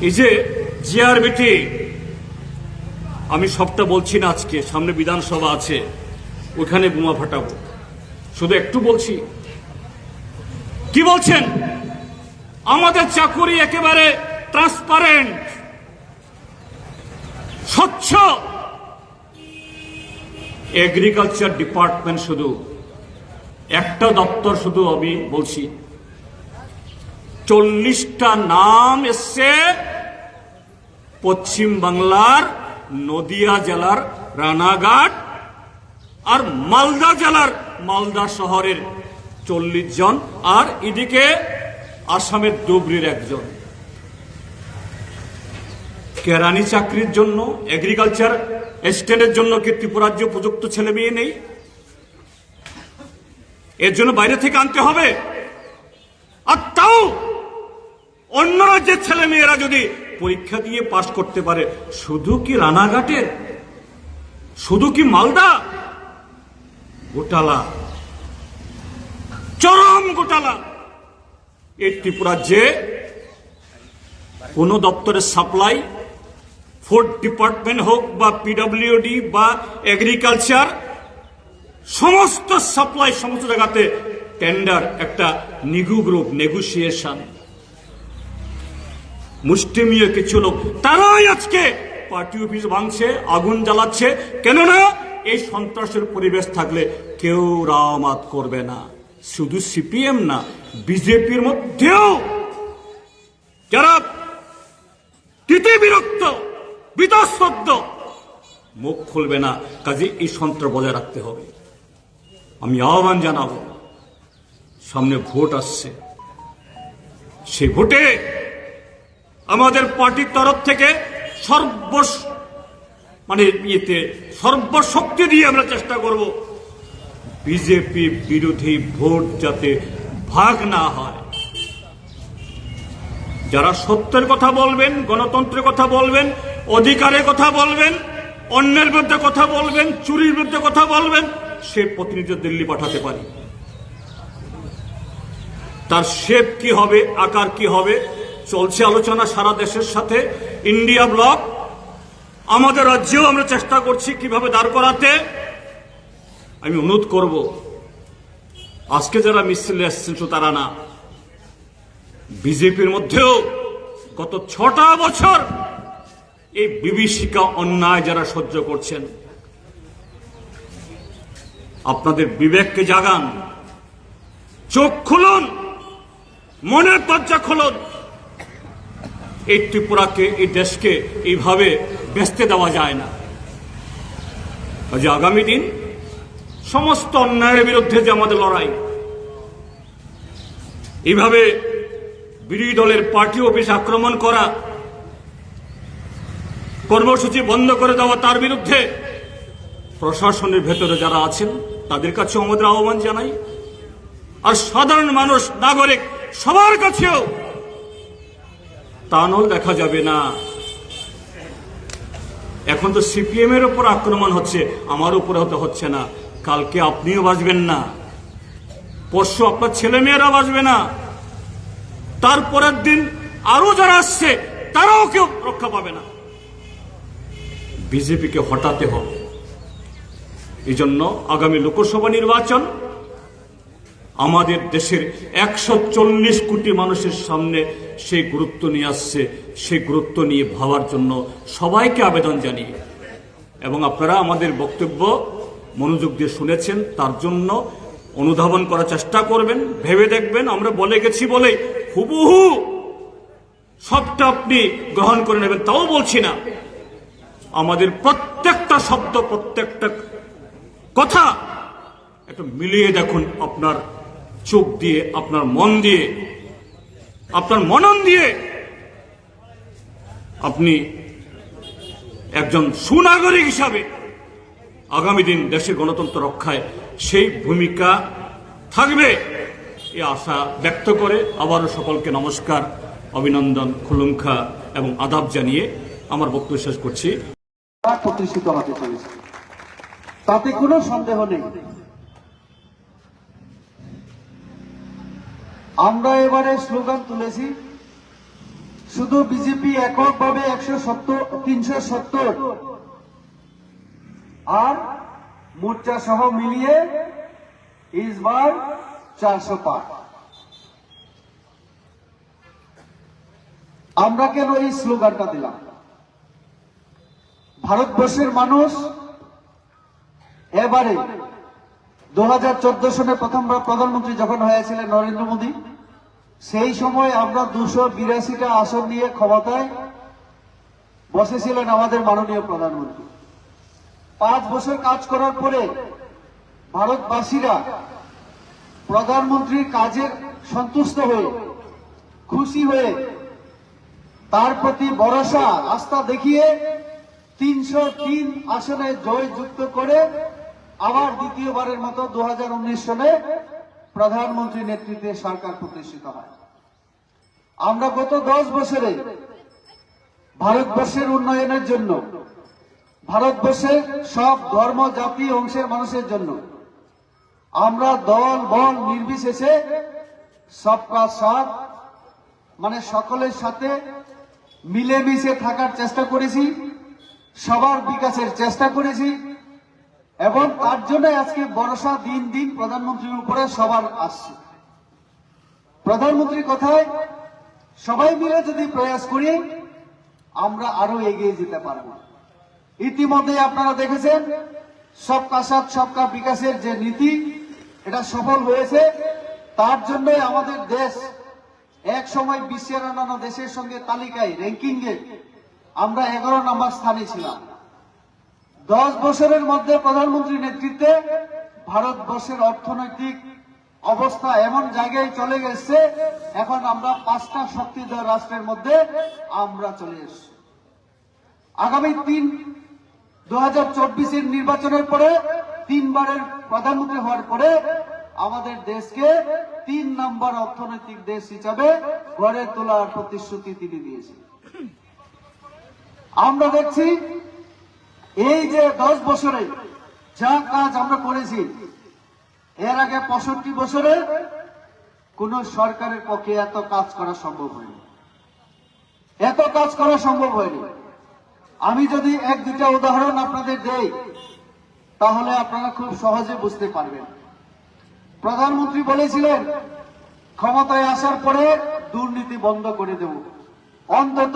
[SPEAKER 12] এই যে জিআরবিটি আমি সবটা বলছি না আজকে সামনে বিধানসভা আছে ওখানে বোমা ফাটাবো শুধু একটু বলছি কি বলছেন আমাদের চাকুরি একেবারে ট্রান্সপারেন্ট স্বচ্ছ এগ্রিকালচার ডিপার্টমেন্ট শুধু একটা দপ্তর শুধু আমি বলছি 40টা নাম এসছে পশ্চিম বাংলার নদিয়া জেলার রানাঘাট আর মালদা জেলার মালদা শহরের 40 জন আর এদিকে আসামের ধুবড়ির একজন কেরানি চাকরির জন্য এগ্রিকালচার এস্টেটের জন্য কি ত্রিপুরাজ্য উপযুক্ত ছেলে মেয়ে নেই এর জন্য বাইরে থেকে আনতে হবে আর তাও অন্য রাজ্যের ছেলে মেয়েরা যদি পরীক্ষা দিয়ে পাশ করতে পারে শুধু কি রানাঘাটের শুধু কি মালদা গোটালা চরম গোটালা এই ত্রিপুরাজ্যে কোন দপ্তরের সাপ্লাই ফুড ডিপার্টমেন্ট হোক বা পিডব্লিউডি বা এগ্রিকালচার সমস্ত সাপ্লাই সমস্ত জায়গাতে টেন্ডার একটা নিগু গ্রুপ নেগোসিয়েশন মুষ্টিমীয় কিছু লোক তারাই আজকে পার্টি অফিস ভাঙছে আগুন জ্বালাচ্ছে কেননা এই সন্ত্রাসের পরিবেশ থাকলে কেউ রামাত করবে না শুধু সিপিএম না বিজেপির মধ্যেও যারা বিরক্ত বিতস্তব্ধ মুখ খুলবে না কাজে এই সন্ত্রাস বজায় রাখতে হবে আমি আহ্বান জানাবো সামনে ভোট আসছে সেই ভোটে আমাদের পার্টির তরফ থেকে সর্বশক্তি দিয়ে আমরা চেষ্টা করব বিজেপি বিরোধী ভোট যাতে ভাগ না হয়। যারা সত্যের কথা বলবেন, গণতন্ত্রের কথা বলবেন, অধিকারের কথা বলবেন, অন্যের বিরুদ্ধে কথা বলবেন, চুরির বিরুদ্ধে কথা বলবেন, সে প্রতিনিধি দিল্লি পাঠাতে পারি। তার শেপ কি হবে, আকার কি হবে, চলছে আলোচনা সারা দেশের সাথে। ইন্ডিয়া ব্লক আমাদের রাজ্যেও আমরা চেষ্টা করছি কিভাবে দাঁড় করাতে। আমি অনুরোধ করব, আজকে যারা মিছিলে এসছেন শুধু তারা না, বিজেপির মধ্যেও গত 6টা বছর এই বিভীষিকা অন্যায় যারা সহ্য করছেন, আপনাদের বিবেককে জাগান, চোখ খুলুন, মনের দরজা খুলুন। এই ত্রিপুরাকে, এই দেশকে এইভাবে বেচতে দেওয়া যায় না। কাজে আগামী দিন সমস্ত অন্যায়ের বিরুদ্ধে যে আমাদের লড়াই, এইভাবে বিরোধী দলের পার্টি অফিস আক্রমণ করা, কর্মসূচি বন্ধ করে দেওয়া, তার বিরুদ্ধে প্রশাসনের ভেতরে যারা আছেন তাদের কাছে আমাদের আহ্বান জানাই। আর সাধারণ মানুষ, নাগরিক সবার কাছেও তা নল দেখা যাবে না। এখন তো সিপিএম এর উপর আক্রমণ হচ্ছে, আমার উপরে হচ্ছে না। কালকে আপনিও বাঁচবেন না, পরশু আপনার ছেলে মেয়েরা বাঁচবে না, তারপরের দিন আরো যারা আসছে তারাও কেউ রক্ষা পাবে না। বিজেপিকে হটাতে হবে। এই জন্য আগামী লোকসভা নির্বাচন আমাদের দেশের 140 কোটি মানুষের সামনে সেই গুরুত্ব নিয়ে আসছে। সেই গুরুত্ব নিয়ে ভাবার জন্য সবাইকে আবেদন জানিয়ে, এবং আপনারা আমাদের বক্তব্য মনোযোগ দিয়ে শুনেছেন, তার জন্য অনুধাবন করার চেষ্টা করবেন, ভেবে দেখবেন। আমরা বলে গেছি বলে হুবহু সবটা আপনি গ্রহণ করে নেবেন তাও বলছি না। আমাদের প্রত্যেকটা শব্দ, প্রত্যেকটা কথা একটু মিলিয়ে দেখুন আপনার চোখ দিয়ে, আপনার মন দিয়ে, আপনার মনন দিয়ে। আপনি একজন সুনাগরিক হিসাবে আগামী দিন দেশের গণতন্ত্র রক্ষায় সেই ভূমিকা থাকবে, এই আশা ব্যক্ত করে আবারও সকলকে নমস্কার, অভিনন্দন, খুলুমখা এবং আদাব জানিয়ে আমার বক্তব্য শেষ করছি।
[SPEAKER 13] প্রতিষ্ঠিত হতে চলেছে, তাতে কোনো সন্দেহ নেই। আমরা এবারে স্লোগান তুলেছি, শুধু বিজেপি এককভাবে 370 আর মোর্চা সহ মিলিয়ে ইসবার 400 পার। আমরা কেন এই স্লোগানটা দিলাম? ভারতবর্ষের মানুষ এবারে 2014 সনে প্রথমবার প্রধানমন্ত্রী যখন হয়েছিলেন নরেন্দ্র মোদী, সেই সময় আমরা 282টা আসন নিয়ে ক্ষমতায় বসেছিলেন আমাদের মাননীয় প্রধানমন্ত্রী। 5 বছর কাজ করার পরে ভারতবাসীরা প্রধানমন্ত্রীর কাজে সন্তুষ্ট হয়ে, খুশি হয়ে, তার প্রতি ভরসা, আস্থা দেখিয়ে 303 আসনে জয়যুক্ত করে আবার দ্বিতীয়বারের মতো 2019 সনে প্রধানমন্ত্রী নেতৃত্বে সরকার প্রতিষ্ঠিত হয়। আমরা গত 10 বছরে ভারতবর্ষের উন্নয়নের জন্য, ভারতবর্ষের সব ধর্ম, জাতি, অংশের মানুষের জন্য আমরা দল বল নির্বিশেষে সবকা সাথ, মানে সকলের সাথে মিলেমিশে থাকার চেষ্টা করেছি, সবার বিকাশের চেষ্টা করেছি, এবং তার জন্য আজকে ভরসা দিন দিন প্রধানমন্ত্রীর উপরে সবার আসছে। প্রধানমন্ত্রীর কথায় সবাই মিলে যদি প্রয়াস করি, আমরা আরো এগিয়ে যেতে পারব। ইতিমধ্যে আপনারা দেখেছেন সবকা সাথ সবকা বিকাশের যে নীতি, এটা সফল হয়েছে। তার জন্য আমাদের দেশ এক সময় বিশ্বের অন্যান্য দেশের সঙ্গে তালিকায়, র্যাঙ্কিংয়ে আমরা 11 নম্বর স্থানে ছিলাম। 10 বছরের মধ্যে প্রধানমন্ত্রীর নেতৃত্বে ভারতবর্ষের অর্থনৈতিক অবস্থা এমন জায়গায় চলে গেছে, এখন আমরা 5টা শক্তিধর রাষ্ট্রের মধ্যে আমরা চলে এসেছি। আগামী 2024 নির্বাচনের পরে 3 বারের প্রধানমন্ত্রী হওয়ার পরে আমাদের দেশকে 3 নম্বর অর্থনৈতিক দেশ হিসাবে গড়ে তোলার প্রতিশ্রুতি তিনি দিয়েছেন। আমরা দেখছি এই যে 10 বছরে যা কাজ আমরা করেছি, এর আগে 65 বছরে কোন সরকারের পক্ষে এত কাজ করা সম্ভব হয়নি, এত কাজ করা সম্ভব হয়নি। আমি যদি 1-2টা উদাহরণ আপনাদের দেই তাহলে আপনারা খুব সহজে বুঝতে পারবেন। প্রধানমন্ত্রী বলেছিলেন ক্ষমতায় আসার পরে দুর্নীতি বন্ধ করে দেব। অন্তত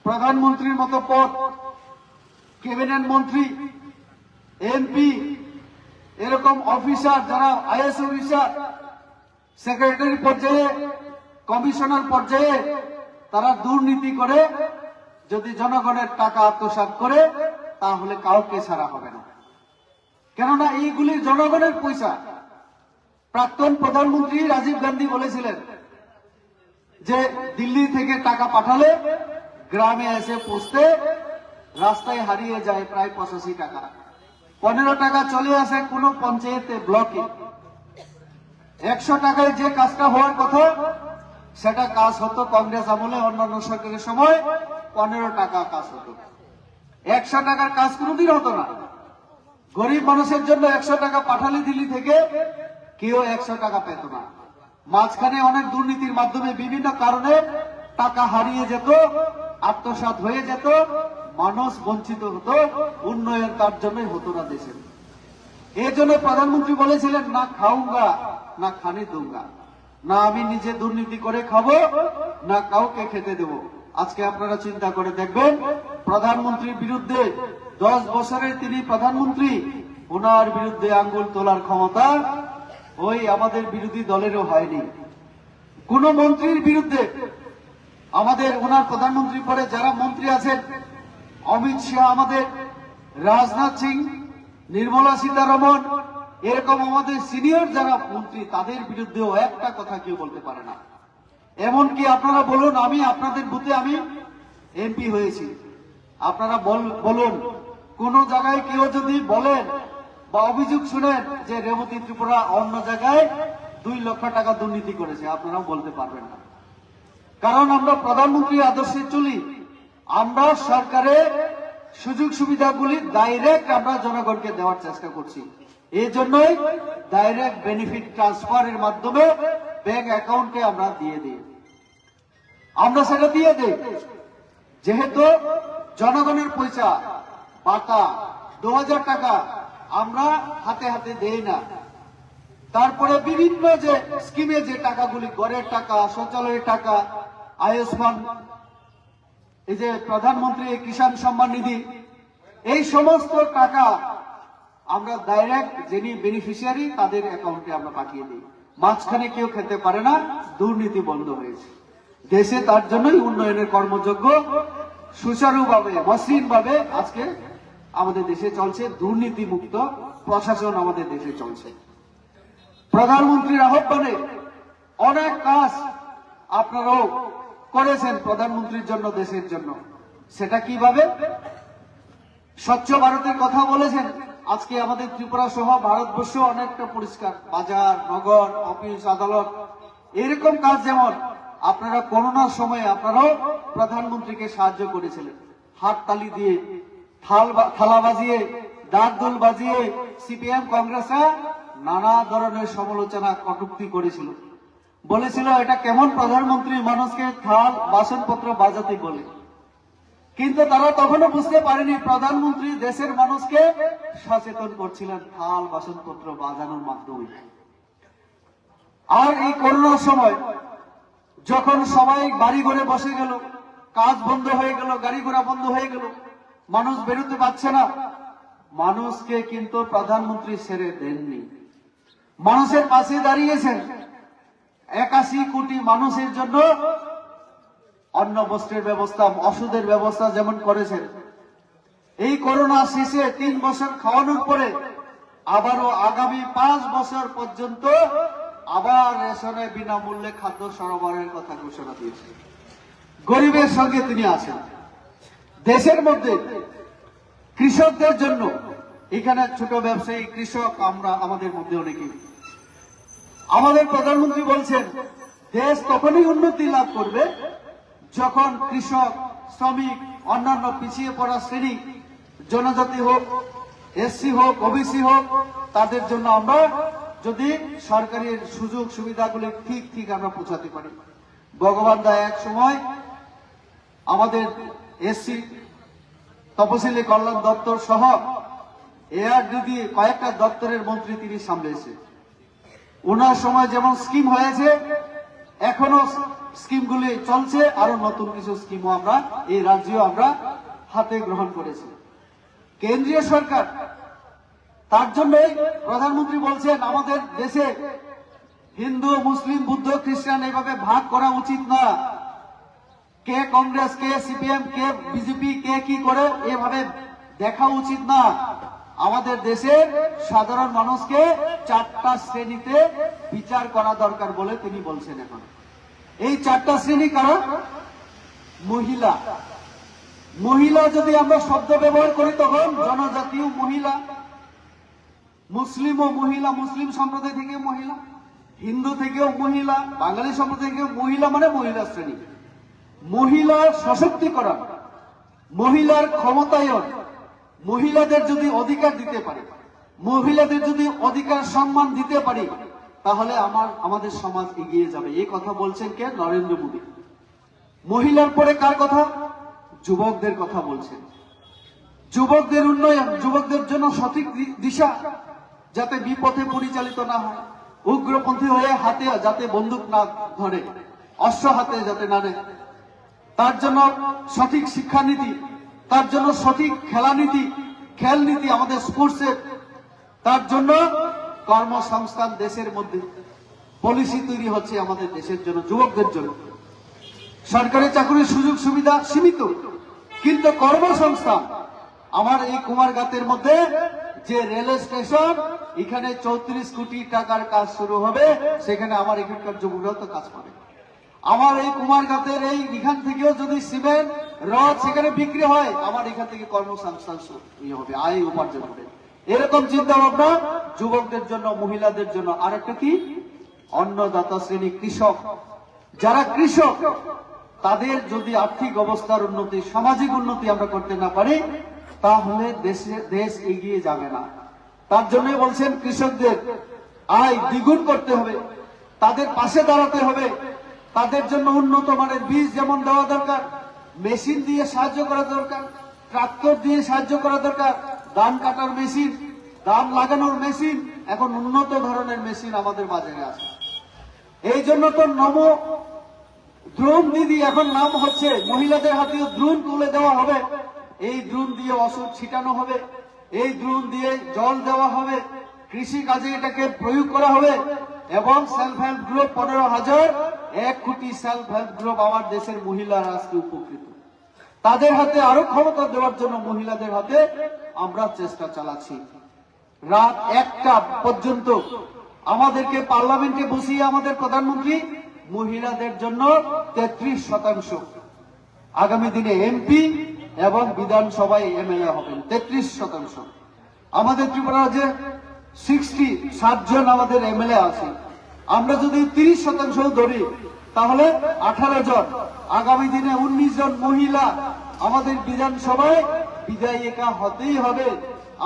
[SPEAKER 13] প্রধানমন্ত্রীর মতো পদ, ক্যাবিনেট মন্ত্রী, এমপি, এরকম অফিসার যারা আইএস অফিসার, সেক্রেটারি পর্যায়ে, কমিশনার পর্যায়ে তারা দুর্নীতি করে যদি জনগণের টাকা আত্মসাৎ করে তাহলে কাউকে ছাড়া হবে না, কেননা এইগুলি জনগণের পয়সা। প্রাক্তন প্রধানমন্ত্রী রাজীব গান্ধী বলেছিলেন যে দিল্লি থেকে টাকা পাঠালে গ্রামে এসে পৌঁছতে রাস্তায় হারিয়ে যায় প্রায় 85 টাকা। 15 টাকা চলে আসে কোন পঞ্চায়েতে, ব্লকে। 100 টাকায় যে কাজটা হওয়ার কথা সেটা কাজ হতো কংগ্রেস আমলে, অন্যান্য সরকারের সময় 15 টাকা কাজ হতো। 100 টাকার কাজ কোনোদিন হতো না। গরিব মানুষের জন্য 100 টাকা পাঠালে দিল্লি থেকে কেউ 100 টাকা পেত না। মাঝখানে অনেক দুর্নীতির মাধ্যমে বিভিন্ন কারণে টাকা হারিয়ে যেত, আত্মসাৎ হয়ে যেত, মানুষ বঞ্চিত হতো, উন্নয়ন তার জন্যই হতো না দেশে। এই জন্য প্রধানমন্ত্রী বলেছিলেন না খাউঙ্গা না খানে দুঙ্গা, না আমি নিজে দুর্নীতি করে খাবো না কাউকে খেতে দেব। আজকে আপনারা চিন্তা করে দেখবেন প্রধানমন্ত্রীর বিরুদ্ধে 10 বছরের তিনি প্রধানমন্ত্রী, ওনার বিরুদ্ধে আঙ্গুল তোলার ক্ষমতা ওই আমাদের বিরোধী দলেরও হয়নি। কোন মন্ত্রীর বিরুদ্ধে আমাদের ওনার প্রধানমন্ত্রী পরে যারা মন্ত্রী আছেন, অমিত শাহ আমাদের, রাজনাথ সিং, নির্মলা সীতারমন, এরকম আমাদের সিনিয়র যারা মন্ত্রী তাদের বিরুদ্ধেও একটা কথা কেউ বলতে পারে না। এমনকি আপনারা বলুন, আমি আপনাদের বুথে আমি এমপি হয়েছি, আপনারা বলুন কোন জায়গায় কেউ যদি বলেন বা অভিযোগ শুনেন যে রেবতী ত্রিপুরা অন্য জায়গায় 2 লক্ষ টাকা দুর্নীতি করেছে, আপনারাও বলতে পারবেন না। কারণ আমরা প্রধানমন্ত্রীর আদর্শে চলি। আমরা সরকারের সুযোগ সুবিধাগুলি ডাইরেক্ট আমরা জনগণকে দেওয়ার চেষ্টা করছি। এই জন্যই ডাইরেক্ট বেনিফিট ট্রান্সফারের মাধ্যমে ব্যাংক অ্যাকাউন্টে আমরা দিয়ে দিই, আমরা সেটা দিয়ে দিই। যেহেতু জনগণের পয়সা বাটা 2000 টাকা আমরা হাতে হাতে দেই না। তারপরে বিভিন্ন যে স্কিমে যে টাকাগুলি, ঘরের টাকা, শৌচালয়ের টাকা, আয়ুষ্মান, এই যে প্রধানমন্ত্রী কিষাণ সম্মান নিধি, এই সমস্ত টাকা আমরা ডাইরেক্ট যিনি বেনিফিশিয়ারি তাদের অ্যাকাউন্টে আমরা পাঠিয়ে দিই। মাঝখানে কেউ খেতে পারে না, দুর্নীতি বন্ধ হয়েছে দেশে। তার জন্যই উন্নয়নের কর্মযজ্ঞ সুচারুভাবে, মসৃণভাবে আজকে আমাদের দেশে চলছে, দুর্নীতি মুক্ত প্রশাসন আমাদের দেশে চলছে। প্রধানমন্ত্রীর আহ্বানে অনেক কাজ আপনারাও করেছেন প্রধানমন্ত্রীর জন্য, দেশের জন্য। সেটা কিভাবে? স্বচ্ছ ভারতের কথা বলেছেন। আজকে আমাদের ত্রিপুরা সহ ভারতবর্ষ অনেকটা পরিষ্কার, বাজার, নগর, অফিস, আদালত, এরকম কাজ। যেমন আপনারা করোনার সময় আপনারাও প্রধানমন্ত্রীকে সাহায্য করেছিলেন, হাততালি দিয়ে, থালা বাজিয়ে, ডাকদোল বাজিয়ে। সিপিএম কংগ্রেসরা নানা ধরনের সমালোচনা, কটূক্তি করেছিল, বলেছিল এটা কেমন প্রধানমন্ত্রী মানুষকে থাল বাসনপত্র বাজাতে বলে। কিন্তু তারা তখনও বুঝতে পারেনি প্রধানমন্ত্রী দেশের মানুষকে সচেতন করছিলেন থাল বাসনপত্র বাজানোর মাধ্যমে। আর এই করোনার সময় যখন সবাই বাড়ি ঘরে বসে গেল, কাজ বন্ধ হয়ে গেল, গাড়ি ঘোড়া বন্ধ হয়ে গেল, মানুষ বেরোতে পারছে না, মানুষকে কিন্তু প্রধানমন্ত্রী ছেড়ে দেননি, মানুষের পাশে দাঁড়িয়েছেন। 81 কোটি মানুষের জন্য অন্ন বস্ত্রের ব্যবস্থা, ওষুধের ব্যবস্থা যেমন করেছেন। এই করোনা শেষে 3 বছর খাওয়ানোর পরে আবারও আগামী 5 বছর পর্যন্ত আবার রেশনে বিনামূল্যে খাদ্য সরবরাহের কথা ঘোষণা দিয়েছেন। গরিবের সঙ্গে তিনি আছেন। দেশের মধ্যে কৃষকদের জন্য, এখানে ছোট ব্যবসায়ী কৃষক আমরা আমাদের মধ্যে অনেকেই, আমাদের প্রধানমন্ত্রী বলছেন দেশ তখনই উন্নতি লাভ করবে যখন কৃষক, শ্রমিক, অন্যান্য পিছিয়ে পড়া শ্রেণী, জনজাতি হোক, এসসি হোক, ওবিসি হোক, তাদের জন্য আমরা যদি সরকারের সুযোগ সুবিধাগুলি ঠিক আমরা পৌঁছাতে পারি। ভগবান দা এক সময় আমাদের এসসি তপশিলি কল্যাণ দপ্তর সহ এআরডিডি কয়েকটা দপ্তরের মন্ত্রী তিনি সামলেছে। ওনার সময় যেমন স্কিম হয়েছে, এখনো স্কিমগুলি চলছে, আরো নতুন কিছু স্কিমও আমরা এই রাজ্যেও আমরা হাতে গ্রহণ করেছি। কেন্দ্রীয় সরকার, তার জন্যই প্রধানমন্ত্রী বলছেন আমাদের দেশে হিন্দু, মুসলিম, বুদ্ধ, খ্রিস্টান এইভাবে ভাগ করা উচিত না। কে কংগ্রেস, কে সিপিএম, কে বিজেপি, কে কি করে এভাবে দেখা উচিত না। আমাদের দেশের সাধারণ মানুষকে 4টা শ্রেণীতে বিচার করা দরকার বলে তিনি বলছেন। এখন এই 4টা শ্রেণী কারা? মহিলা। মহিলা যদি আমরা শব্দ ব্যবহার করি তখন জনজাতীয় মহিলা, মুসলিমও মহিলা, মুসলিম সম্প্রদায় থেকে মহিলা, হিন্দু থেকেও মহিলা, বাঙালি সম্প্রদায় থেকেও মহিলা, মানে মহিলা শ্রেণী। মহিলার সশক্তিকরণ, মহিলার ক্ষমতায়ন, মহিলাদের যদি অধিকার দিতে পারি, মহিলাদের যদি অধিকার সম্মান দিতে পারি, তাহলে আমাদের সমাজ এগিয়ে যাবে। এই কথা বলছেন কে? নরেন্দ্র মোদী। মহিলার পরে কার কথা? যুবকদের কথা বলছেন। যুবকদের উন্নয়ন, যুবকদের জন্য সঠিক দিশা, যাতে বিপথে পরিচালিত না হয়, উগ্রপন্থী হয়ে হাতে যাতে বন্দুক না ধরে, অস্ত্র হাতে যাতে না নেয়, তার জন্য সঠিক শিক্ষানীতি, তার জন্য সঠিক খেল নীতি আমাদের স্পোর্টসের, তার জন্য কর্মসংস্থান দেশের মধ্যে পলিসি তৈরি হচ্ছে আমাদের দেশের জন্য, যুবকদের জন্য। সরকারি চাকরির সুযোগ সুবিধা সীমিত, কিন্তু কর্মসংস্থান আমার এই কুমারঘাটের মধ্যে যে রেল স্টেশন, এখানে 34 কোটি টাকার কাজ শুরু হবে, সেখানে আমার এখানকার যুবকরা তো কাজ করে। আমার এই কুমারঘাটের এখান থেকেও যদি সিমেন্ট, রড সেখানে বিক্রি হয়, আমার এখান থেকে কর্মসংস্থান হবে, আয় উপার্জন হবে। এরকম চিন্তা ভাবনা যুবকদের জন্য, মহিলাদের জন্য। আর একটা কি? অন্নদাতা শ্রেণী, কৃষক। যারা কৃষক, তাদের যদি আর্থিক অবস্থার উন্নতি, সামাজিক উন্নতি আমরা করতে না পারি, তাহলে দেশ এগিয়ে যাবে না। তার জন্যই বলছেন কৃষকদের আয় দ্বিগুণ করতে হবে, তাদের পাশে দাঁড়াতে হবে, তাদের জন্য উন্নত মানের বীজ যেমন দেওয়া দরকার, মেশিন দিয়ে সাহায্য করা দরকার, ট্রাক্টর দিয়ে সাহায্য করা দরকার, ধান কাটার মেশিন, ধান লাগানোর মেশিন, এখন উন্নত ধরনের মেশিন আমাদের বাজারে আছে। এই জন্য তো নমো দ্রোণ দিদি এখন নাম হচ্ছে, মহিলাদের হাতে দ্রোণ তুলে দেওয়া হবে, এই দ্রোণ দিয়ে ওষুধ ছিটানো হবে, এই দ্রোণ দিয়ে জল দেওয়া হবে, কৃষি কাজে এটাকে প্রয়োগ করা হবে, এবং সেলফ হেল্প গ্রুপ 15,000, 1 কোটি সেলফ হেল্প গ্রুপ আমার দেশের মহিলারা আজকে উপকৃত। তাদের হাতে আরো ক্ষমতা দেওয়ার জন্য মহিলাদের হাতে আমরা চেষ্টা চালাচ্ছি। রাত 1টা পর্যন্ত আমাদেরকে পার্লামেন্টে বসিয়ে আমাদের প্রধানমন্ত্রী মহিলাদের জন্য 33%, আগামী দিনে এমপি এবং বিধানসভায় এমএলএ হবেন 33%। আমাদের ত্রিপুরা রাজ্যে 60 জন আমাদের এমএলএ আছে, আমরা যদি 30% ধরি তাহলে 18 জন, আগামী দিনে 19 জন মহিলা আমাদের বিধানসভায় বিধায়িকা হতেই হবে,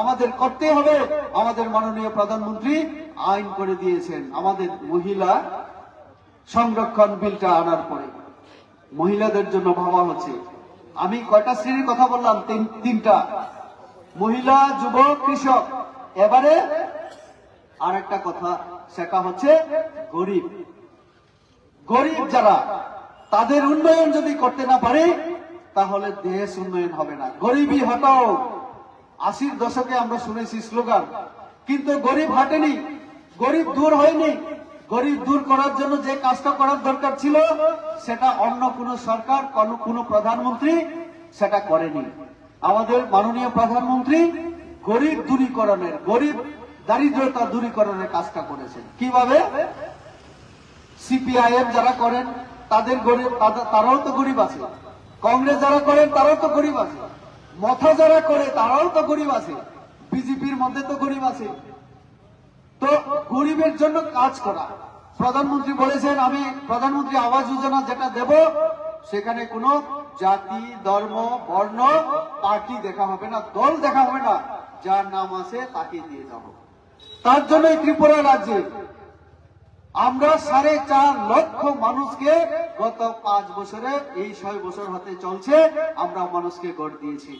[SPEAKER 13] আমাদের করতে হবে। আমাদের মাননীয় প্রধানমন্ত্রী আইন করে দিয়েছেন আমাদের মহিলা সংরক্ষণ বিলটা আনার পরে মহিলাদের জন্য ভাবা হচ্ছে। আমি কয়টা শ্রেণীর কথা বললাম? 3টা, মহিলা, যুবক, কৃষক। এবারে আর একটা কথা, সেটা হচ্ছে গরিব। গরিব যারা, তাদের উন্নয়ন যদি করতে না পারে তাহলে দেশ উন্নয়ন হবে না। গরিবই হটাও, 80-র দশকে আমরা শুনেছি স্লোগান, কিন্তু গরিব হাটেনি, গরিব দূর হয়নি। গরিব দূর করার জন্য যে কাজটা করার দরকার ছিল সেটা অন্য কোন সরকার, কোন প্রধানমন্ত্রী সেটা করেনি। আমাদের মাননীয় প্রধানমন্ত্রী গরিব দূরীকরণের, গরিব দারিদ্রতা দূরীকরণের কাজটা করেছেন। কিভাবে? সিপিআইএম যারা করেন তাদের গরিব, তারাও তো গরিব আছে, কংগ্রেস যারা করেন তারাও তো গরিব আছে, মথা যারা করে তারাও তো গরিব আছে, বিজেপির মধ্যে তো গরিব আছে। তো গরিবের জন্য কাজ করা। প্রধানমন্ত্রী বলেছেন আমি প্রধানমন্ত্রী আবাস যোজনা যেটা দেব সেখানে কোনো জাতি, ধর্ম, বর্ণ, পার্টি দেখা হবে না, দল দেখা হবে না, যার নাম আছে তাকে দিয়ে যাব। তার জন্য ত্রিপুরা রাজ্যে আমরা 4.5 লক্ষ মানুষকে গত 5 বছরে, এই 6 বছর হতে চলছে, আমরা মানুষকে গড় দিয়েছি।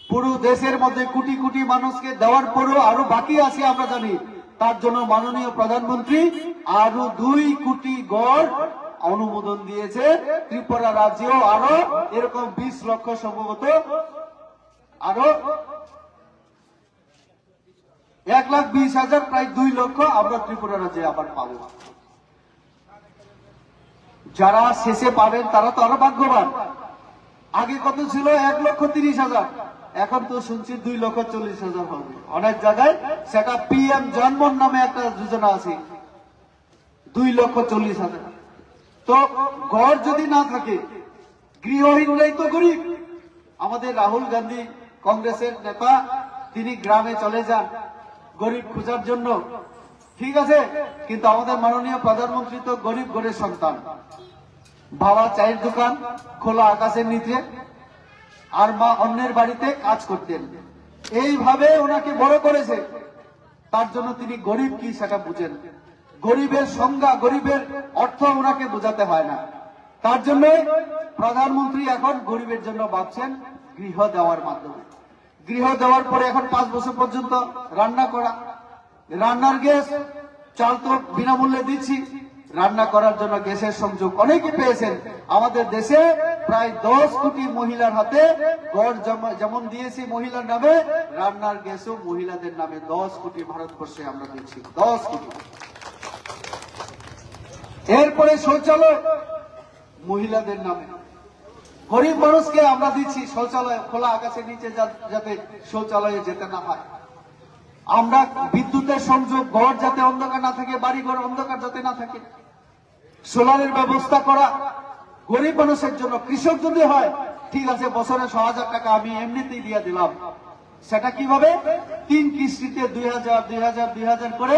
[SPEAKER 13] পুরো দেশের মধ্যে কোটি কোটি মানুষকে দেওয়ার পরও আরো বাকি আছে আমরা জানি। তার জন্য মাননীয় প্রধানমন্ত্রী আরো 2 কোটি গড় অনুমোদন দিয়েছে। ত্রিপুরা রাজ্যেও আরো এরকম 20 লক্ষ, সম্ভবত আরো 1,20,000, প্রায় 2 লক্ষ আমরা ত্রিপুরা রাজ্যে আবার পাবো। যারা শেষে পাবেন তারা তো আরো ভাগ্যবান। আগে কত ছিল? 1,30,000, এখন তো শুনছি 2,40,000 হবে। অনেক জায়গায় সেটা PM জন্মন নামে একটা যোজনা আছে, 2,40,000। তো ঘর যদি না থাকে, গৃহহীনরাই তো গরিব। আমাদের রাহুল গান্ধী কংগ্রেসের নেতা, তিনি গ্রামে চলে যান গরিব খোঁজার জন্য, ঠিক আছে, কিন্তু আমাদের মাননীয় প্রধানমন্ত্রী তো গরিব ঘরের সন্তান। বাবা চায়ের দোকান, খোলা আকাশের নিচে, আর মা অন্যের বাড়িতে কাজ করতেন। এইভাবে ওনাকে বড় করেছে। তার জন্য তিনি গরিব কি সেটা বুঝেন। গরিবের সংজ্ঞা, গরিবের অর্থ ওনাকে বোঝাতে হয় না। তার জন্য প্রধানমন্ত্রী এখন গরিবের জন্য ভাবছেন গৃহ দেওয়ার মাধ্যমে। গৃহ দেওয়ার পরে এখন 5 বছর পর্যন্ত রান্না করা, রান্নার গ্যাস, চাল তো বিনামূল্যে দিচ্ছি, রান্না করার জন্য গ্যাসের সংযোগ অনেকে পেয়েছেন। আমাদের দেশে প্রায় 10 কোটি মহিলার হাতে গড় যেমন দিয়েছি মহিলার নামে, রান্নার গ্যাসও মহিলাদের নামে 10 কোটি ভারতবর্ষে আমরা দিচ্ছি, 10 কোটি। এরপরে শৌচালয় মহিলাদের নামে, গরিব মানুষকে আমরা দিচ্ছি শৌচালয়, খোলা আকাশের নিচে যাতে শৌচালয়ে যেতে না হয়। আমরা বিদ্যুতের সংযোগ, ঘর যাতে অন্ধকার না থাকে, বাড়ি ঘর অন্ধকার যাতে না থাকে, সোলারের ব্যবস্থা করা গরিব মানুষের জন্য। কৃষক যদি হয় ঠিক আছে, বছরে 6,000 টাকা আমি এমনিতেই দিয়ে দিলাম। সেটা কিভাবে? 3 কিস্তিতে 2,000 করে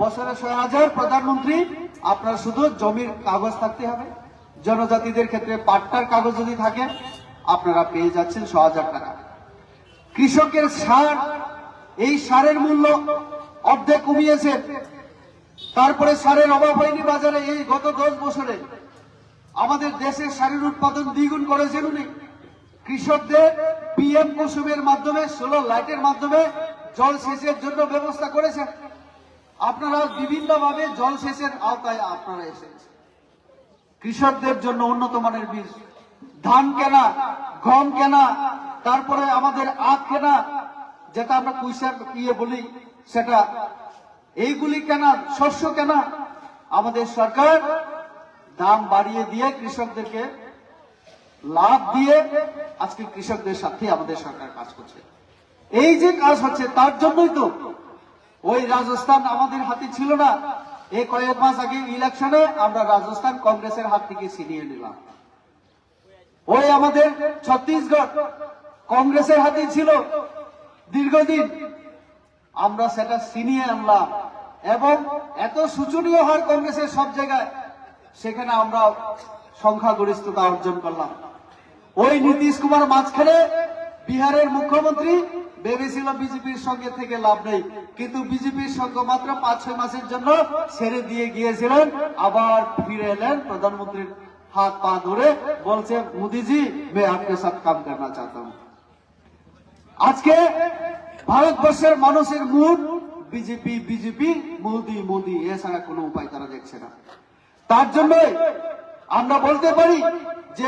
[SPEAKER 13] বছরে 6,000। প্রধানমন্ত্রী, আপনার শুধু জমির কাগজ থাকতে হবে। জনজাতিদের ক্ষেত্রে পাট্টার কাগজ যদি থাকে আপনারা পেয়ে যাচ্ছেন 6,000 টাকা। কৃষকের সার, এই সারের মূল্য অর্ধেক কমিয়েছে। তারপরে সারের অভাব হয়নি বাজারে। এই গত 10 বছরে আমাদের দেশের সারের উৎপাদন দ্বিগুণ করেছেন উনি। কৃষকদের PM কুসুমের মাধ্যমে, সোলার লাইটের মাধ্যমে জলসেচের জন্য ব্যবস্থা করেছেন। আপনারা বিভিন্ন ভাবে জলসেচের আওতায় আপনারা এসেছেন। কৃষকদের জন্য উন্নত মানের বীজ, ধান কেনা, গম কেনা, তারপরে আমাদের আখ কেনা, যেটা আমরা কুইশার বলি সেটা, এইগুলি কেনা, শস্য কেনা। আমাদের সরকার দাম বাড়িয়ে দিয়ে কৃষকদেরকে লাভ দিয়ে আজকে কৃষকদের সাথে আমাদের সরকার কাজ করছে। এই যে কাজ হচ্ছে তার জন্যই তো ওই রাজস্থান আমাদের হাতে ছিল না। এই কয়েক মাস আগে ইলেকশনে আমরা রাজস্থান কংগ্রেসের হাত থেকে ছিনিয়ে নিলাম। ওই আমাদের ছত্তিশগড় কংগ্রেসের হাতে ছিল দীর্ঘদিন, আমরা সেটা ছিনিয়ে আনলাম এবং এত শোচনীয় হার কংগ্রেসের সব জায়গায়, সেখানে আমরা সংখ্যাগরিষ্ঠতা অর্জন করলাম। ওই নীতিশ কুমার মাঝখানে বিহারের মুখ্যমন্ত্রী ভেবেছিল বিজেপির সঙ্গে থেকে লাভ নেই, কিন্তু বিজেপির সঙ্গে মাত্র 5-6 মাসের জন্য ছেড়ে দিয়ে গিয়েছিলেন। আবার ফিরে এলেন প্রধানমন্ত্রীর হাত পা ধরে, বলছে মোদিজি मैं आपके साथ काम करना चाहता हूं। আজকে ভারতবর্ষের মানুষের মুখ বিজেপি বিজেপি, মোদি মোদি, এছাড়া কোনো উপায় তারা দেখছে না। তার জন্য আমরা বলতে পারি যে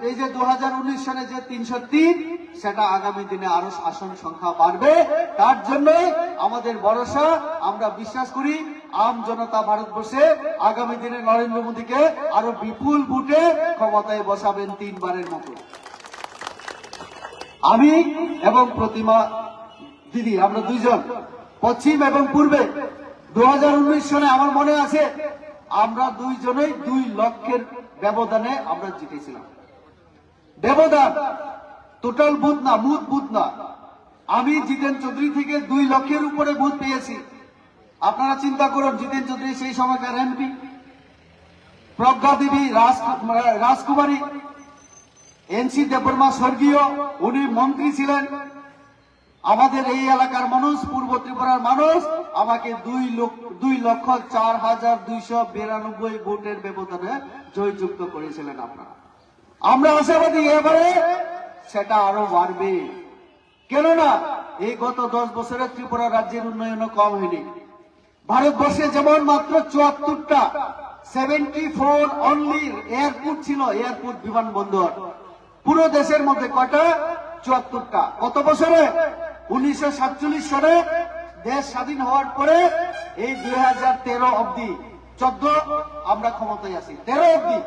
[SPEAKER 13] এই যে 2019 সালে যে 303, সেটা আগামী দিনে আরো আসন সংখ্যা বাড়বে। তার জন্য আমাদের ভরসা, আমরা বিশ্বাস করি আম জনতা ভারতবর্ষে আগামী দিনে নরেন্দ্র মোদীকে আরো বিপুল ভোটে ক্ষমতায় বসাবেন 3 বারের মতো। আমি এবং প্রতিমা দিদি, আমরা দুইজন পশ্চিম এবং পূর্বে 2019 সালে আমার মনে আছে আমরা দুইজনেই 2 লক্ষের ব্যবধানে আমরা জিতেছিলাম। ব্যবধান টোটাল বুথ না, মুথ বুথ না। আমি জিতেন চৌধুরী থেকে 2 লক্ষের উপরে বুথ পেয়েছি। আপনারা চিন্তা করুন, জিতেন চৌধুরী সেই সময়কার এমপি, প্রজ্ঞা দেবী রাজকুমারী, এনসি দেববর্মা স্বর্গীয়, উনি মন্ত্রী ছিলেন। আমাদের এই এলাকার মানুষ, পূর্ব ত্রিপুরার মানুষ আমাকে 2,04,292 ভোটের ব্যবধানে জয়যুক্ত করেছিলেন। আপনারা, আমরা আশাবাদী এবারে সেটা আরো বাড়বে। কেননা এই গত 10 বছরে ত্রিপুরা রাজ্যের উন্নয়ন কম হয়নি। ভারতবর্ষে যেমন মাত্র 74টা 74 অনলি এয়ারপোর্ট ছিল, এয়ারপোর্ট বিমানবন্দর। পুরো দেশের মধ্যে কয়টা? 74টা। কত বছরে? 1947 সালে দেশ স্বাধীন হওয়ার পরে এই 2013 অবধি, 14 আমরা ক্ষমতায় আছি, 13 অবধি,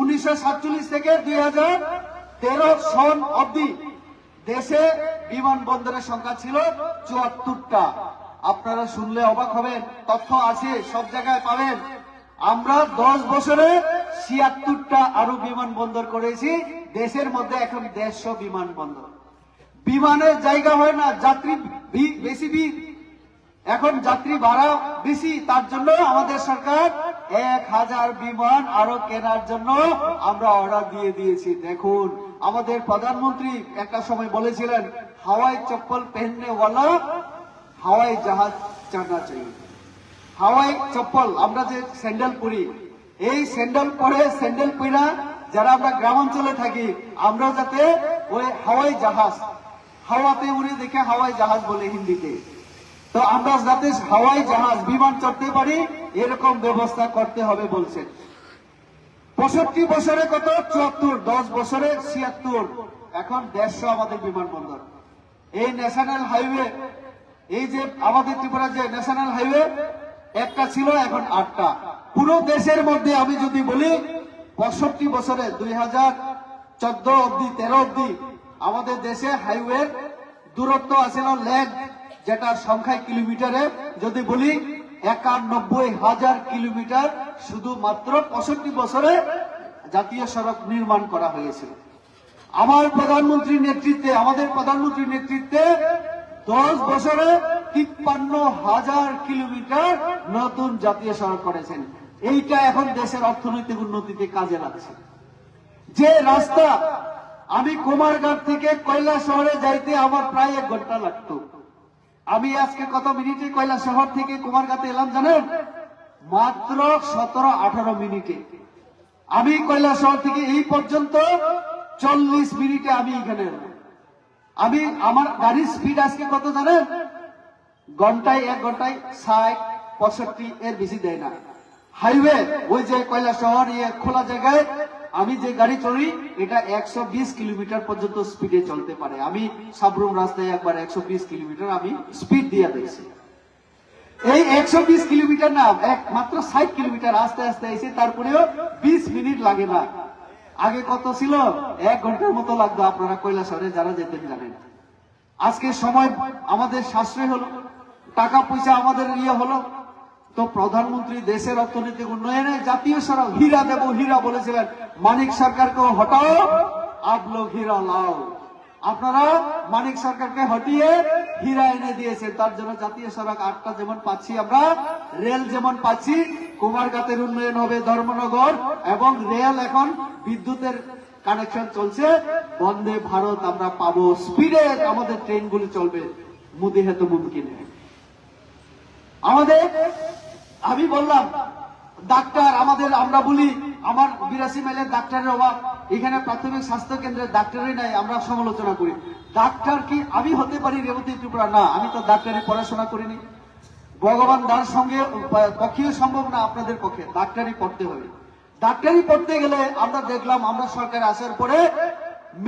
[SPEAKER 13] 1947 থেকে 2013 সন অবধি দেশে বিমানবন্দরের সংখ্যা ছিল 74টা। আপনারা শুনলে অবাক হবেন, তথ্য আছে, সব জায়গায় পাবেন। আমরা 10 বছরে 76টা আরো বিমানবন্দর করেছি। দেশের মধ্যে এখন 150 বিমানবন্দর। বিমানের জায়গা হয় না, যাত্রী বেশি ভিড়, এখন যাত্রী ভাড়া বেশি, তার জন্য আমাদের সরকার 1000 বিমান আরো কেনার জন্য আমরা অর্ডার দিয়ে দিয়েছি। দেখুন, আমাদের প্রধানমন্ত্রী একটা সময় বলেছিলেন, হাওয়াই চপ্পল পহননে ওয়ালা হাওয়াই জাহাজ চানা চাই। হাওয়াই চপ্পল, আমরা যে স্যান্ডেল পরি, এই স্যান্ডেল পরে, স্যান্ডেল পরা যারা আমরা গ্রামাঞ্চলে থাকি, আমরা যাতে ওই হাওয়াই জাহাজ, হাওয়াতে উড়ে দেখে হাওয়াই জাহাজ বলে হিন্দিতে, তো আমরা যাতে হাওয়াই জাহাজ, বিমান চড়তে পারি, এরকম ব্যবস্থা করতে হবে বলছেন। 65 বছরে কত? 74, 10 বছরে 76, এখন 150 আমাদের বিমানবন্দর। এই ন্যাশনাল হাইওয়ে, এই যে আমাদের ত্রিপুরা যে ন্যাশনাল হাইওয়ে একটা ছিল, এখন 8টা। পুরো দেশের মধ্যে আমি যদি বলি 65 বছরে 2014 অব্দি 13 অব্দি আমাদের দেশে হাইওয়ে দূরত্ব আছিল লেগ, যেটা সংখ্যায় কিলোমিটারে যদি বলি 91,000 কিলোমিটার, শুধুমাত্র 65 বছরে জাতীয় সড়ক নির্মাণ করা হয়েছিল। আমার প্রধানমন্ত্রীর নেতৃত্বে, আমাদের প্রধানমন্ত্রীর নেতৃত্বে 10 বছরে 53,000 কিলোমিটার নতুন জাতীয় সড়ক করেছেন। এইটা এখন দেশের অর্থনৈতিক উন্নতিতে কাজে লাগছে। যে রাস্তা আমি কুমারঘাট থেকে কৈলাস শহরে যাইতে আমার প্রায় 1 ঘন্টা লাগতো, আমি আজকে কত মিনিটে কৈলাস শহর থেকে কুমারঘাটে এলাম জানেন? মাত্র 17-18 মিনিটে। আমি কৈলাস শহর থেকে এই পর্যন্ত 40 মিনিটে আমি এখানে এলাম। আমি, আমার গাড়ির স্পিড আজকে কত জানেন? ঘন্টায় 1 ঘন্টায় 60-65, এর বেশি দেয় না। হাইওয়ে, ওই যে কৈলাস শহর খোলা জায়গায় আমি যে গাড়ি চড়ি, এটা 120 কিলোমিটার পর্যন্ত স্পিডে চলতে পারে। আমি সাবরুম রাস্তায় একবার 120 কিলোমিটার আমি স্পিড দিয়ে দেখছি। এই 120 কিলোমিটার না, মাত্র 60 কিলোমিটার আস্তে আস্তে এসে, তারপরেও 20 মিনিট লাগে না। আগে কত ছিল? 1 ঘন্টার মতো লাগতো। আপনারা কৈলাস শহরে যারা যেতেন জানেন। আজকে সময় আমাদের সাশ্রয় হলো, টাকা পয়সা আমাদের হলো। তো প্রধানমন্ত্রী দেশের অর্থনৈতিক উন্নয়নে জাতীয় সড়ক, হীরা দেব, হীরা বলেছিলেন, মানিক সরকারকে হটাও, আপ লোক হীরা লাও। আপনারা মানিক সরকারকে হটিয়ে হীরা এনে দিয়েছেন। তার জন্য জাতীয় সড়ক 8টা যেমন পাচ্ছি আমরা, রেল যেমন পাচ্ছি, কুমারঘাটের উন্নয়ন হবে, ধর্মনগর, এবং রেল এখন বিদ্যুতের কানেকশন চলছে, বন্দে ভারত আমরা পাবো, স্পিডে আমাদের ট্রেনগুলি চলবে। মোদি হেতু মুমকিন। আমাদের, আমি বললাম ডাক্তার, আমাদের, আমরা বলি আমার 82 মাইলের ডাক্তারের অভাব, এখানে প্রাথমিক স্বাস্থ্য কেন্দ্রের ডাক্তারই নাই, আমরা সমালোচনা করি। ডাক্তার কি আমি হতে পারি রেবতী ত্রিপুরা? না, আমি তো ডাক্তারি পড়াশোনা করিনি। ভগবান দার সঙ্গে পক্ষেও সম্ভব না, আপনাদের পক্ষে ডাক্তারি পড়তে হবে। ডাক্তারি পড়তে গেলে আমরা দেখলাম, আমরা সরকার আসার পরে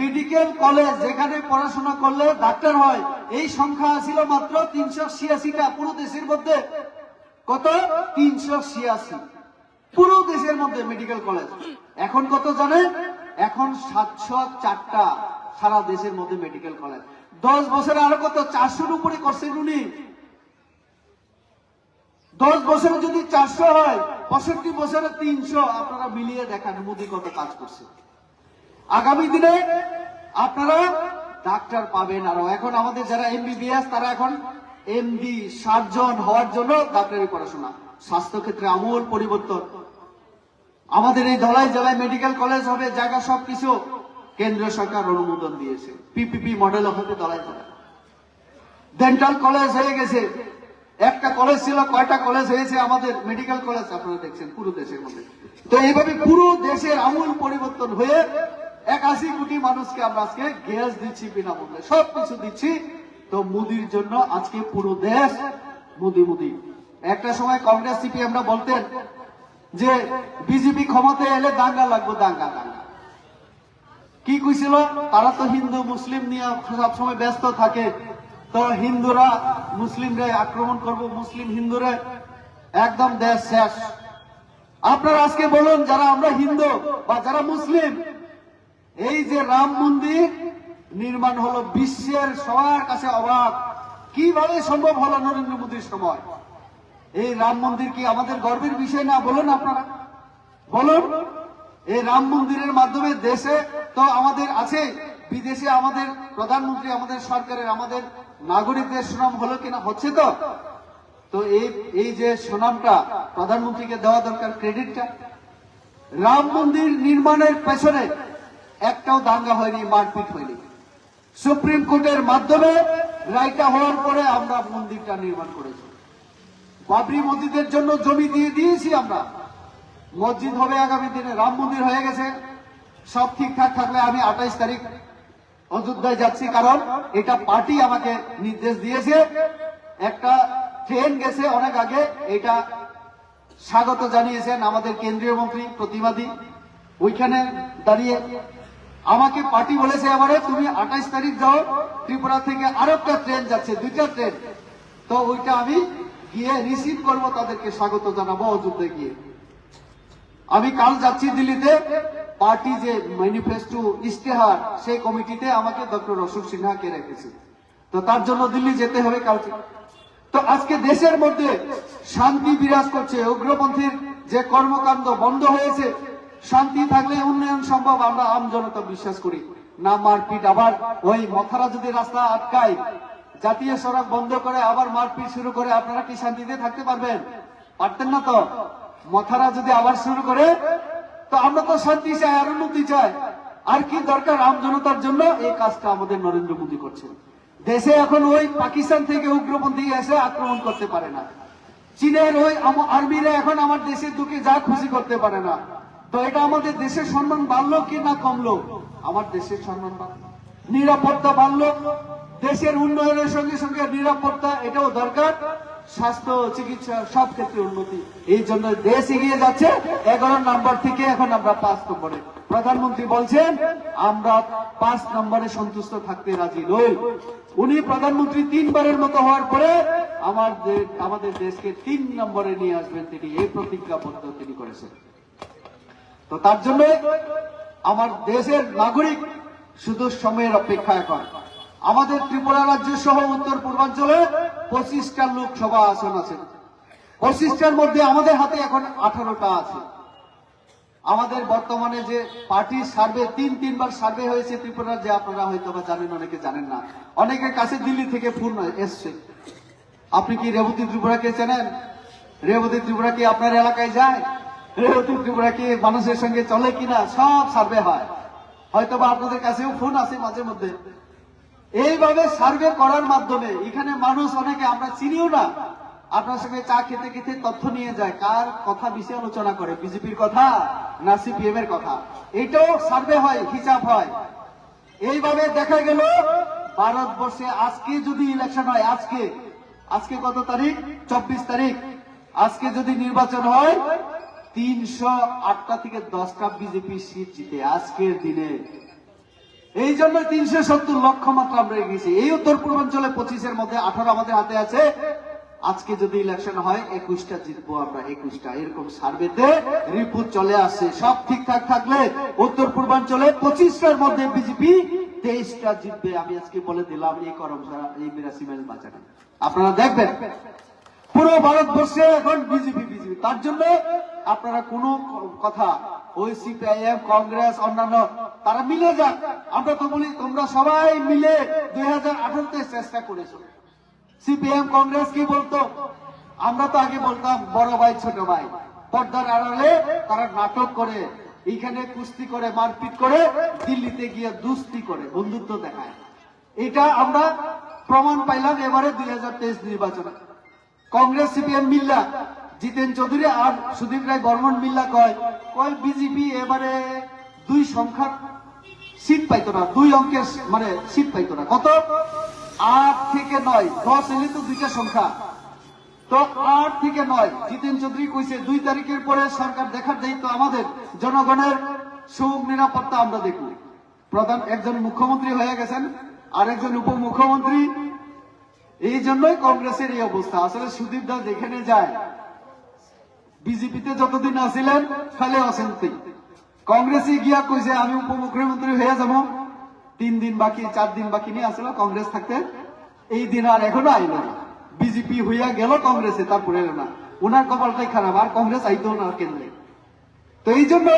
[SPEAKER 13] মেডিকেল কলেজ যেখানে পড়াশোনা করলে ডাক্তার হয়, এই সংখ্যা ছিল মাত্র 386টা পুরো দেশের মধ্যে। কত? 386 পুরো দেশের মধ্যে মেডিকেল কলেজ। এখন কত জানেন? এখন 704টা সারা দেশের মধ্যে মেডিকেল কলেজ। 10 বছরে আরো কত? 400-র উপরে করছেন উনি। 10 বছরে যদি 400 হয়, 65 বছরে 300, আপনারা মিলিয়ে দেখান মোদি কত কাজ করছে। আগামী দিনে আপনারা ডাক্তার পাবেন আরো। এখন আমাদের যারা এমবিবিএস তারা এখন এমডি সার্জন হওয়ার জন্য ডাক্তারি পড়াশোনা। স্বাস্থ্য ক্ষেত্রে আমূল পরিবর্তন। আমাদের এই ধলাই জেলায় মেডিকেল কলেজ হবে, জায়গা সবকিছু কেন্দ্রীয় সরকার অনুমোদন দিয়েছে। পিপিপি মডেল হবে ধলাই জেলায়। ডেন্টাল কলেজ হয়ে গেছে। একটা কলেজ ছিল, কয়টা কলেজ হয়েছে আমাদের মেডিকেল কলেজ আপনারা দেখছেন পুরো দেশের মধ্যে। তো এইভাবে পুরো দেশের আমূল পরিবর্তন হয়ে 81 কোটি মানুষকে আমরা আজকে গ্যাস দিচ্ছি বিনামূল্যে, সবকিছু দিচ্ছি। তো মোদির জন্য আজকে পুরো দেশ মোদি মোদি। একটা সময় কংগ্রেস সিপিএমরা বলতেন যে বিজেপি ক্ষমতায় এলে দাঙ্গা লাগবে, দাঙ্গা দাঙ্গা। কি কইছিল? তারা তো হিন্দু মুসলিম নিয়ে সবসময় ব্যস্ত থাকে। তো হিন্দুরা মুসলিমরে আক্রমণ করবো, মুসলিম হিন্দুরে একদম দেশ শেষ। আপনারা আজকে বলুন, যারা আমরা হিন্দু বা যারা মুসলিম, এই যে রাম মন্দির নির্মাণ হলো বিশ্বের সবার কাছে অবাক। কিভাবে সম্ভব হলো নরেন্দ্র মোদীর সময়? এই রাম মন্দির কি আমাদের গর্বের বিষয় না? বলুন আপনারা, বলুন। এই রাম মন্দিরের মাধ্যমে দেশে তো আমাদের আছে, বিদেশে আমাদের প্রধানমন্ত্রী, আমাদের সরকারের, আমাদের নাগরিকদের সুনাম হলো কিনা? হচ্ছে তো। তো এই যে সুনামটা প্রধানমন্ত্রীকে দেওয়া দরকার, ক্রেডিটটা। রাম মন্দির নির্মাণের পেছনে একটাও দাঙ্গা হয়নি, মারপিট হয়নি। সুপ্রিম কোর্টের মাধ্যমে রায়টা হওয়ার পরে আমরা মন্দিরটা নির্মাণ করেছি। বাবরি মসজিদের জন্য জমি দিয়ে দিয়েছি আমরা। মসজিদ হবে আগামী দিনে, রাম মন্দির হয়ে গেছে। সব ঠিকঠাক থাকলে আমি 28 তারিখ অযোধ্যায় যাচ্ছি, কারণ এটা পার্টি আমাকে নির্দেশ দিয়েছে। একটা ট্রেন গেছে অনেক আগে, এটা স্বাগত জানিয়েছেন আমাদের কেন্দ্রীয় মন্ত্রী প্রতিবাদী। ওইখানে দাঁড়িয়ে আমাকে পার্টি বলেছে এবারে তুমি 28 তারিখ যাও, ত্রিপুরা থেকে আরেকটা ট্রেন যাচ্ছে, 2টা ট্রেন। তো ওইটা আমি গিয়ে রিসিভ করবো, তাদেরকে স্বাগত জানাবো অযোধ্যায় গিয়ে। আমি কাল যাচ্ছি দিল্লিতে, পার্টি যে ম্যানিফেস্টো ইশতেহার সেই কমিটিতে আমাকে ডক্টর অশোক সিনহাকে রেখেছে। তো তার জন্য দিল্লি যেতে হবে কালকে। তো আজকে দেশের মধ্যে শান্তি বিরাজ করছে। উগ্রপন্থীর যে কর্মকাণ্ড বন্ধ হয়েছে। শান্তি থাকলে উন্নয়ন সম্ভব, আমরা আম জনতা বিশ্বাস করি না। মারপিট, আবার ওই মথারা যদি রাস্তা আটকায়, জাতীয় সড়ক বন্ধ করে আবার মারপিট শুরু করে, আপনারা কি শান্তিতে থাকতে পারবেন? পারতেন না তো। মথারা যদি আবার শুরু করে, তো আমরা তো শান্তি চাই, আর উন্নতি চাই। আর কি দরকার আম জনতার জন্য? এই কাজটা আমাদের নরেন্দ্র মোদী করছে। দেশে এখন ওই পাকিস্তান থেকে উগ্রপন্থী এসে আক্রমণ করতে পারে না। চীনের ওই আর্মিরা এখন আমার দেশের দুকে যা খুশি করতে পারে না। তো এটা আমাদের দেশের সম্মান বাড়লো কি না কমলো? আমার দেশের সম্মান বাড়লো, নিরাপত্তা বাড়লো। দেশের উন্নয়নের সঙ্গে সঙ্গে নিরাপত্তা এটাও দরকার। স্বাস্থ্য, চিকিৎসা সব ক্ষেত্রে উন্নতি। এই জন্য দেশ এগিয়ে যাচ্ছে 11 নম্বর থেকে এখন আমরা 5 নম্বরে। প্রধানমন্ত্রী বলছেন আমরা 5 নম্বরে সন্তুষ্ট থাকতে রাজি নই। উনি প্রধানমন্ত্রী 3 বারের মতো হওয়ার পরে আমাদের দেশকে 3 নম্বরে নিয়ে আসবেন তিনি, এই প্রতিজ্ঞাবদ্ধ তিনি করেছেন। তো তার জন্য আমার দেশের নাগরিক শুধু সময়ের অপেক্ষায় করে। আমাদের ত্রিপুরা রাজ্য সহ উত্তর পূর্বাঞ্চলে 25টা লোকসভা আসন আছে। 25টার মধ্যে আমাদের হাতে এখন 18টা আছে। আমাদের বর্তমানে যে পার্টি সার্ভে 3বার সার্ভে হয়েছে ত্রিপুরার, যে আপনারা হয়তো বা জানেন, অনেকে জানেন না। অনেকের কাছে দিল্লি থেকে ফোন এসছে, আপনি কি রেবতী ত্রিপুরাকে চেনেন? রেবতী ত্রিপুরা কি আপনার এলাকায় যায়? রেবতী ত্রিপুরা কি মানুষের সঙ্গে চলে কিনা? সব সার্ভে হয়। হয়তো বা আপনাদের কাছেও ফোন আসে মাঝে মধ্যে। এইভাবে সার্ভে করার মাধ্যমে এখানে মানুষ অনেকে আমরা চিনিও না, আপনার সঙ্গে চা খেতে খেতে তথ্য নিয়ে যায়, কার কথা বেশি আলোচনা করে, বিজেপির কথা না সিপিএম এর কথা। এটাও সার্ভে হয়, হিসাব হয়। এইভাবে দেখা গেল ভারতবর্ষে আজকে যদি ইলেকশন হয়, আজকে কত তারিখ? 24 তারিখ। আজকে যদি নির্বাচন হয়, 308টা থেকে 10টা বিজেপি সিট জিতে আজকের দিনে। এই জন্য 370 লক্ষ মাত্র আমরা এগিয়েছি। এই উত্তর পূর্বাঞ্চলে 25-এর মধ্যে 18 আমাদের হাতে আছে। আজকে যদি ইলেকশন হয় 21টা জিতবো আমরা, 21টা। এরকম সার্ভেতে রিপোর্ট চলে আসছে। সব ঠিকঠাক থাকলে উত্তর পূর্বাঞ্চলে 25টার মধ্যে বিজেপি 23টা জিতবে। আমি আজকে বলে দিলাম, এই করমসারা, এই 82 মাইল বাঁচানো আপনারা দেখবেন। পুরো ভারতবর্ষে এখন বিজেপি। তার জন্য আপনারা কোনো কথা ওই সিপিআইএম কংগ্রেস অন্যান্য তারা মিলে যাক। আমরা তো বলি তোমরা সবাই মিলে 2018-তে চেষ্টা করেছো। সিপিএম কংগ্রেস কি বলতো? আমরা তো আগে বলতাম বড় ভাই ছোট ভাই, পর্দার আড়ালে তারা নাটক করে, এইখানে কুস্তি করে, মারপিট করে, দিল্লিতে গিয়ে দুস্তি করে, বন্ধুত্ব দেখায়। এটা আমরা প্রমাণ পাইলাম এবারে 2023 নির্বাচনে। কংগ্রেস সিপিএম মিল্লা, জিতেন চৌধুরী আর সুদীপ রায় বর্মন মিল্লা কয় বিজেপি এবারে 2 সংখ্যার সিট পাইতো না, 2 অঙ্কের মানে সিট পাইতো না। কত? 8 থেকে 9, 10 এলে তো 2টা সংখ্যা, তো 8 থেকে 9। জিতেন চৌধুরী কইছে 2 তারিখের পরে সরকার দেখার দায়িত্ব আমাদের, জনগণের সুখ নিরাপত্তা আমরা দেখব। প্রধান একজন মুখ্যমন্ত্রী হয়ে গেছেন, আরেকজন উপমুখ্যমন্ত্রী, এই জন্যই কংগ্রেসের এই অবস্থা। আসলে সুদীপ দা যেখানে যায়, বিজেপিতে যতদিন আসিলেন খালি অশান্তি, কংগ্রেসে গিয়া কইছে আমি উপমুখ্যমন্ত্রী হয়ে যাব, 3 দিন বাকি 4 দিন বাকি নিয়ে আসলো কংগ্রেস থাকতে, এই দিন আর এখনো আইল না। বিজেপি হইয়া গেল কংগ্রেসে, তারপরে এলো না। ওনার কপালটাই খারাপ, আর কংগ্রেস আইতো না কেন্দ্রে। তো এই জন্য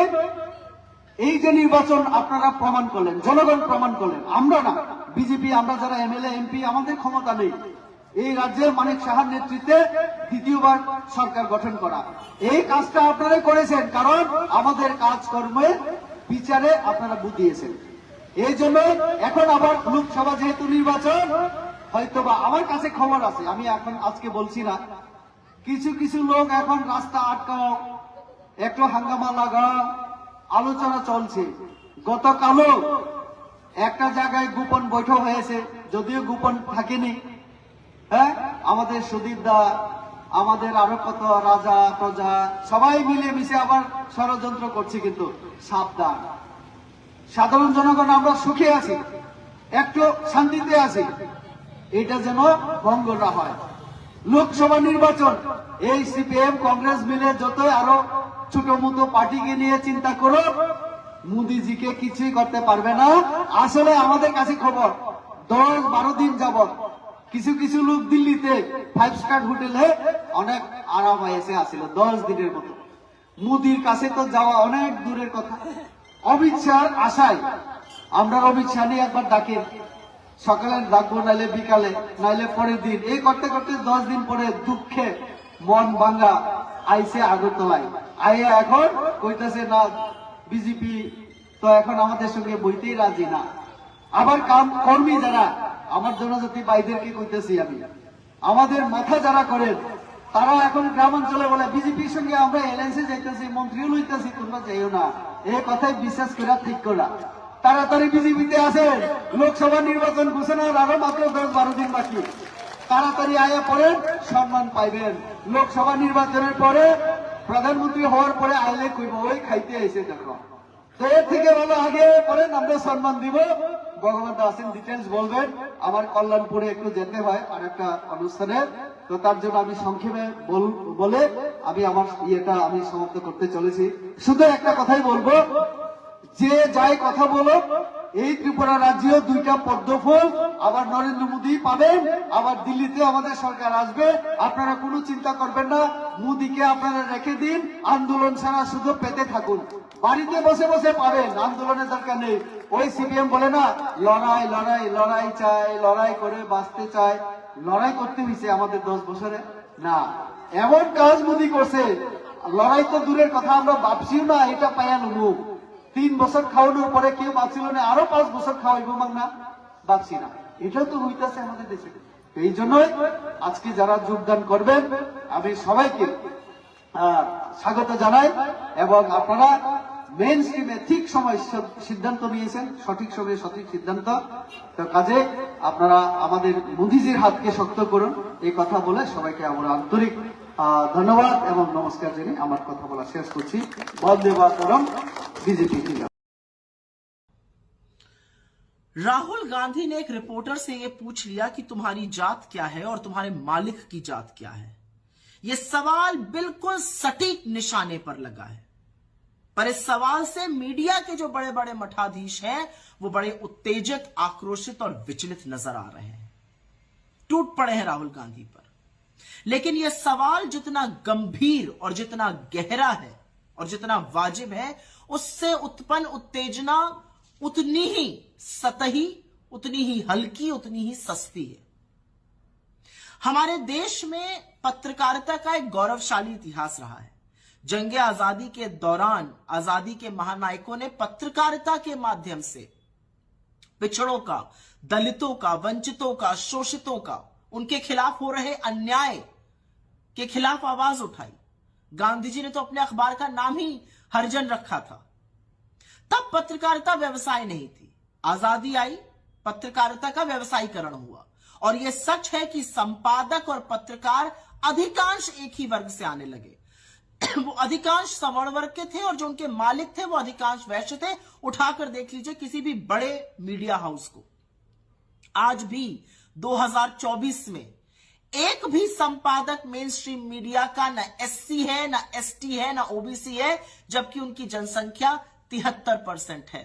[SPEAKER 13] এই যে নির্বাচন আপনারা প্রমাণ করলেন, জনগণ প্রমাণ করলেন, আমরা না, বিজেপি, আমরা যারা এমএলএ এমপি, আমাদের ক্ষমতা নেই এই রাজ্যের মানিক সাহার নেতৃত্বে দ্বিতীয়বার সরকার গঠন করা। এই কাজটা আপনারাই করেছেন, কারণ আমাদের কাজকর্মে বিচারে আপনারা বুদ্ধি দিয়েছেন। এই জন্য এখন আবার লোকসভা যেহেতু নির্বাচন, হয়তোবা আমার কাছে খবর আছে, আমি এখন আজকে বলছি না, কিছু কিছু লোক এখন রাস্তা আটকাও, একটু হাঙ্গামা লাগাও, আলোচনা চলছে। গতকালও একটা জায়গায় গোপন বৈঠক হয়েছে, যদিও গোপন থাকেনি। হ্যাঁ, আমাদের সুদীপ দা, আমাদের আরো কত রাজা প্রজা সবাই মিলে মিশে আবার ষড়যন্ত্র করছে, কিন্তু সাবধান, সাধারণ জনগণ আমরা সুখে আছি, একটু শান্তিতে আছি, এটা যেন ভঙ্গ না হয়। লোকসভা নির্বাচন, এই সিপিএম কংগ্রেস মিলে যতই আরো ছোট মতো পার্টিকে নিয়ে চিন্তা করো, মোদিজিকে কিছুই করতে পারবে না। আসলে আমাদের কাছে খবর 10-12 দিন যাবত কিছু কিছু লোক দিল্লিতে 5 স্টার হোটেলে অনেক আরাম হয়েছে আসছিল 10 দিনের মতো। মোদির কাছে তো যাওয়া অনেক দূরের কথা। অমিত শাহর আশায় আমরা অমিত শাহ নিয়ে একবার ডাকি, সকালে ডাকবো, নাইলে বিকালে, নাইলে পরের দিন, এই করতে করতে 10 দিন পরে দুঃখে মন ভাঙ্গা আইসে আগরতলায়। আইয়া এখন কইতেছে না, বিজেপি তো এখন আমাদের সঙ্গে বইতেই রাজি না। আবার কর্মী যারা, আমার জনজাতি ভাইদেরকে কইতেছি আমি, আমাদের মাথা যারা করেন, তারা এখন গ্রামাঞ্চলে বলে বিজেপির সঙ্গে আমরা এলায়েন্সে যাইতেছি, মন্ত্রীও লইতেছি, তোমরা যাইও না। এই কথাই বিশ্বাস করা ঠিক করা। তাড়াতাড়ি বিজেপিতে আসেন, লোকসভা নির্বাচন ঘোষণার আরো মাত্র 10-12 দিন বাকি। তাড়াতাড়ি আয়া পড়েন, সম্মান পাইবেন। লোকসভা নির্বাচনের পরে প্রধানমন্ত্রী হওয়ার পরে আইলে কইব ওই খাইতে এসে দেখো। তো এর থেকে ভালো আগে পড়েন, আমরা সম্মান দিব। ভগবান আসেন, ডিটেলস বলবেন। আমার কল্যাণপুরে একটু যেতে হয় আর একটা অনুষ্ঠানে, তো তার জন্য আমি সংক্ষেপে বলে আমি আমার ইয়েটা আমি সমাপ্ত করতে চলেছি। শুধু একটা কথাই বলবো, যে যাই কথা বলো, এই ত্রিপুরা রাজ্য 2টা পদ্ম ফুল আবার নরেন্দ্র মোদী পাবেন, আবার দিল্লিতে আমাদের সরকার আসবে। আপনারা কোনো চিন্তা করবেন না, মোদীকে আপনারা রেখে দিন, আন্দোলন ছাড়া শুধু পেতে থাকুন, বাড়িতে বসে বসে পাবেন, আন্দোলনের দরকার নেই। ওই সিপিএম বলে না, লড়াই লড়াই লড়াই চাই, লড়াই করে বাঁচতে চাই। লড়াই করতে হয়েছে আমাদের 10 বছরে না, এমন কাজ মোদী করছে, লড়াই তো দূরের কথা, আমরা ভাবছিও না এটা পায়া নেবো। 3 বছর খাওয়ানোর পরে কেউ ভাবছিল না আরো 5 বছর খাওয়াইবো, না ভাবছি না, এটাও তো হইতেছে আমাদের দেশে। এই জন্যই আজকে যারা যোগদান করবেন আমি সবাইকে স্বাগত জানাই, এবং আপনারা মেইন স্ট্রিমে ঠিক সময় সিদ্ধান্ত নিয়েছেন, সঠিক সময়ে সঠিক সিদ্ধান্ত। তো কাজে আপনারা আমাদের মোদিজির হাতকে শক্ত করুন, এই কথা বলে সবাইকে আমরা আন্তরিক ধন্যবাদ এবং নমস্কার জানিয়ে আমার কথা বলা শেষ করছি। বন্দে মাতরম, बीजेपी की।
[SPEAKER 14] राहुल गांधी ने एक रिपोर्टर से यह पूछ लिया कि तुम्हारी जात क्या है और तुम्हारे मालिक की जात क्या है। यह सवाल बिल्कुल सटीक निशाने पर लगा है, पर इस सवाल से मीडिया के जो बड़े बड़े मठाधीश हैं वो बड़े उत्तेजित, आक्रोशित और विचलित नजर आ रहे हैं, टूट पड़े हैं राहुल गांधी पर। लेकिन यह सवाल जितना गंभीर और जितना गहरा है और जितना वाजिब है, उससे उत्पन्न उत्तेजना उतनी ही सतही, उतनी ही हल्की, उतनी ही सस्ती है। हमारे देश में पत्रकारिता का एक गौरवशाली इतिहास रहा है। जंगे आजादी के दौरान आजादी के महानायकों ने पत्रकारिता के माध्यम से पिछड़ों का, दलितों का, वंचितों का, शोषितों का, उनके खिलाफ हो रहे अन्याय के खिलाफ आवाज उठाई। गांधी जी ने तो अपने अखबार का नाम ही हरिजन रखा था। तब पत्रकारिता व्यवसाय नहीं थी। आजादी आई, पत्रकारिता का व्यवसायीकरण हुआ। और यह सच है कि संपादक और पत्रकार अधिकांश एक ही वर्ग से आने लगे। वो अधिकांश सवर्ण वर्ग के थे और जो उनके मालिक थे वो अधिकांश वैश्य थे। उठाकर देख लीजिए किसी भी बड़े मीडिया हाउस को। आज भी 2024 में एक भी संपादक मेन स्ट्रीम मीडिया का ना एससी है, ना एसटी है, ना ओबीसी है, जबकि उनकी जनसंख्या 73% है।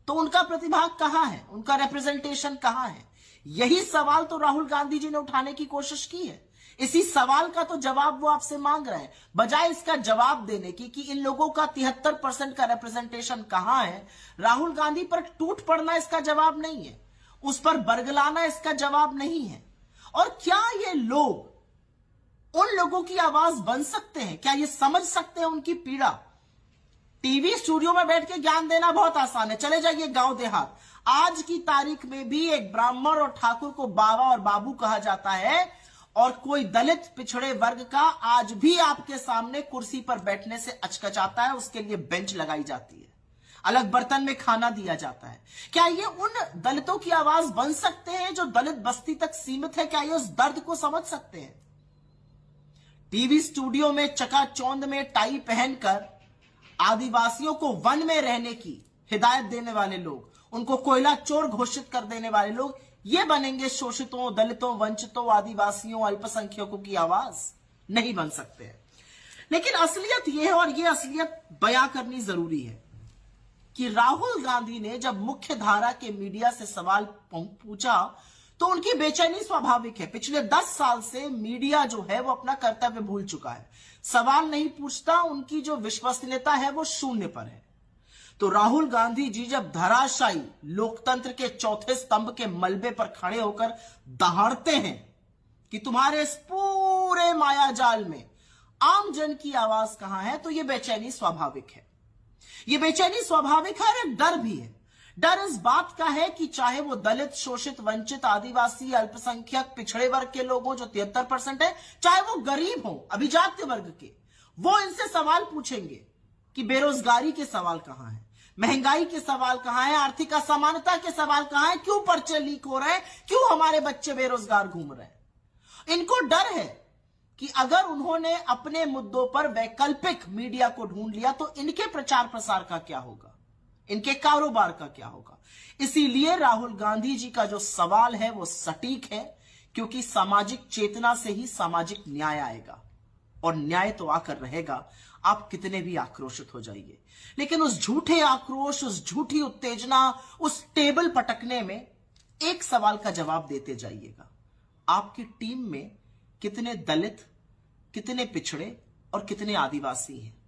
[SPEAKER 14] तो उनका प्रतिभाग कहां है? उनका रिप्रेजेंटेशन कहां है? यही सवाल तो राहुल गांधी जी ने उठाने की कोशिश की है। इसी सवाल का तो जवाब वो आपसे मांग रहे हैं। बजाय इसका जवाब देने की कि इन लोगों का 73% का रिप्रेजेंटेशन कहां है, राहुल गांधी पर टूट पड़ना इसका जवाब नहीं है, उस पर बरगलाना इसका जवाब नहीं है। और क्या ये लोग उन लोगों की आवाज बन सकते हैं? क्या ये समझ सकते हैं उनकी पीड़ा? टीवी स्टूडियो में बैठ के ज्ञान देना बहुत आसान है, चले जाइए गांव देहात। आज की तारीख में भी एक ब्राह्मण और ठाकुर को बाबा और बाबू कहा जाता है, और कोई दलित पिछड़े वर्ग का आज भी आपके सामने कुर्सी पर बैठने से अचकचाता है, उसके लिए बेंच लगाई जाती है, अलग बर्तन में खाना दिया जाता है। क्या ये उन दलितों की आवाज बन सकते हैं जो दलित बस्ती तक सीमित है? क्या ये उस दर्द को समझ सकते हैं? टीवी स्टूडियो में चकाचौंध में टाई पहनकर आदिवासियों को वन में रहने की हिदायत देने वाले लोग, उनको कोयला चोर घोषित कर देने वाले लोग, ये बनेंगे शोषितों, दलितों, वंचितों, आदिवासियों, अल्पसंख्यकों की आवाज? नहीं बन सकते हैं। लेकिन असलियत यह है, और यह असलियत बयां करनी जरूरी है, कि राहुल गांधी ने जब मुख्य धारा के मीडिया से सवाल पूछा तो उनकी बेचैनी स्वाभाविक है। पिछले 10 साल से मीडिया जो है वो अपना कर्तव्य भूल चुका है, सवाल नहीं पूछता, उनकी जो विश्वसनीयता है वो शून्य पर है। तो राहुल गांधी जी जब धराशायी लोकतंत्र के चौथे स्तंभ के मलबे पर खड़े होकर दहाड़ते हैं कि तुम्हारे इस पूरे मायाजाल में आम जन की आवाज कहां है, तो यह बेचैनी स्वाभाविक है। यह बेचैनी स्वाभाविक है और एक डर भी है। डर इस बात का है कि चाहे वो दलित, शोषित, वंचित, आदिवासी, अल्पसंख्यक, पिछड़े वर्ग के लोग हो जो 73% है, चाहे वो गरीब हो, अभिजात्य वर्ग के, वो इनसे सवाल पूछेंगे कि बेरोजगारी के सवाल कहां है, महंगाई के सवाल कहां है, आर्थिक असमानता के सवाल कहां है, क्यों पर्चे लीक हो रहे हैं, क्यों हमारे बच्चे बेरोजगार घूम रहे हैं। इनको डर है कि अगर उन्होंने अपने मुद्दों पर वैकल्पिक मीडिया को ढूंढ लिया तो इनके प्रचार प्रसार का क्या होगा, इनके कारोबार का क्या होगा। इसीलिए राहुल गांधी जी का जो सवाल है वो सटीक है, क्योंकि सामाजिक चेतना से ही सामाजिक न्याय आएगा, और न्याय तो आकर रहेगा, आप कितने भी आक्रोशित हो जाइए। लेकिन उस झूठे आक्रोश, उस झूठी उत्तेजना, उस टेबल पटकने में एक सवाल का जवाब देते जाइएगा, आपकी टीम में कितने दलित, कितने पिछड़े और कितने आदिवासी हैं।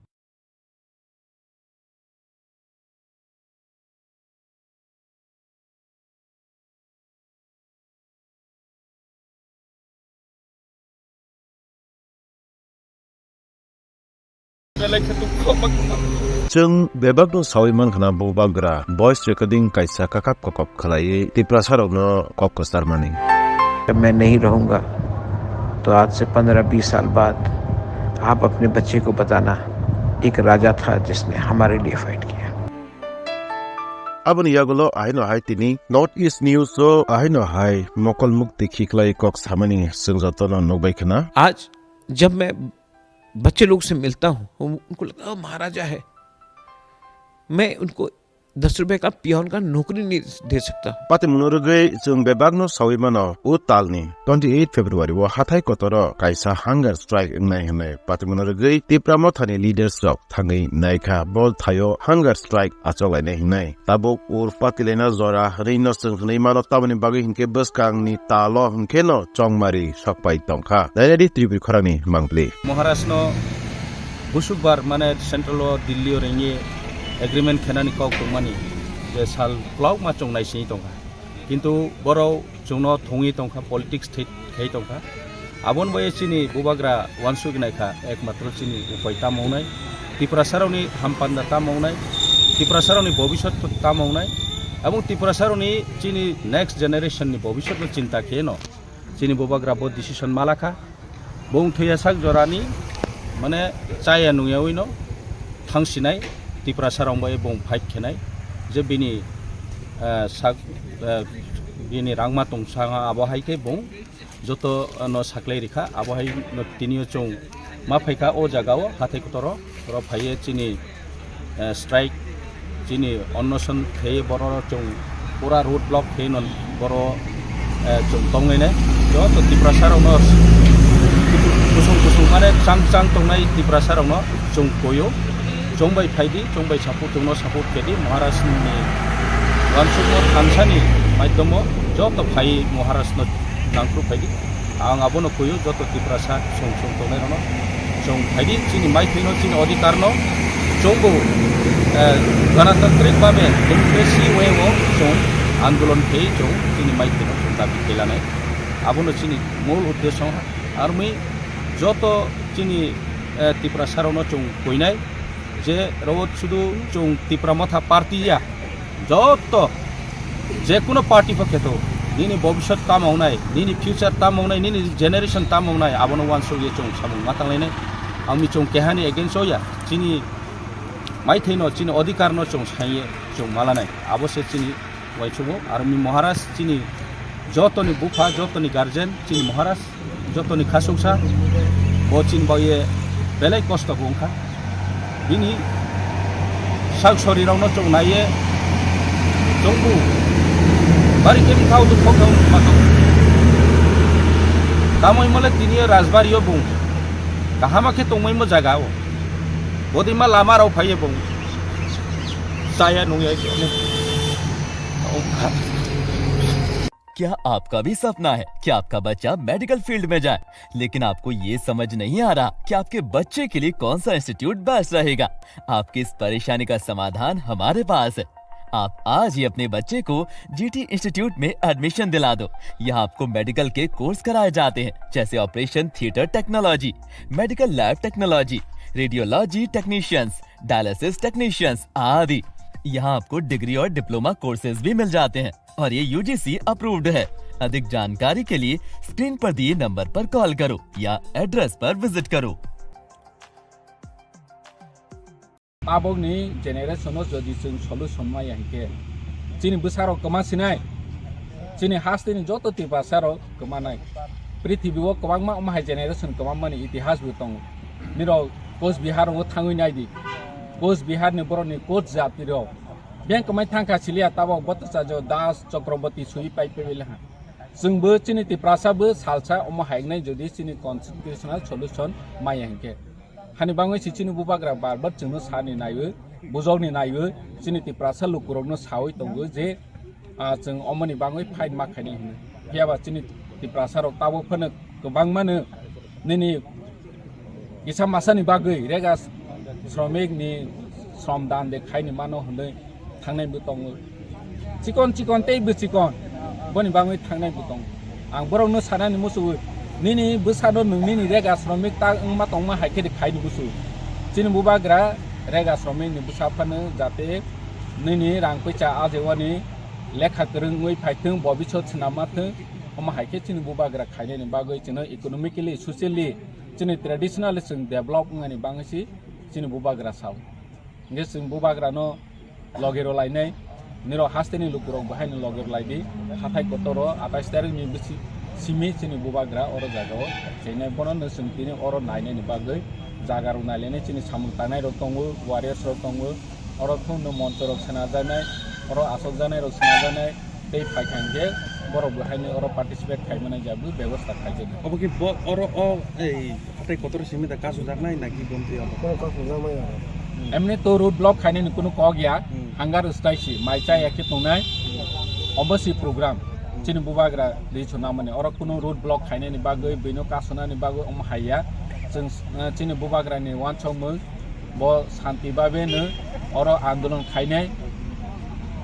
[SPEAKER 1] जों बेबागनो सावैमान खना बोबाग्रा वॉइस रिकॉर्डिंग कैसा ककप ककप खलाये तिप्रासारनो कप कस्तारमानी।
[SPEAKER 9] जब मैं नहीं रहूँगा तो आज से 15-20 साल बाद आप अपने बच्चे को बताना एक राजा था जिसने हमारे लिए फाइट किया।
[SPEAKER 1] अब नियागलो आइनो हाई तिनी नॉर्थ ईस्ट न्यूज़ तो आइनो हाई मोकल मुक्ति खिकलाई कॉक्स सामनी संगजतनो नोबैखना।
[SPEAKER 15] आज जब मैं बच्चे लोग से मिलता हूँ, उनको लगता है महाराजा है, मैं उनको 10 रुपए का पियोन का नौकरी नहीं दे सकता।
[SPEAKER 1] पाते मुनोरगै जों बेबागनो सावैमानो उ तालनी 28 फेब्रुवारी वो हाथाय कतरो काइसा हांगार स्ट्राइक इंगनाय हने पाते मुनोरगै तिप्रामो थाने लीडर्स रक थांगै नायखा बल थायो हांगार स्ट्राइक आचलायनाय हिनाय ताबो उर पातिलेना जरा रैनो जोंनै मानो ताबनि बागै हिनके बसकांगनि तालो हिनकेनो चंगमारी सकपाय तंखा दायरेदि त्रिपुर खरानि मांगप्ले
[SPEAKER 3] महाराष्ट्र बुसुकबार माने सेंट्रल दिल्ली रेंगे एग्रीमेंट खेनानि कौ तंमानि जे साल ब्लॉक मा चंनाय सिनि दंखा किन्तु बराव जोंनो थङि दंखा पलिटिक्स थै दंखा आबन बये चिनि बुबाग्रा वानसुगिनायखा एकमात्र चिनि उपायता मावनाय त्रिपुरासारावनि हामपान्दा ता मावनाय त्रिपुरासारावनि भबिष्यत ता मावनाय এবং त्रिपुरासारावनि चिनि नेक्स्ट जेनेरेशननि भबिष्यत चिंता खेनो चिनि बुबाग्रा बो डिसिशन मालाखा बुं थैयासाक जरानि माने चाया नुयावैनो थांसिनाय त्रिपुरासाराव बये बुं फाइट खेनाय जे बिनि साक बिनि रांमा तंसाङा आबहायके बुं जतो न साक्लै रिखा आबहाय न तिनियो चों मा फाइका ओ जागाव हाथै कतरो र फाइए चिनि स्ट्राइक चिनि अन्नसन थे बरो चों पूरा रोड ब्लॉक थे न बरो चों तंगैने जतो त्रिपुरासाराव न कुसुं माने चां तंनाय त्रिपुरासाराव न चों कोयो चोंबाय फाइदि चोंबाय सापोर्ट न सापोर्ट केदि महाराष्ट्रनि वानसुमो थानसानि माध्यम जतो फाइ महाराष्ट्र नांख्रु फाइदि आं आबोनो कोयो जतो त्रिपुरासा सं तंनाय न चों फाइदि चिनि माइथैनो चिनि अधिकार न चोंबो गणतांत्रिक भावे डेमोक्रेसी वे वो चों आंदोलन थे चों चिनि माइथैनो चों दाबि खेलानाय आबोनो चिनि मूल उद्देश्य आरमी जतो चिनि त्रिपुरासारावनो चों कोइनाय जे रोड शुधु चों त्रिपुरा मथा पार्टीया जतो जे कोनो पार्टी पक्षेतो निनि भविष्यत ता मावनाय निनि फ्यूचर ता मावनाय निनि जेनेरेशन ता मावनाय आबोनो वानसुगे चों सामु मातांलायनाय आंनि चों केहानि एगेन्स्ट होया चिनि माइथैनो चिनि अधिकार न चों साइए चों मालानाय आबोसे चिनि वाइचुमो आरमी महाराज चिनि जतोनि बुफा जतोनि गार्जेन चिनि महाराज जतोनि खासौसा बो चिन बये बेले कष्ट बुंखा बिनि साग शरीरावनो चों नाये जोंबो बारि केम खाव दु फकाव मातो तामय मले तिनियो राजबारियो बुं काहामाखे तंमैमो जागाव बदिमा लामा राव फायो बुं साया नुया
[SPEAKER 4] क्या आपका भी सपना है कि आपका बच्चा मेडिकल फील्ड में जाए, लेकिन आपको ये समझ नहीं आ रहा कि आपके बच्चे के लिए कौन सा इंस्टीट्यूट बेस्ट रहेगा? आपकी इस परेशानी का समाधान हमारे पास है। आप आज ही अपने बच्चे को जीटी इंस्टीट्यूट में एडमिशन दिला दो। यहाँ आपको मेडिकल के कोर्स कराए जाते हैं, जैसे operation theatre technology, medical lab technology, radiology technicians, dialysis technicians आदि। यहाँ आपको डिग्री और डिप्लोमा कोर्सेज भी मिल जाते हैं और ये यूजीसी अप्रूव्ड है। अधिक जानकारी के लिए स्क्रीन पर दिए नंबर पर कॉल करो या एड्रेस पर विजिट करो।
[SPEAKER 3] आबोगनि जेनेरेशन जदि जों सलुशन मायाहिके चिनि बुसारो कमासिनाय चिनि हास्तिनि जतो तिबासारो कमानाय पृथ्वीओ कबांमा अमाहाय जेनेरेशन कमामानि इतिहास बो दं निरो कोच बिहार वो थांगैनायदि कोच बिहारनि बरनि कोच जातिरो बैंक माय थांखा सिलिया ताबो बतसा जो दास चक्रवर्ती सुई पाइपेबिलहा जोंबो चिनि तिप्रासाबो सालसा अमाहायनाय जदि चिनि कन्स्टिट्यूशनल सलुशन मायाहिके हानि बाङै सिचिनि बुबाग्रा बारबार जोंनो सानि नायो बुजौनि नायो चिनि तिप्रासा लुकुरनो सावै दंगो जे जों अमनि बाङै फाइन माखायनि होनो हेयाबा चिनि तिप्रासाराव ताबो फनो गोबां मानो निनि इसा मासानि बागै रेगा श्रमिकनि श्रम दान देखायनि मानो होनै थांनायबो दङ चिकन तेबो चिकन बनि बाङै थांनायबो दं आं बरावनो सानानि मोसौ निनि बोसानो नोंनि रेगा श्रमिक ता मा दं मा हायखे खायनि बुसु चिनि बुबाग्रा रेगा श्रमिकनि बुसाफानो जाते निनि रां पैसा आजेवानि लेखा गोरोङै फायथों भबिष्यत नामाथों अमा हायखे चिनि बुबाग्रा खायनायनि बागै जोंनो इकोनॉमिकली सोशली चिनि ट्रेडिशनल जों डेभलप ngani बाङैसि चिनि बुबाग्रा साव नगे जों बुबाग्रानो लगेरो लायनाय निरो हास्तेनि लुकुरक बाहायनो लगेर लायदि हाथाय कतरो 28 तारिखनि बिसि सिमि चिनि बुबाग्रा अर जागाव जेने बननो जों तिनि अर नायनायनि बागै जागारु नायलायनाय चिनि सामुतानाय र दङ वारियर्स र दङ अर थौनो मन्त्रक सना जानाय अर आसक जानाय र सना जानाय दै फायखांगे बर बाहायनो अर पार्टिसिपेट खायमनाय जाबो व्यवस्था खायजे
[SPEAKER 5] अबकि अर अ ए हाथाय कतरो सिमि दा कासु जानाय नाकि बन्ति अ कासु जामाय
[SPEAKER 3] एमने तो रोड ब्लॉक खायनायनि कुनु क गया हांगार स्टाइसि माइचा याके तंनाय अबसि प्रोग्राम चिनि बुबाग्रा दैछना माने अर कुनु रोड ब्लॉक खायनायनि बागै बेनो कासनानि बागै अमहाया जों चिनि बुबाग्रानि वानसमो bo shanti babe no oro andolon khainai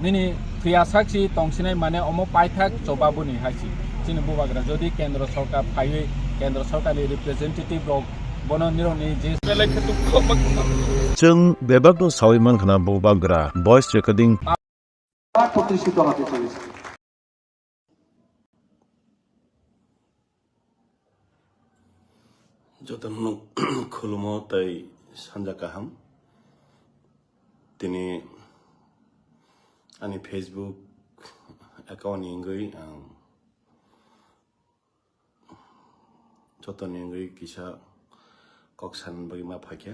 [SPEAKER 3] nini priya sakchi tongsinai mane omo paithak chobabu ni haisi chini bubagra jodi kendra sarkar phaiwe kendra sarkar ni representative rok bono nironi je belai khetu khobak
[SPEAKER 1] जों बेबागनो सावैमान खना बोबाग्रा भॉइस रेकर्डिंग
[SPEAKER 13] প্রতিষ্ঠিত হতে চলেছে
[SPEAKER 16] যতন খুলুমো তাই সানজা কাহাম তিনি आंनि फेसबुक एकाउन्टनि अनगायै आं जतननि अनगायै किसा कक्सान बागै मा फाइखे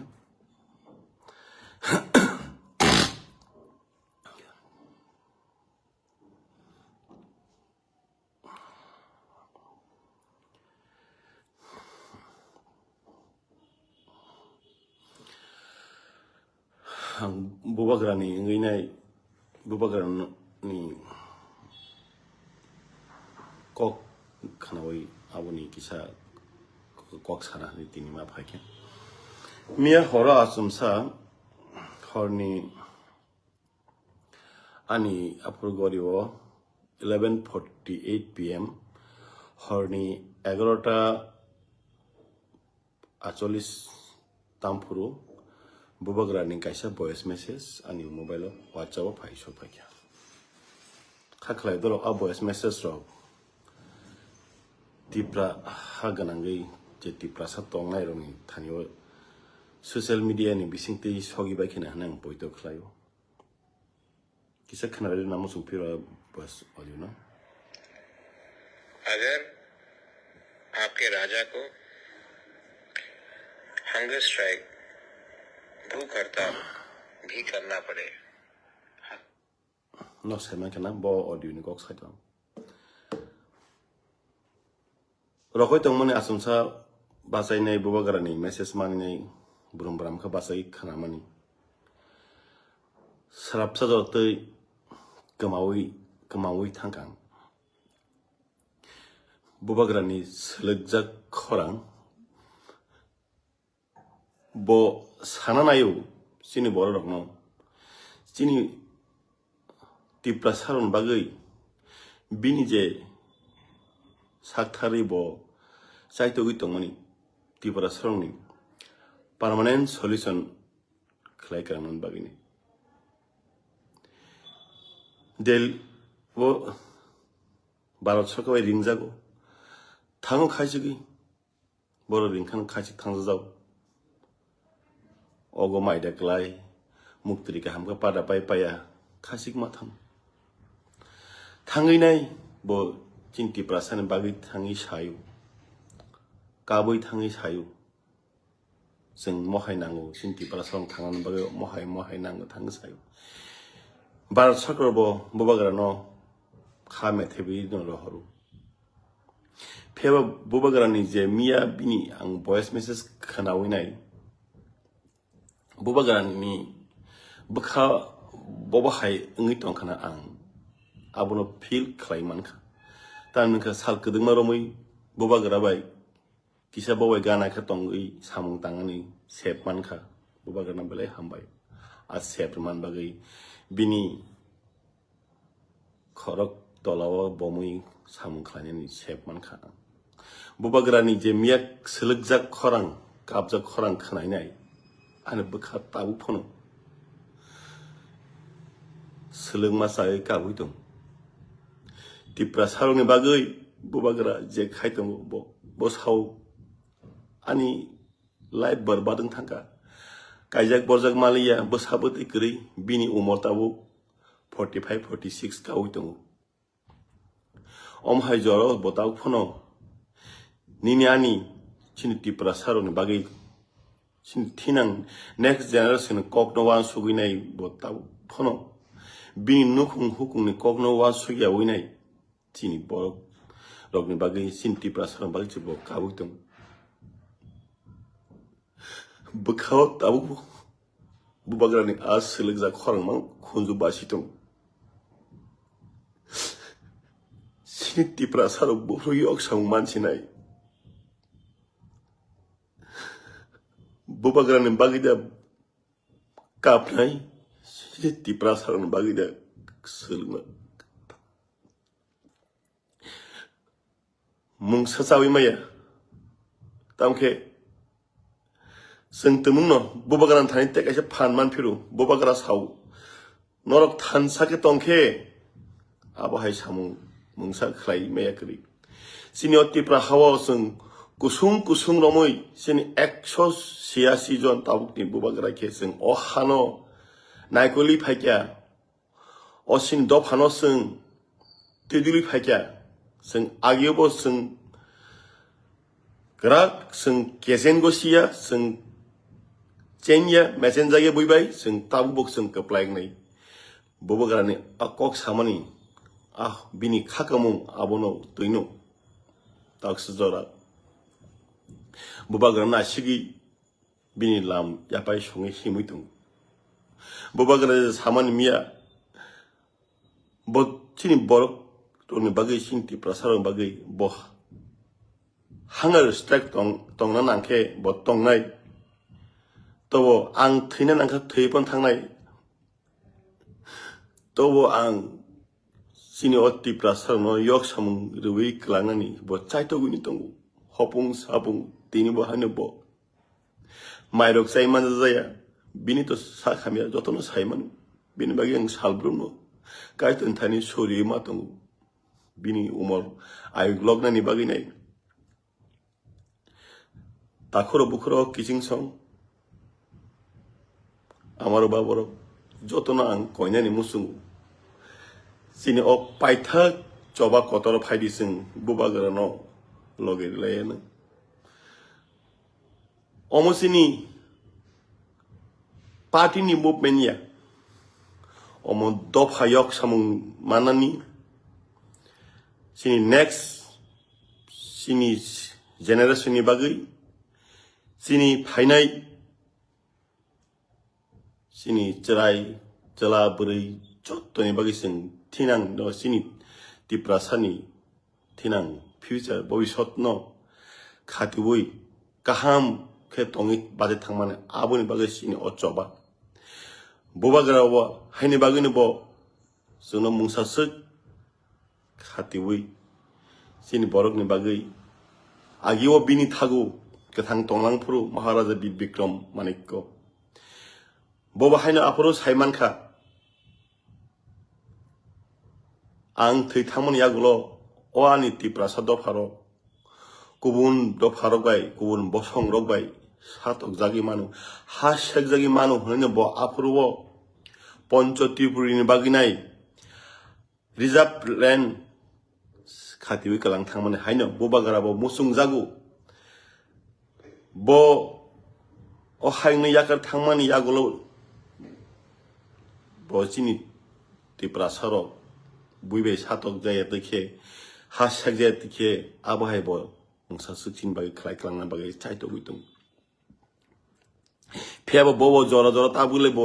[SPEAKER 16] आं बुबाग्रानि अनगायै बुबाग्रानि कक खानावै आबुनि किसा कक साना दिनै मा फाइखे मिया हरा आसुमसा हरनि आंनि आपुरगरियाव 11:48 PM हरनि 11:48 तामफुरु बुबाग्रानि कायसा भॉइस मेसेज आंनि मोबाइलाव WhatsApp फाइसो फाइया खाखलाय दर आ भॉइस मेसेज रो तिप्रा हा गनांगै जे तिप्रा सा तंनाय रोनि थानियो सोशल मीडिया नि बिसिंति सगी बायखिना हनां बयतो खलायो किसा खनारे नामो सुपिरा बस ऑडियो ना
[SPEAKER 9] अगर आपके राजा को हंगर स्ट्राइक भूख हड़ताल भी करना पड़े
[SPEAKER 16] no sema kana bo audio ni kok saito rokoi tongmani asumsa basai nei bubagarani message mangnei burumbram kha basai khanamani sarapsa jotoi kamawi thangkang bubagarani slegjak khorang bo sananayo sini boro rokno sini Tipra Saran बागै बिनि जे साकथारि बो साइतो गैतंमनि तिप्रा सारननि पार्मानेंट सल्यूशन खलायखांनान बागैनि देल वो भारत सरकार रिंजागो थांगो खायसिगै बर रिंखान खायसि थांजाजाव अगो माइदाक्लाय मुक्तरि गाहामखौ पादा पाया खासिक माथाम थांगैनाय बो चिंति प्रासान बागै थाङै सायो काबै थाङै सायो जों महायनांगौ चिंति प्रासान थांनानै बागै महायनांगौ थाङै सायो भारत सरकार बो बुबाग्रानो खा मेथेबि दन रहरु फेबा बुबाग्रानि जे मिया बिनि आं भॉइस मेसेज खोनावैनाय बुबाग्रानि बखा बबाहाय ओङै दंखाना आं आबुनो फिल खालायमानखा तानखा सालकदोंमा रमै बुबाग्राबाय किसा बबाय गानाखा दंगै सामुं तांगानि सेप मानखा बुबाग्राना बेलाय हामबाय आ सेप मान बागै बिनि खरक तलाव बमै सामुं खालायनायनि सेप मानखा बुबाग्रानि जे मिया सोलोगजाक खरां काबजाक खरां खोनायनाय आनो बखा ताबु फनो सोलों मासाय काबुय दं तिप्रा सारंनि बागै बुबाग्रा जे खायदों बो साव आनि लाइफ बरबादों थांगा कायजाक बरजाक मालिया बोसाबो दैकरै बिनि उमरताबो 45-46 कावुय दं अमहाय जर बताव फनो निनि आनि चिनि तिप्रा सारंनि बागै चिनि थिनां नेक्स्ट जेनेरेशन ककनवान सुगैनाय बताव फनो बिनि नुखुं हुकुंनि ककनो वा सुगिया वैनाय चिनि बरक रगनि बागै चिन्ति प्रासारन बागै जब काबुय दं बखाव ताबु बुबाग्रानि आ सोलोगजा खरंमां खुनजु बासि दं चिन्ति प्रासार बुफ्रुय अक्सां मानसिनाय बुबाग्रानि बागै दा कापनाय तिप्रा सारन बागै दा सोलोंनो मुंसा सावै माया तामखे जों तमुंनो बबागारान थानाय तेकासे फानमान फिरु बबागारा साव नरक थानसाके तंखे आबहाय सामुं मुंसा खलाय माया करि सिनि तिप्रा हावा जों कुसुं रमै सिनि 186 जन ताबुकनि बबागारा के जों अहानो नायकलि फाइक्या असिन दफानो जों तिदुलि फाइक्या जों आगियावबो जों ग्राक जों केजेनगसिया जों चेन्या मेसेन्जागे बुइबाय जों ताबुक जों कप्लायनाय बबागारानि अकक सामानि बिनि खाकामुं आबनो तैनो ताक्स जरा बबागाराना सिगि बिनि लाम यापाय संगे हिमै दं बबागारा सामानि मिया बचिनि बरक तोनि बागै सिंति प्रसारन बागै बह हांगार स्ट्राइक तंना नांखे ब तंनाय तबो आं थैना नांखा थैपन थांनाय तबो आं सिनि अति प्रसारन यक सामुं रुइ क्लांनानि ब चाइतगुनि तंगु हपुं सापुं तिनि बहानो ब माइरक साइमान जाया बिनि तो साखामिया जतनो साइमान बिनि बागै आं सालब्रुनो काइतन थानि सरि मा तंगु बिनि उमर आयुग्लगनानि बागै नाय ताखरो बुखरो किसिं सं आमारो बाबरो जतनो आं कयनानि मुसुं सिनि अ पाइथा चबा कतर फाइदि जों बबागारानो लगे लायानो अमसिनि पार्टीनि मुभमेन्टया अम दफायक सामुं मानानि सिनि नेक्स्ट सिनि जेनेरेशननि बागै सिनि फाइनाय सिनि चराय चला बुरै जतनि बागै जों थिनां न सिनि तिप्रासानि थिनां फ्यूचर भविष्यत न खातिवै काहाम खे तंगि बाजे थांमाने आबोनि बागै सिनि अचबा बबागारावा हायनि बागैनो ब जोंनो मुंसासो खातिवै सिनि बरकनि बागै आगियाव बिनि थागु गोथां तंलांफुरु महाराजा बिक्रम मानिक्य बबा हायनो आफरो साइमानखा आं थैथामोन यागुलो अआनि तिप्रासा दफारो गुबुन दफारो गाय गुबुन बसं रगबाय सातक जागि मानु हासेक जागि मानु होनो ब आफरो पंच त्रिपुरिनि बागिनाय रिजार्व लैंड खातिवै कलां थांमाने हायनो बबागाराबो मुसुं जागु ब अहायनो याकार थांमाने यागुलो बचिनि तिप्रासारो बुइबे सातक जाया तखे हासेक जाया तखे आबहाय ब मुंसा सुचिन बागै खलाय खलांना बागै चाइतो गुइतुं फेबो बबो जरा जरा ताबुले ब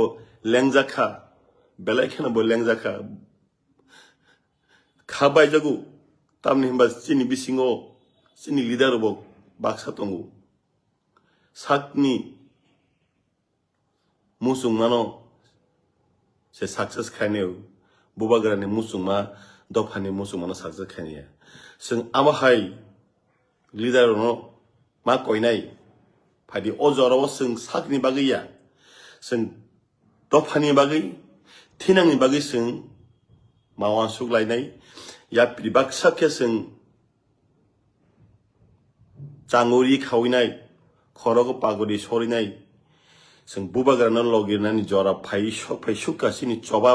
[SPEAKER 16] लेंजाखा बेलायखेना ब लेंजाखा खाबाय जागु तामनि हबा सिनि बिसिङो सिनि लिडार ब बाक्सा तंगु साकनि मुसुंमानो से सक्सेस खायनो बबागारानि मुसुंमा दफानि मुसुंमानो सक्सेस खायनो जों आबहाय लिडारनो मा कयनाय फायदि अजराव जों साकनि बागैया जों दफानि बागै थिनांनि बागै जों मावा सुगलायनाय या बाक्साखे जों चांगुरि खावैनाय खरगो पागुरि सरिनाय जों बबागारानो लगिरनानै जरा फाइसुकासिनि चबा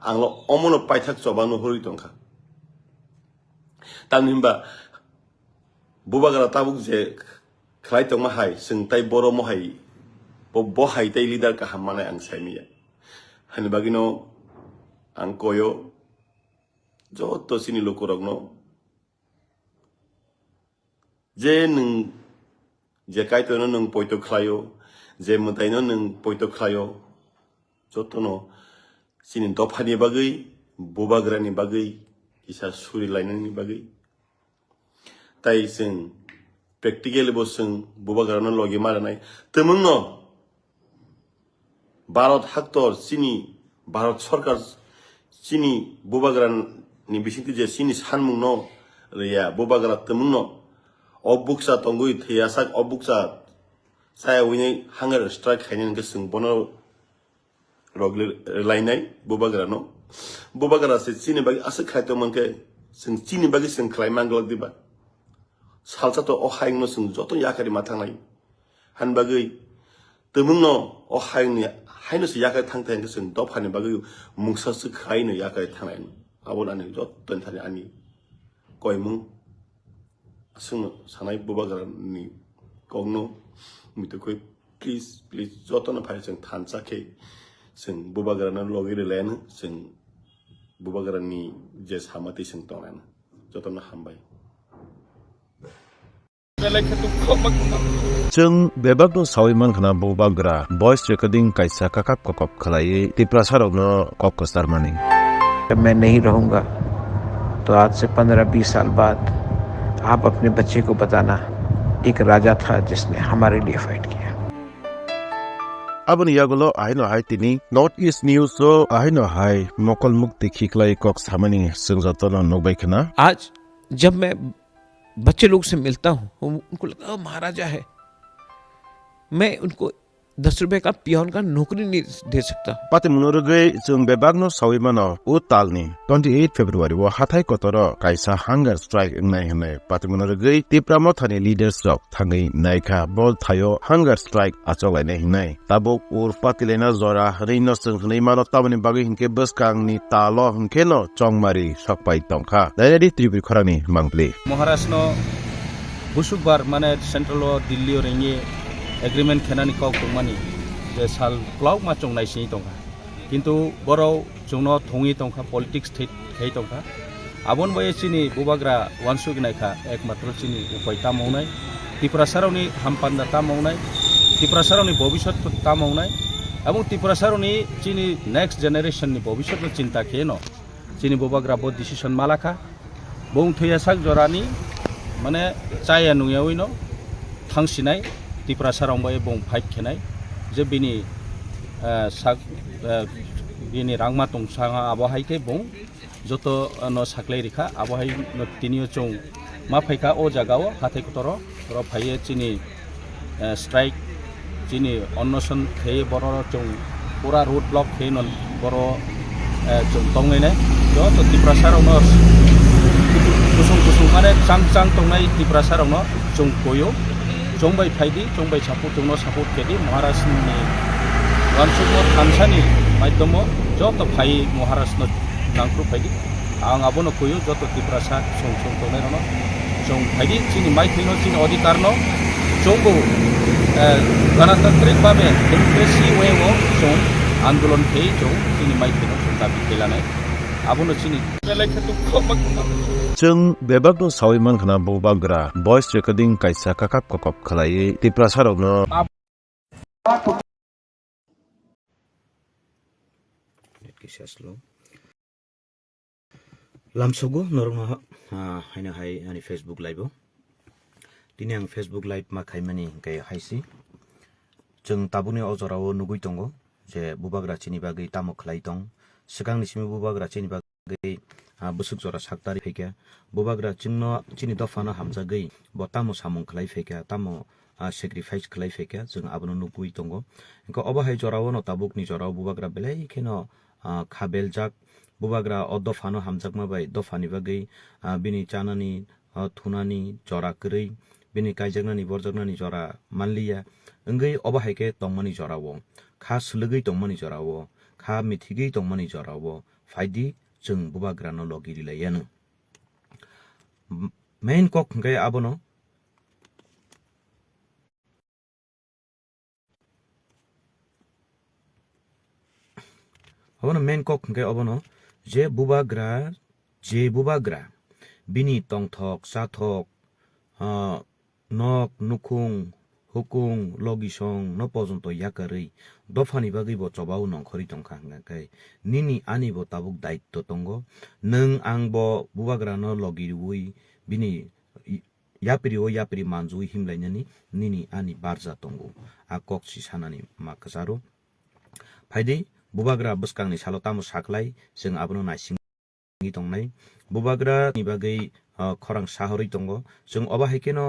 [SPEAKER 16] आंल अमनो पाइथाक चबा नुहुरि दंखा तामनि हबा बबागारा ताबुक जे खलाय तंमाहाय जों ताइ बर महाय बहाय ताइ लिडार काहाम माने आं साइमिया हानि बागिनो आं कयो जत सिनि लोकरगनो जे नों जे काइतनो नों पयतो खलायो जे मताइनो नों पयतो खलायो जतनो सिनि दफानि बागै बबागारानि बागै इसा सुरि लायनायनि बागै ताइ जों प्रेक्टिकल बो जों बबागारानो लगे मारनाय तमुंनो भारत हाक्तर चीनी भारत सरकार चीनी बुबाग्रानि बिसिंति जे चीनी सानमुं न रिया बुबाग्रा तमुं न अबुकसा तंगुइ थेयासाक अबुकसा सायावैनै हांगार स्ट्राइक खायनो गोसों बनो रगले लायनाय बुबाग्रा न बुबाग्रा से चीनी बागि आसे खायतो मनके जों चीनी बागि जों खालायमांगलक दिबा सालसाथ अ हायंनो जों जत याखारि माथांनाय हानबागै तमुं न अ हायंनि हायनोसो याखारि थांथायन जों दफानि बागै मुंसासो खायनो याखारि थांनाय आबोनानै जत तनथानि आनि कयमुं जों सानाय बुबाग्रानि गंनो मितुखै प्लिज जतन फाय जों थानसाखै जों बुबाग्रानो लगिरे लायानो जों बुबाग्रानि जे सामाति जों दंनानो जतन हामबाय
[SPEAKER 1] जों बेबागनो साविमान खना बुबाग्रा वॉइस रिकॉर्डिंग कैसा काकाप ककप खलायै तिप्रासारावनो ककस्तार मानि
[SPEAKER 9] जब मैं नहीं रहूंगा तो आज से 15-20 साल बाद आप अपने बच्चे को बताना एक राजा था जिसने हमारे लिए फाइट किया।
[SPEAKER 1] अब यागलो आइनो हाय तिनी नॉर्थ ईस्ट न्यूज तो आइनो हाय मकल मुक्ति खिखलाई कॉक्स सामनी संजतन नोबैखना।
[SPEAKER 15] आज जब मैं बच्चे लोग से मिलता हूँ उनको लगता है महाराजा है। मैं उनको 10 रुपए का पियोन का नौकरी नहीं दे सकता।
[SPEAKER 1] पाते मुनोरगै जों बेबागनो साविमानो उ तालनि 28 फेब्रुवारी वो हाथाय कतर कायसा हांगार स्ट्राइक नाय हने पाते मुनोरगै तिप्रामो थानि लीडर्स रक थांगै नायखा बल थायो हांगार स्ट्राइक आचलायनाय हिनाय ताबो उर पातिलेना जरा रैनो जोंनै मानो ताबनि बागै हिनके बसकांनि तालो हिनकेनो चंगमारि सकपाय तंखा दायरि त्रिपुर खरानि मांप्ले
[SPEAKER 3] महाराष्ट्र बुसुकबार माने सेंट्रल दिल्ली रेंगे एग्रीमेंट खेनानि कौ तंमानि जे साल क्लाउ मा चंनाय सिनि तंखा किन्तु बराव जोंनो थंगि तंखा पॉलिटिक्स थै तंखा आबन बये सिनि बुबाग्रा वानसुगिनायखा एकमात्र सिनि उपायता मावनाय तिप्रासारावनि हामपान्दाता मावनाय तिप्रासारावनि भबिष्यत ता मावनाय एवं तिप्रासारावनि सिनि नेक्स्ट जेनेरेशननि भबिष्यत चिंता केनो सिनि बुबाग्रा बो डिसिजन मालाखा बं थैयासाक जरानि माने चाया नुयावैनो थांसिनाय तिप्रासाराव बं फाइट खेनाय जे बिनि साक बिनि रांमा तंसाङा आबहायके बं जत न साख्लै रिखा आबहाय न तिनियो चों मा फाइका ओ जागाव हाथाय कतर र फाइए चिनि स्ट्राइक चिनि अन्नसन खे बर चों पूरा रोड ब्लॉक खे न बर चों तंगैनाय जत तिप्रासाराव न गुसुं माने चां तंनाय तिप्रासाराव न चों कोयो चंबाई फाइदी चंबाई सपोर्ट केदी महाराष्ट्रनि वानसुको थानसानि माध्यम जत फाइ महाराष्ट्र नांख्रु फाइदी आं आबोनो कोयो जत तिप्रासा सं तंनाय रनो चं फाइदी चिनि माइथैनो चिनि अधिकारनो चंबो गणतांत्रिक भावे डेमोक्रेसी वेव चं आंदोलन खे चं चिनि माइथैनो दाबि खेलानाय आबोनो चिनि
[SPEAKER 1] जों बेबागनो साविमान खना बुबाग्रा वॉइस रिकॉर्डिंग कैसा काकाप ककप खलायै तिप्रासारावनो
[SPEAKER 7] लामसगो नरंगा हायनो हाय आनि फेसबुक लाइव दिनै आं फेसबुक लाइव मा खायमानि गाय हायसि जों ताबुनि अजराव नुगै दङ जे बुबाग्रा चिनि बागै तामो खलाय दं सिगांनि सिमि बुबाग्रा चिनि बागै बुसुक जरा साक्तारि फैका बुबाग्रा चिन्नो चिनि दफानो हामजागै ब तामो सामुं खलाय फैका तामो सेक्रिफाइस खलाय फैका जों आबनो नुगै दङ इनको अबाहाय जराव न ताबुकनि जराव बुबाग्रा बेलाय खेनो खाबेल जाक बुबाग्रा अ दफानो हामजागमा बाय दफानि बागै बिनि चानानि थुनानि जरा करै बिनि कायजागनानि बरजागनानि जरा मानलिया ओंगै अबाहायके तंमानि जराव खा सुलगै तंमानि जराव खा मिथिगै तंमानि जराव फाइदि जों बुबाग्रानो लगिरि लायानो मेन कक गय आबनो मेन कक गय अबनो जे बुबाग्रा बिनि तंथक साथक नक नुखुं हुकुं लगिसं न पर्यन्त याकारै दफानि बागै ब चबाव नंखरि तंखा हंगाय निनि आनि ब ताबुक दायित्व तंगो नों आं ब बुबाग्रा न लगिरुई बिनि यापिरि मानजुई हिमलायनानि निनि आनि बारजा तंगो आ कक्सि सानानि माकजारो फायदि बुबाग्रा बसकांनि सालो तामु साखलाय जों आबनो नासिंनि दंनाय बुबाग्रानि बागै खरां साहरै दङ जों अबाहायकेनो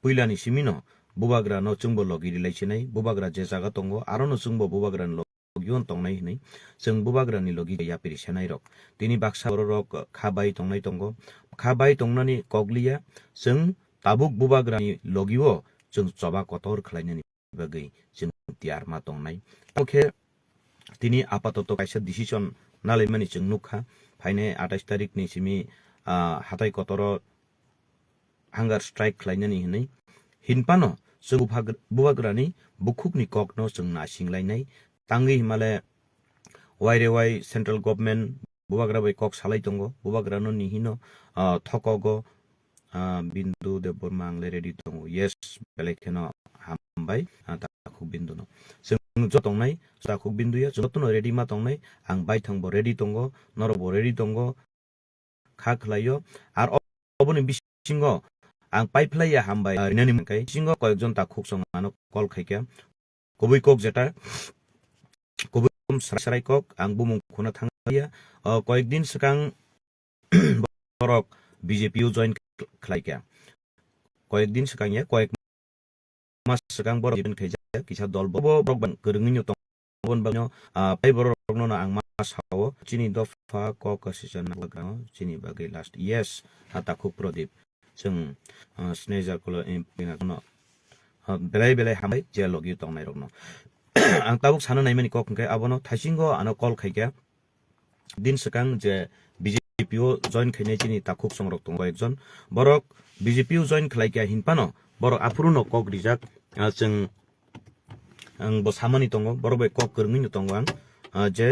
[SPEAKER 7] पुइलानि सिमिनो बुबाग्रा न जोंबो लगिरि लाइसिनाय बुबाग्रा जे जागा दङ आरो न जोंबो बुबाग्रानि लगियन दंनाय हिनै जों बुबाग्रानि लगि यापिरि सेनाय रक दिनै बाक्सा रक खाबाय दंनाय दङ खाबाय दंनानि कगलिया जों ताबुक बुबाग्रानि लगियो जों जबा कतर खलायनायनि बागै जों तियार मा दंनाय ओके दिनै आपातत कायसा डिसिसन नालायमानि जों नुखा फायने 28 तारिखनि सिमि हाथाय कतर हांगार स्ट्राइक खलायनायनि हिनै हिनपानो जों बुबाग्रानि बुखुकनि ककनो जों नासिंलायनाय तांगि हिमालय वाइरेवाइ सेन्ट्रेल गभर्नमेन्ट बुबाग्रा बाय कक सालाय दङ बुबाग्रानो निहिनो थकगो बिन्दु देबबर्मा आंले रेडि दङ येस बेलेखेनो हामबाय ताखु बिन्दुनो जों ज दंनाय ताखु बिन्दुया जतनो रेडि मा दंनाय आं बाय थांबो रेडि दङ नरबो रेडि दङ खा खलायो आर अबनि बिसिंगो आं पाइपलाया हामबाय रिनानि मकाय सिंगो कयजन ताखुक संगानो कल खायका कबुइ कक जेटा कबुइ सराय कक आं बुमुं खुना थांगाया कयेक दिन सिगां बरक बीजेपी जॉइन खलायका कयेक दिन सिगां या कयेक मास सिगां बरक जॉइन खायजा किसा दल बो बरक गोरोंनि दं बन बानो पाइ बरकनो आं मासाव चिनि दफा कक सिजन नागानो चिनि बागै लास्ट यस ताखु प्रदीप जों स्नेजारखौल इम्पिनानो बेलाय बेलाय हामबाय जे लगियो दंनाय रकनो आं ताबुक सानो नायमानि ककनखाय आबनो थाइसिंगो आनो कल खायका दिन सिगां जे बीजेपी जॉइन खायनाय चिनि ताखुक संरक दं एकजन बरक बीजेपी जॉइन खलायका हिनपानो बरक आफुरुनो कक रिजाक जों आं बसामानि दङ बरक बे कक गोरोंनि दङ आं जे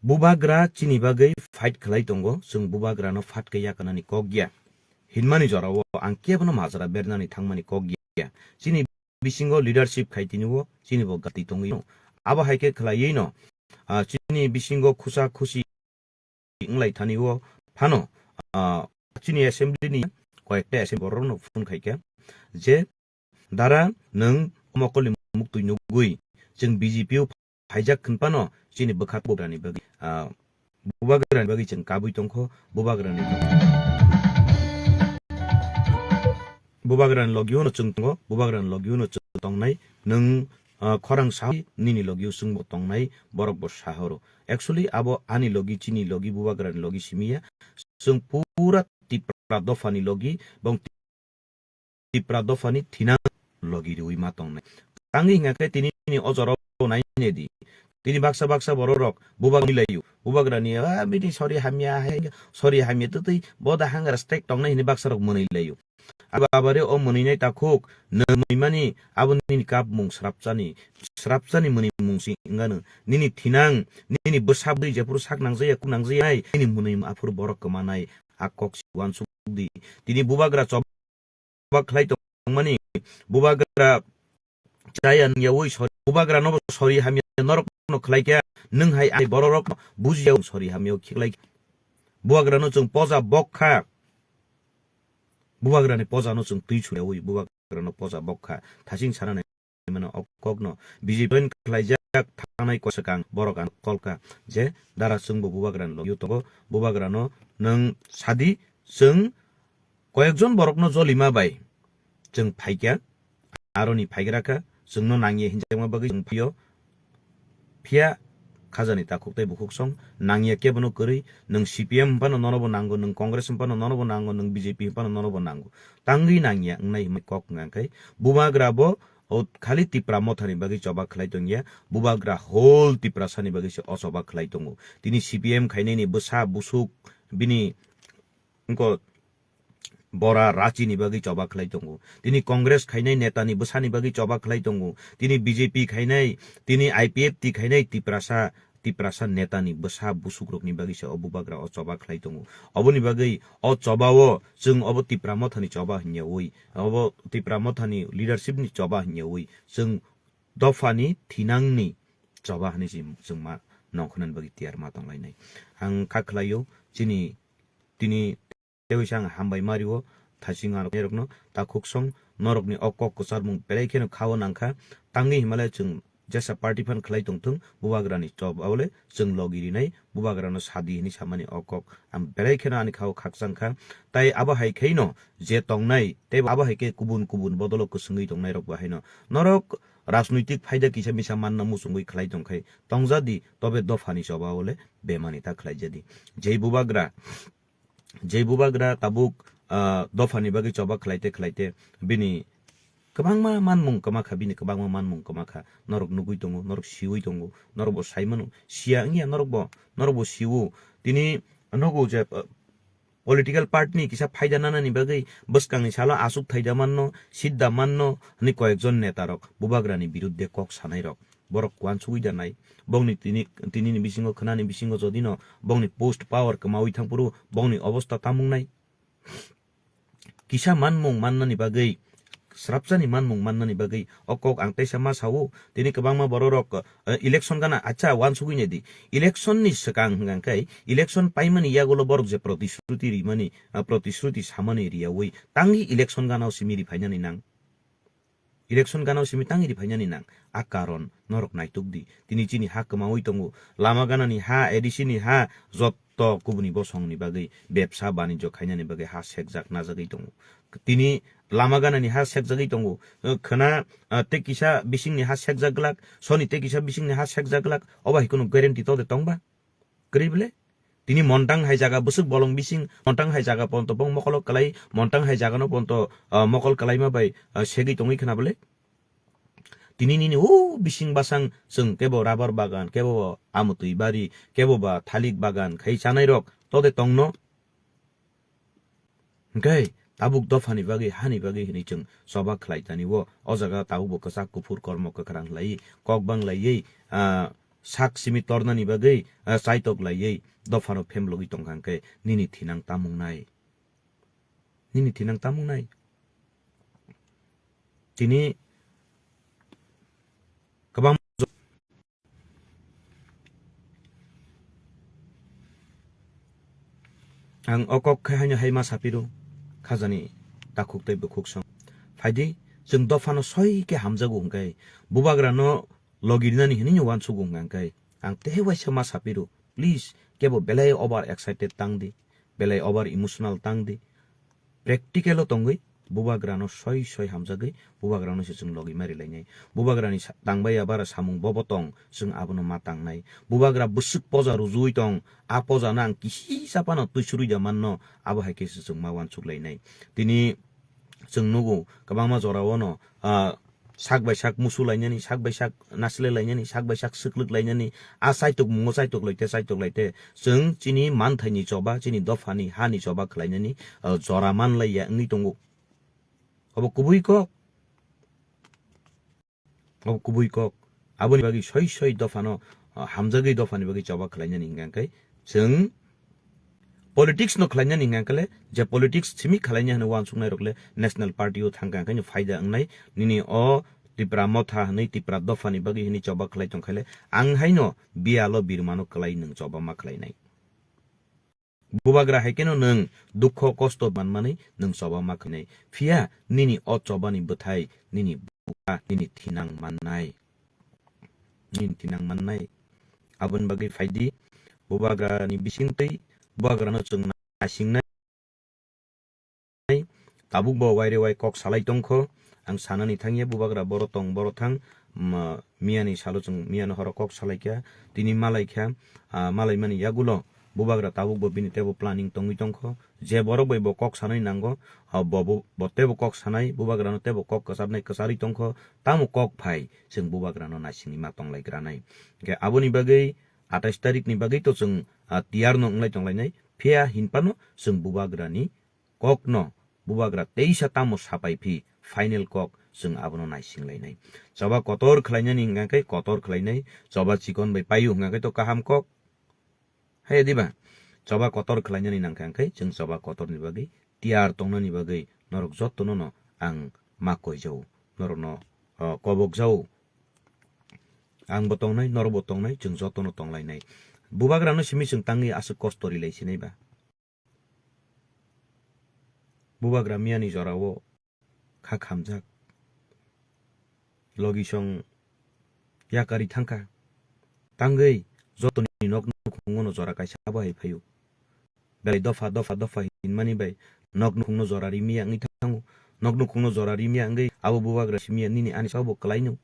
[SPEAKER 7] बुबाग्रा चिनि बागै फाइट खलाय दङ जों बुबाग्रानो फाट गैया कनानि कक गया हिनमानि जराव आं केबनो माजरा बेरनानि थांमानि कक गया चिनि बिसिंगो लीडरशिप खायतिनिवो चिनि बो गति दङिनो आबा हायके खलायैनो चिनि बिसिंगो खुसा खुसी इंलाय थानिवो फानो चिनि एसेम्बलिनि कयेकटा एसेम्बलरनो फुन खायका जे दारा नों मकलि मुक्तुइ नुगुइ जों बीजेपी फाइजाक खनपानो चिनि बखात बोग्रानि बागै बुबाग्रानि बागै जों काबुइ दंखो बुबाग्रानि लगियोनो जों दङ बुबाग्रानि लगियोनो जों दंनाय नों खरां सा निनि लगियो जोंबो दंनाय बरकबो साहरो एक्चुअली आबो आनि लगी चिनि लगी बुबाग्रानि लगी सिमिया जों पूरा तिप्रा दफानि लगी बं तिप्रा दफानि थिना लगी रुइ मा दंनाय तांगि हिंगाके तिनि अजराव नायनेदि तिनि बाक्सा बाक्सा बररक बुबाग मिलायो बुबाग्रानि बिदि सरि हामिया सरि हामिया तै बदा हांगार स्ट्राइक दंनाय हिनि बाक्सारक मोनैलायो आबारे ओ मोनैनाय ताखुक नैमानि आबनि काप मुं स्रापजानि मोनै मुंसि इंगानो निनि थिनां निनि बसाब दै जेपुर साक नांजाय कुनांजाय निनि मोनै आफुर बरक कमानाय आकक सिवान सुदि तिनि बुबाग्रा चबा खलाय दंमानि बुबाग्रा जायान यावै सरि बुबाग्रा न सरि हामिया नरक न खलायका नों हाय आइ बररक बुजियाव सरि हामियाव खिखलाय बुबाग्रानो जों पजा बखा बुबाग्रानि पजानो जों तै छुयावै बुबाग्रानो पजा बखा थासिं सानानै माने अककनो बीजेपी खलायजाक थानाय कसकां बरकान कलका जे दारा जोंबो बुबाग्रानि लगियो तगो बुबाग्रानो नों सादि जों कयेकजन बरकनो जलिमा बाय जों फाइका आरोनि फाइग्राका जोंनो नाङिए हिनजामा बागै जों फियो फिया खाजानि ताखुकताय बुखुक सं नाङिए केबनो करै नों सीपीएम पानो ननबो नांगो नों कांग्रेस पानो ननबो नांगो नों बीजेपी पानो ननबो नांगो तांगि नाङिया नाय हिमै कक नांखाय बुबाग्राबो खाली तिप्रा मथानि बागै चबा खलाय दंया बुबाग्रा होल तिप्रा सानि बागै से अचबा खलाय दङ तिनि सीपीएम खायनायनि बसा बुसुक बिनि इनको बरा राचिनि बागै चबा खलाय दङ तिनि कांग्रेस खायनाय नेतानि बसानि बागै चबा खलाय दङ तिनि बीजेपी खायनाय तिनि आईपीएफ ति खायनाय तिप्रासा नेतानि बसा बुसुग्रुपनि बागै से अबुबाग्रा अचबा खलाय दङ अबनि बागै अ चबावो जों अब तिप्रा मथानि चबा हन्यावै अब तिप्रा मथानि लीडरशिपनि चबा हन्यावै जों दफानि थिनांनि चबा हनि जों मा नखनन बागै तियार मा दंलायनाय आं खाखलायो चिनि तिनि तेवैसां हामबाय मारियो थासिंगा नेरकनो ताखुक सं नरकनि अकक सारमुं बेलायखेनो खाव नांखा तांगि हिमालय जों jesa party fan khlai tongthung bubagrani job awle jeng logiri nai bubagrano sadi hini samani okok am belai khena ani khao khaksan kha tai aba hai kheino je tongnai te aba hai ke kubun kubun bodolo kusungui tongnai rok bahaino norok রাজনৈতিক ফাইদা কিসা মিসা মান্না মুসুঙ্গুই খালাই দংখাই তংজাদি তবে দফানি সবা হলে বেমানি তা খালাই যদি যেই বুবাগ্রা তাবুক দফানি বাকি চবা খালাইতে বিনি गोबां मानमुं कमाखा बिनि गोबां मानमुं कमाखा नरक नुगुइ दङ नरक सिउइ दङ नरबो साइमनु सिया इंगिया नरबो सिउ तिनि नगौ जे political party ni kisa फायदा नानानि बागै बसकांनि साला आसुक थाइदा माननो सिद्दा माननो नि कयेकजन नेता रक बुबाग्रानि बिरुद्धे कक सानाय रक बरक कुवान सुइदा नाय बंनि तिनि बिसिङो खनानि बिसिङो जदिनो बंनि पोस्ट पावर कमावि थांपुरु बंनि अवस्था तामुंनाय किसा मानमुं माननानि बागै स्रापसानि मानमुं माननानि बागै अकक आंताइसा मा सावो तिनि गोबांमा बररक इलेक्शन गाना अच्छा वान सुगिने दि इलेक्शन नि सकां हंगांखाय इलेक्शन पाइमानि यागोलो बरक जे प्रतिश्रुति रिमानि प्रतिश्रुति सामानि रियावै तांगि इलेक्शन गानाव सिमिरि फाइनानि नां इलेक्शन गानाव सिमि तांगि रिफाइनानि नां आ कारण नरक नायतुकदि तिनि चिनि हा कमावै तंगु लामा गानानि हा एडिसिनि हा जत्त कुबुनि बसंनि बागै बेबसा बानिज्य खाइनानि बागै हा सेकजाक नाजागै दंगु तिनि लामा गानानि हा सेकजागै दंगु खना तेकिसा बिसिंनि हा सेकजागलाक सनि तेकिसा बिसिंनि हा सेकजागलाक अबा हिकुनु ग्यारेन्टी तदे तंबा ग्रिबले तिनि मन्टां हाइ जागा बुसुक बलं बिसिं मन्टां हाइ जागा पन्त बं मकल कलाई मन्टां हाइ जागानो पन्त मकल कलाइमा बाय सेगै तंगै खनाबले तिनि निनि ओ बिसिं बासां जों केबो राबार बागान केबो आमुतुइ बारी केबो बा थालिक बागान खाइ जानाय रक तदे तंनो ओंखाय ताबुक दफानि बागै हानि बागै हिनि जों सबा खलाइतानि वो अजागा ताबुक कसा कुफुर कर्म कखरां लाई ककबां लायै साक सिमि तर्नानि बागै साइतक लायै दफानो फेमलगि तंखांखाय निनि थिनां तामुंनाय तिनि गोबां आं अकक खायहायनो हायमा सापिरु खाजानि दाखुकतै बुखुकसं फाइदि जों दफानो सयके हामजागु हंखाय बुबाग्रानो लगिरनानि हिनि वान सुगु हंखाय आं तेवाइसा मा सापिरु प्लीज केबो बेलाय ओभार एक्साइटेड तांदि बेलाय ओभार इमोशनल तांदि प्रेक्टिकल तंगै बुबाग्रानो सय हामजागै बुबाग्रानो से जों लगी मारि लायनाय बुबाग्रानि तांबाया बारा सामुं बबतं जों आबनो मा तांनाय बुबाग्रा बुसुक पजा रुजुइ तं आ पजा नां किसि सापानो तुसुरुइदा माननो आबो हाइकेसे जों मा वान सुगलायनाय तिनि जों नुगौ गोबांमा जरावनो साक बाय साक मुसु लायनानि साक बाय साक नासले लायनानि साक बाय साक सुकलुक लायनानि आ साइतक मुङो साइतक लायते जों चिनि मानथाइनि जबा चिनि दफानि हानि जबा खलायनानि जरा मानलाया अंगि दंगौ अब कुबुइ कक आबोनि बागै सय दफानो हामजागै दफानि बागै जबा खलायनानि हिंगांखाय जों पॉलिटिक्स नो खलायनानि हिंगांखाले जे पॉलिटिक्स सिमि खलायना हनो वान सुंनाय रकले नेशनल पार्टी ओ थांगांखायनो फायदा अंनाय निनि अ तिप्रा मथा हनै तिप्रा दफानि बागै हिनि जबा खलाय तंखाले आं हायनो बियालो बिरमानो खलाय नों जबा मा खलायनाय बुबाग्रा हाइकेनो नों दुख कष्ट मानमानै नों जबा मा खलायनाय फिया निनि अ जबानि बथाय निनि बुका निनि थिनां माननाय आबोन बागै फायदि बुबाग्रानि बिसिंतै बुबाग्रानो जों नासिंनाय ताबुक बो वाइरे वाइ कक सालाय तंखो आं सानानि थांगिया बुबाग्रा बरतं बरथां मियानि सालो जों मियानो हर कक सालायख्या तिनि मालायख्या मालाय मानि यागुलो बुबाग्रा ताबुक बो बिनि तेबो प्लानिंग तंगि तंखो जे बरो बै बो कक सानाय नांगो बो तेबो कक सानाय बुबाग्रानो तेबो कक कसाबनाय कसारि तंखो तामु कक फाय जों बुबाग्रानो नासिंनि मा तंलायग्रानाय के आबोनि बागै 28 तारिख नि बागै तो जों तियार नो अंलाय तंलायनाय फेया हिनपानो जों बुबाग्रानि कक न बुबाग्रा 23 तामो सापायफि फाइनल कक जों आबनो नायसिंलायनाय जबा कतर खलायनानि हिंगांखाय कतर खलायनाय जबा चिकन बै पायु हिंगांखाय तो काहाम कक हाय दिबा जबा कतर खलायनानि नांखांखाय जों जबा कतरनि बागै तियार तंनानि बागै नरक जत्तनो न आं माकय जाउ नरनो कबक जाउ आं बतंनाय नर बतंनाय जों जत्तनो तंलायनाय बुबाग्रानो सिमि जों तांनि आसु कस्तरि लायसिनायबा बुबाग्रा मियानि जरावो खा खामजाक लगिसं याकारि थांखा तांगै जतनि नक नुखुंगनो जरा कायसा बाहाय फायो बेलाय दफा दफा दफा हिनमानि बाय नक नुखुंनो जरा रिमिया ngै थांगो नक नुखुंनो जरा रिमिया ngै आबो बुबाग्रा सिमिया निनि आनि साबो कलायनो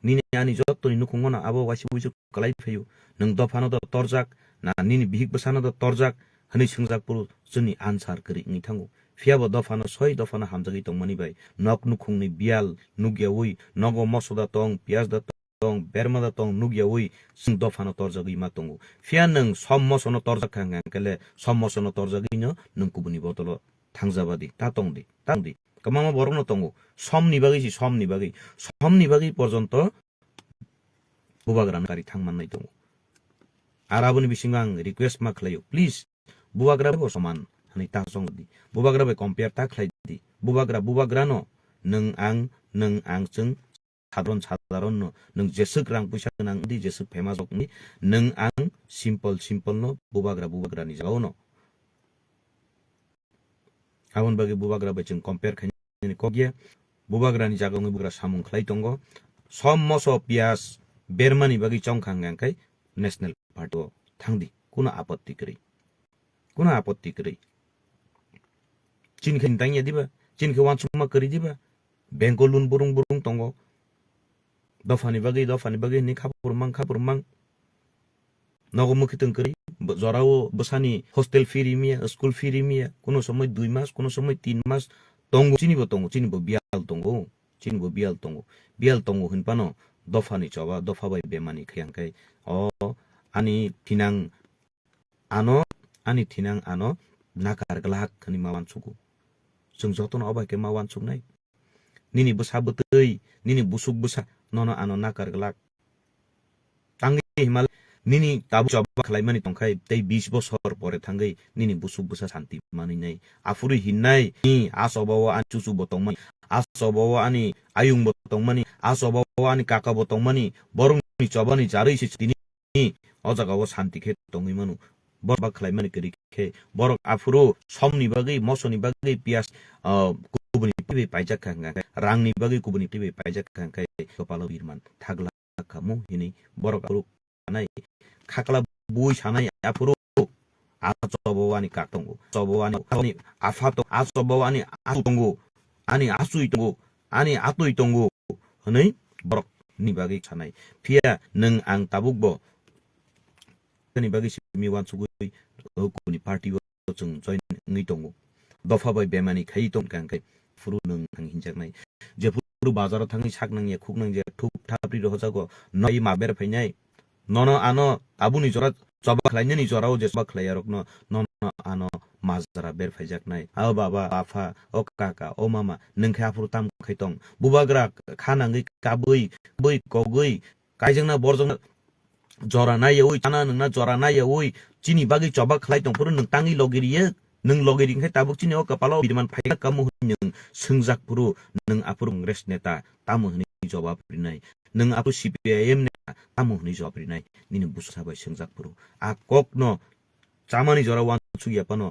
[SPEAKER 7] निनि आनि जतनि नुखुंगनो आबो वासि बुजु कलाय फायो नों दफानो द तरजाक ना निनि बिहिक बसानो द तरजाक हनै सोंजाक पुरु जोंनि आनसार करि ngै थांगो फियाबो दफानो सय दफानो हामजागै तंमानि बाय नक नुखुंनि बियाल नुगियावै नगो मसदा तंग पियाज दा tong berma da tong nugya ui sing dofano torjagi ma tongo fia nang sommosono torjakanga kele sommosono torjagi no nang kubuni botolo tangjabadi ta tongdi kamama borokno tongo somni bagi porjonto bubagram kari thangmannai tongo arabuni bisingo ang request ma khlayo please bubagra bo saman hani ta songdi bubagra be compare ta khlaidi bubagra no nang ang chung 사다론 능 제스크랑 부샤랑 디 제스 페마족니 능앙 심플 no बुबाग्रानि जाओनो आवन बागे बुबाग्रा बचन कंपेयर खनि कोगिया बुबाग्रानि जागाङै बुग्रा सामुं खलाय दंगो सम मसो पियास बेरमानि बागे चंखांगांखाय नेशनल पार्टी थांदि कुनो आपत्ति करै चिनखिन तांया दिबा चिनखे वानसुमा करि दिबा बेंको लुन बुरुं दंगो दफानि बागै नि खापुरमां नगो मुखितों करी जराओ बसानी हॉस्टेल फी रिमिया स्कूल फी रिमिया कोनो समय 2 मास कोनो समय 3 मास चिनिबो बियाल तंगो हिनपानो दफानि चबा दफा बाय बेमानि खयांखाय आनि थिनां आनो नाकारगलाक खनि मावान सुगु जों जतन अबायके मावान सुगनाय निनि बसा बतै निनि बुसुक बसा ननो आनो नाकारगलाक तांगै हिमाल निनि ताबु जबा खलायमानि तंखाय तै 20 बছর পরে थांगै निनि बुसुक बसा शान्ति मानिनाय आफुरि हिन्नाय नि आसबाव आन चुचु बतंमानि आसबाव आनि आयुं बतंमानि आसबाव आनि काका बतंमानि बरंनि चबानि जारै सिस्तिनि अजागाव शान्ति खे तंगै मानु बरबा खलायमानि करिखे बरक आफुरो समनि बागै मसनि बागै पियास कुबुनि पिबे पाइजाक खांगा रांनि बागै कुबुनि पिबे पाइजाक खांगा कपालो बिरमान थागला खामु हिनि बरक आफुरो नाय खाकला बुइ सानाय आफुरो आचबवानि काक्तंगो चबवानि आफातो आचबवानि आतंगो आनि आसुइतंगो आनि आतुइतंगो हनै बरक नि बागै सानाय फिया नों आं ताबुकबो नि बागै सिमि वानसुगै कुबुनि पार्टी जों जइन ngै दंगो दफा बाय बेमानि खाइ दं गांखाय फुरु नों थां हिनजाकनाय जे फुरु बाजाराव थाङै साकनांया खुकनां जे थुप थाप्रि रहजागो नय माबेर फैनाय ननो आनो आबुनि जरा जबा खलायनि जराव जे सबा खलायरकनो ननो आनो माजरा बेर फैजाकनाय आ बाबा आफा ओ काका ओ मामा नोंखै आफुरु ताम खैतं बुबाग्रा खानाङै काबै कगै कायजोंना बरजोंना जरा नाय ओइ ताना नोंना जरा नाय ओइ चिनि बागै जबा खलाय दं फुरु नों ताङै लगेरियो नों लगेरिंखाय ताबुक चिनि ओ कपालाव बिदमान फायगा कामु नों सोंजाक फुरु नों आफुरु कंग्रेस नेता तामु हनि जवाब रिनाय नों आपु सीपीआईएम नेता तामु हनि जवाब रिनाय निनि बुसाबाय सोंजाक फुरु आ ककनो चामानि जरा वान सुगिया पनो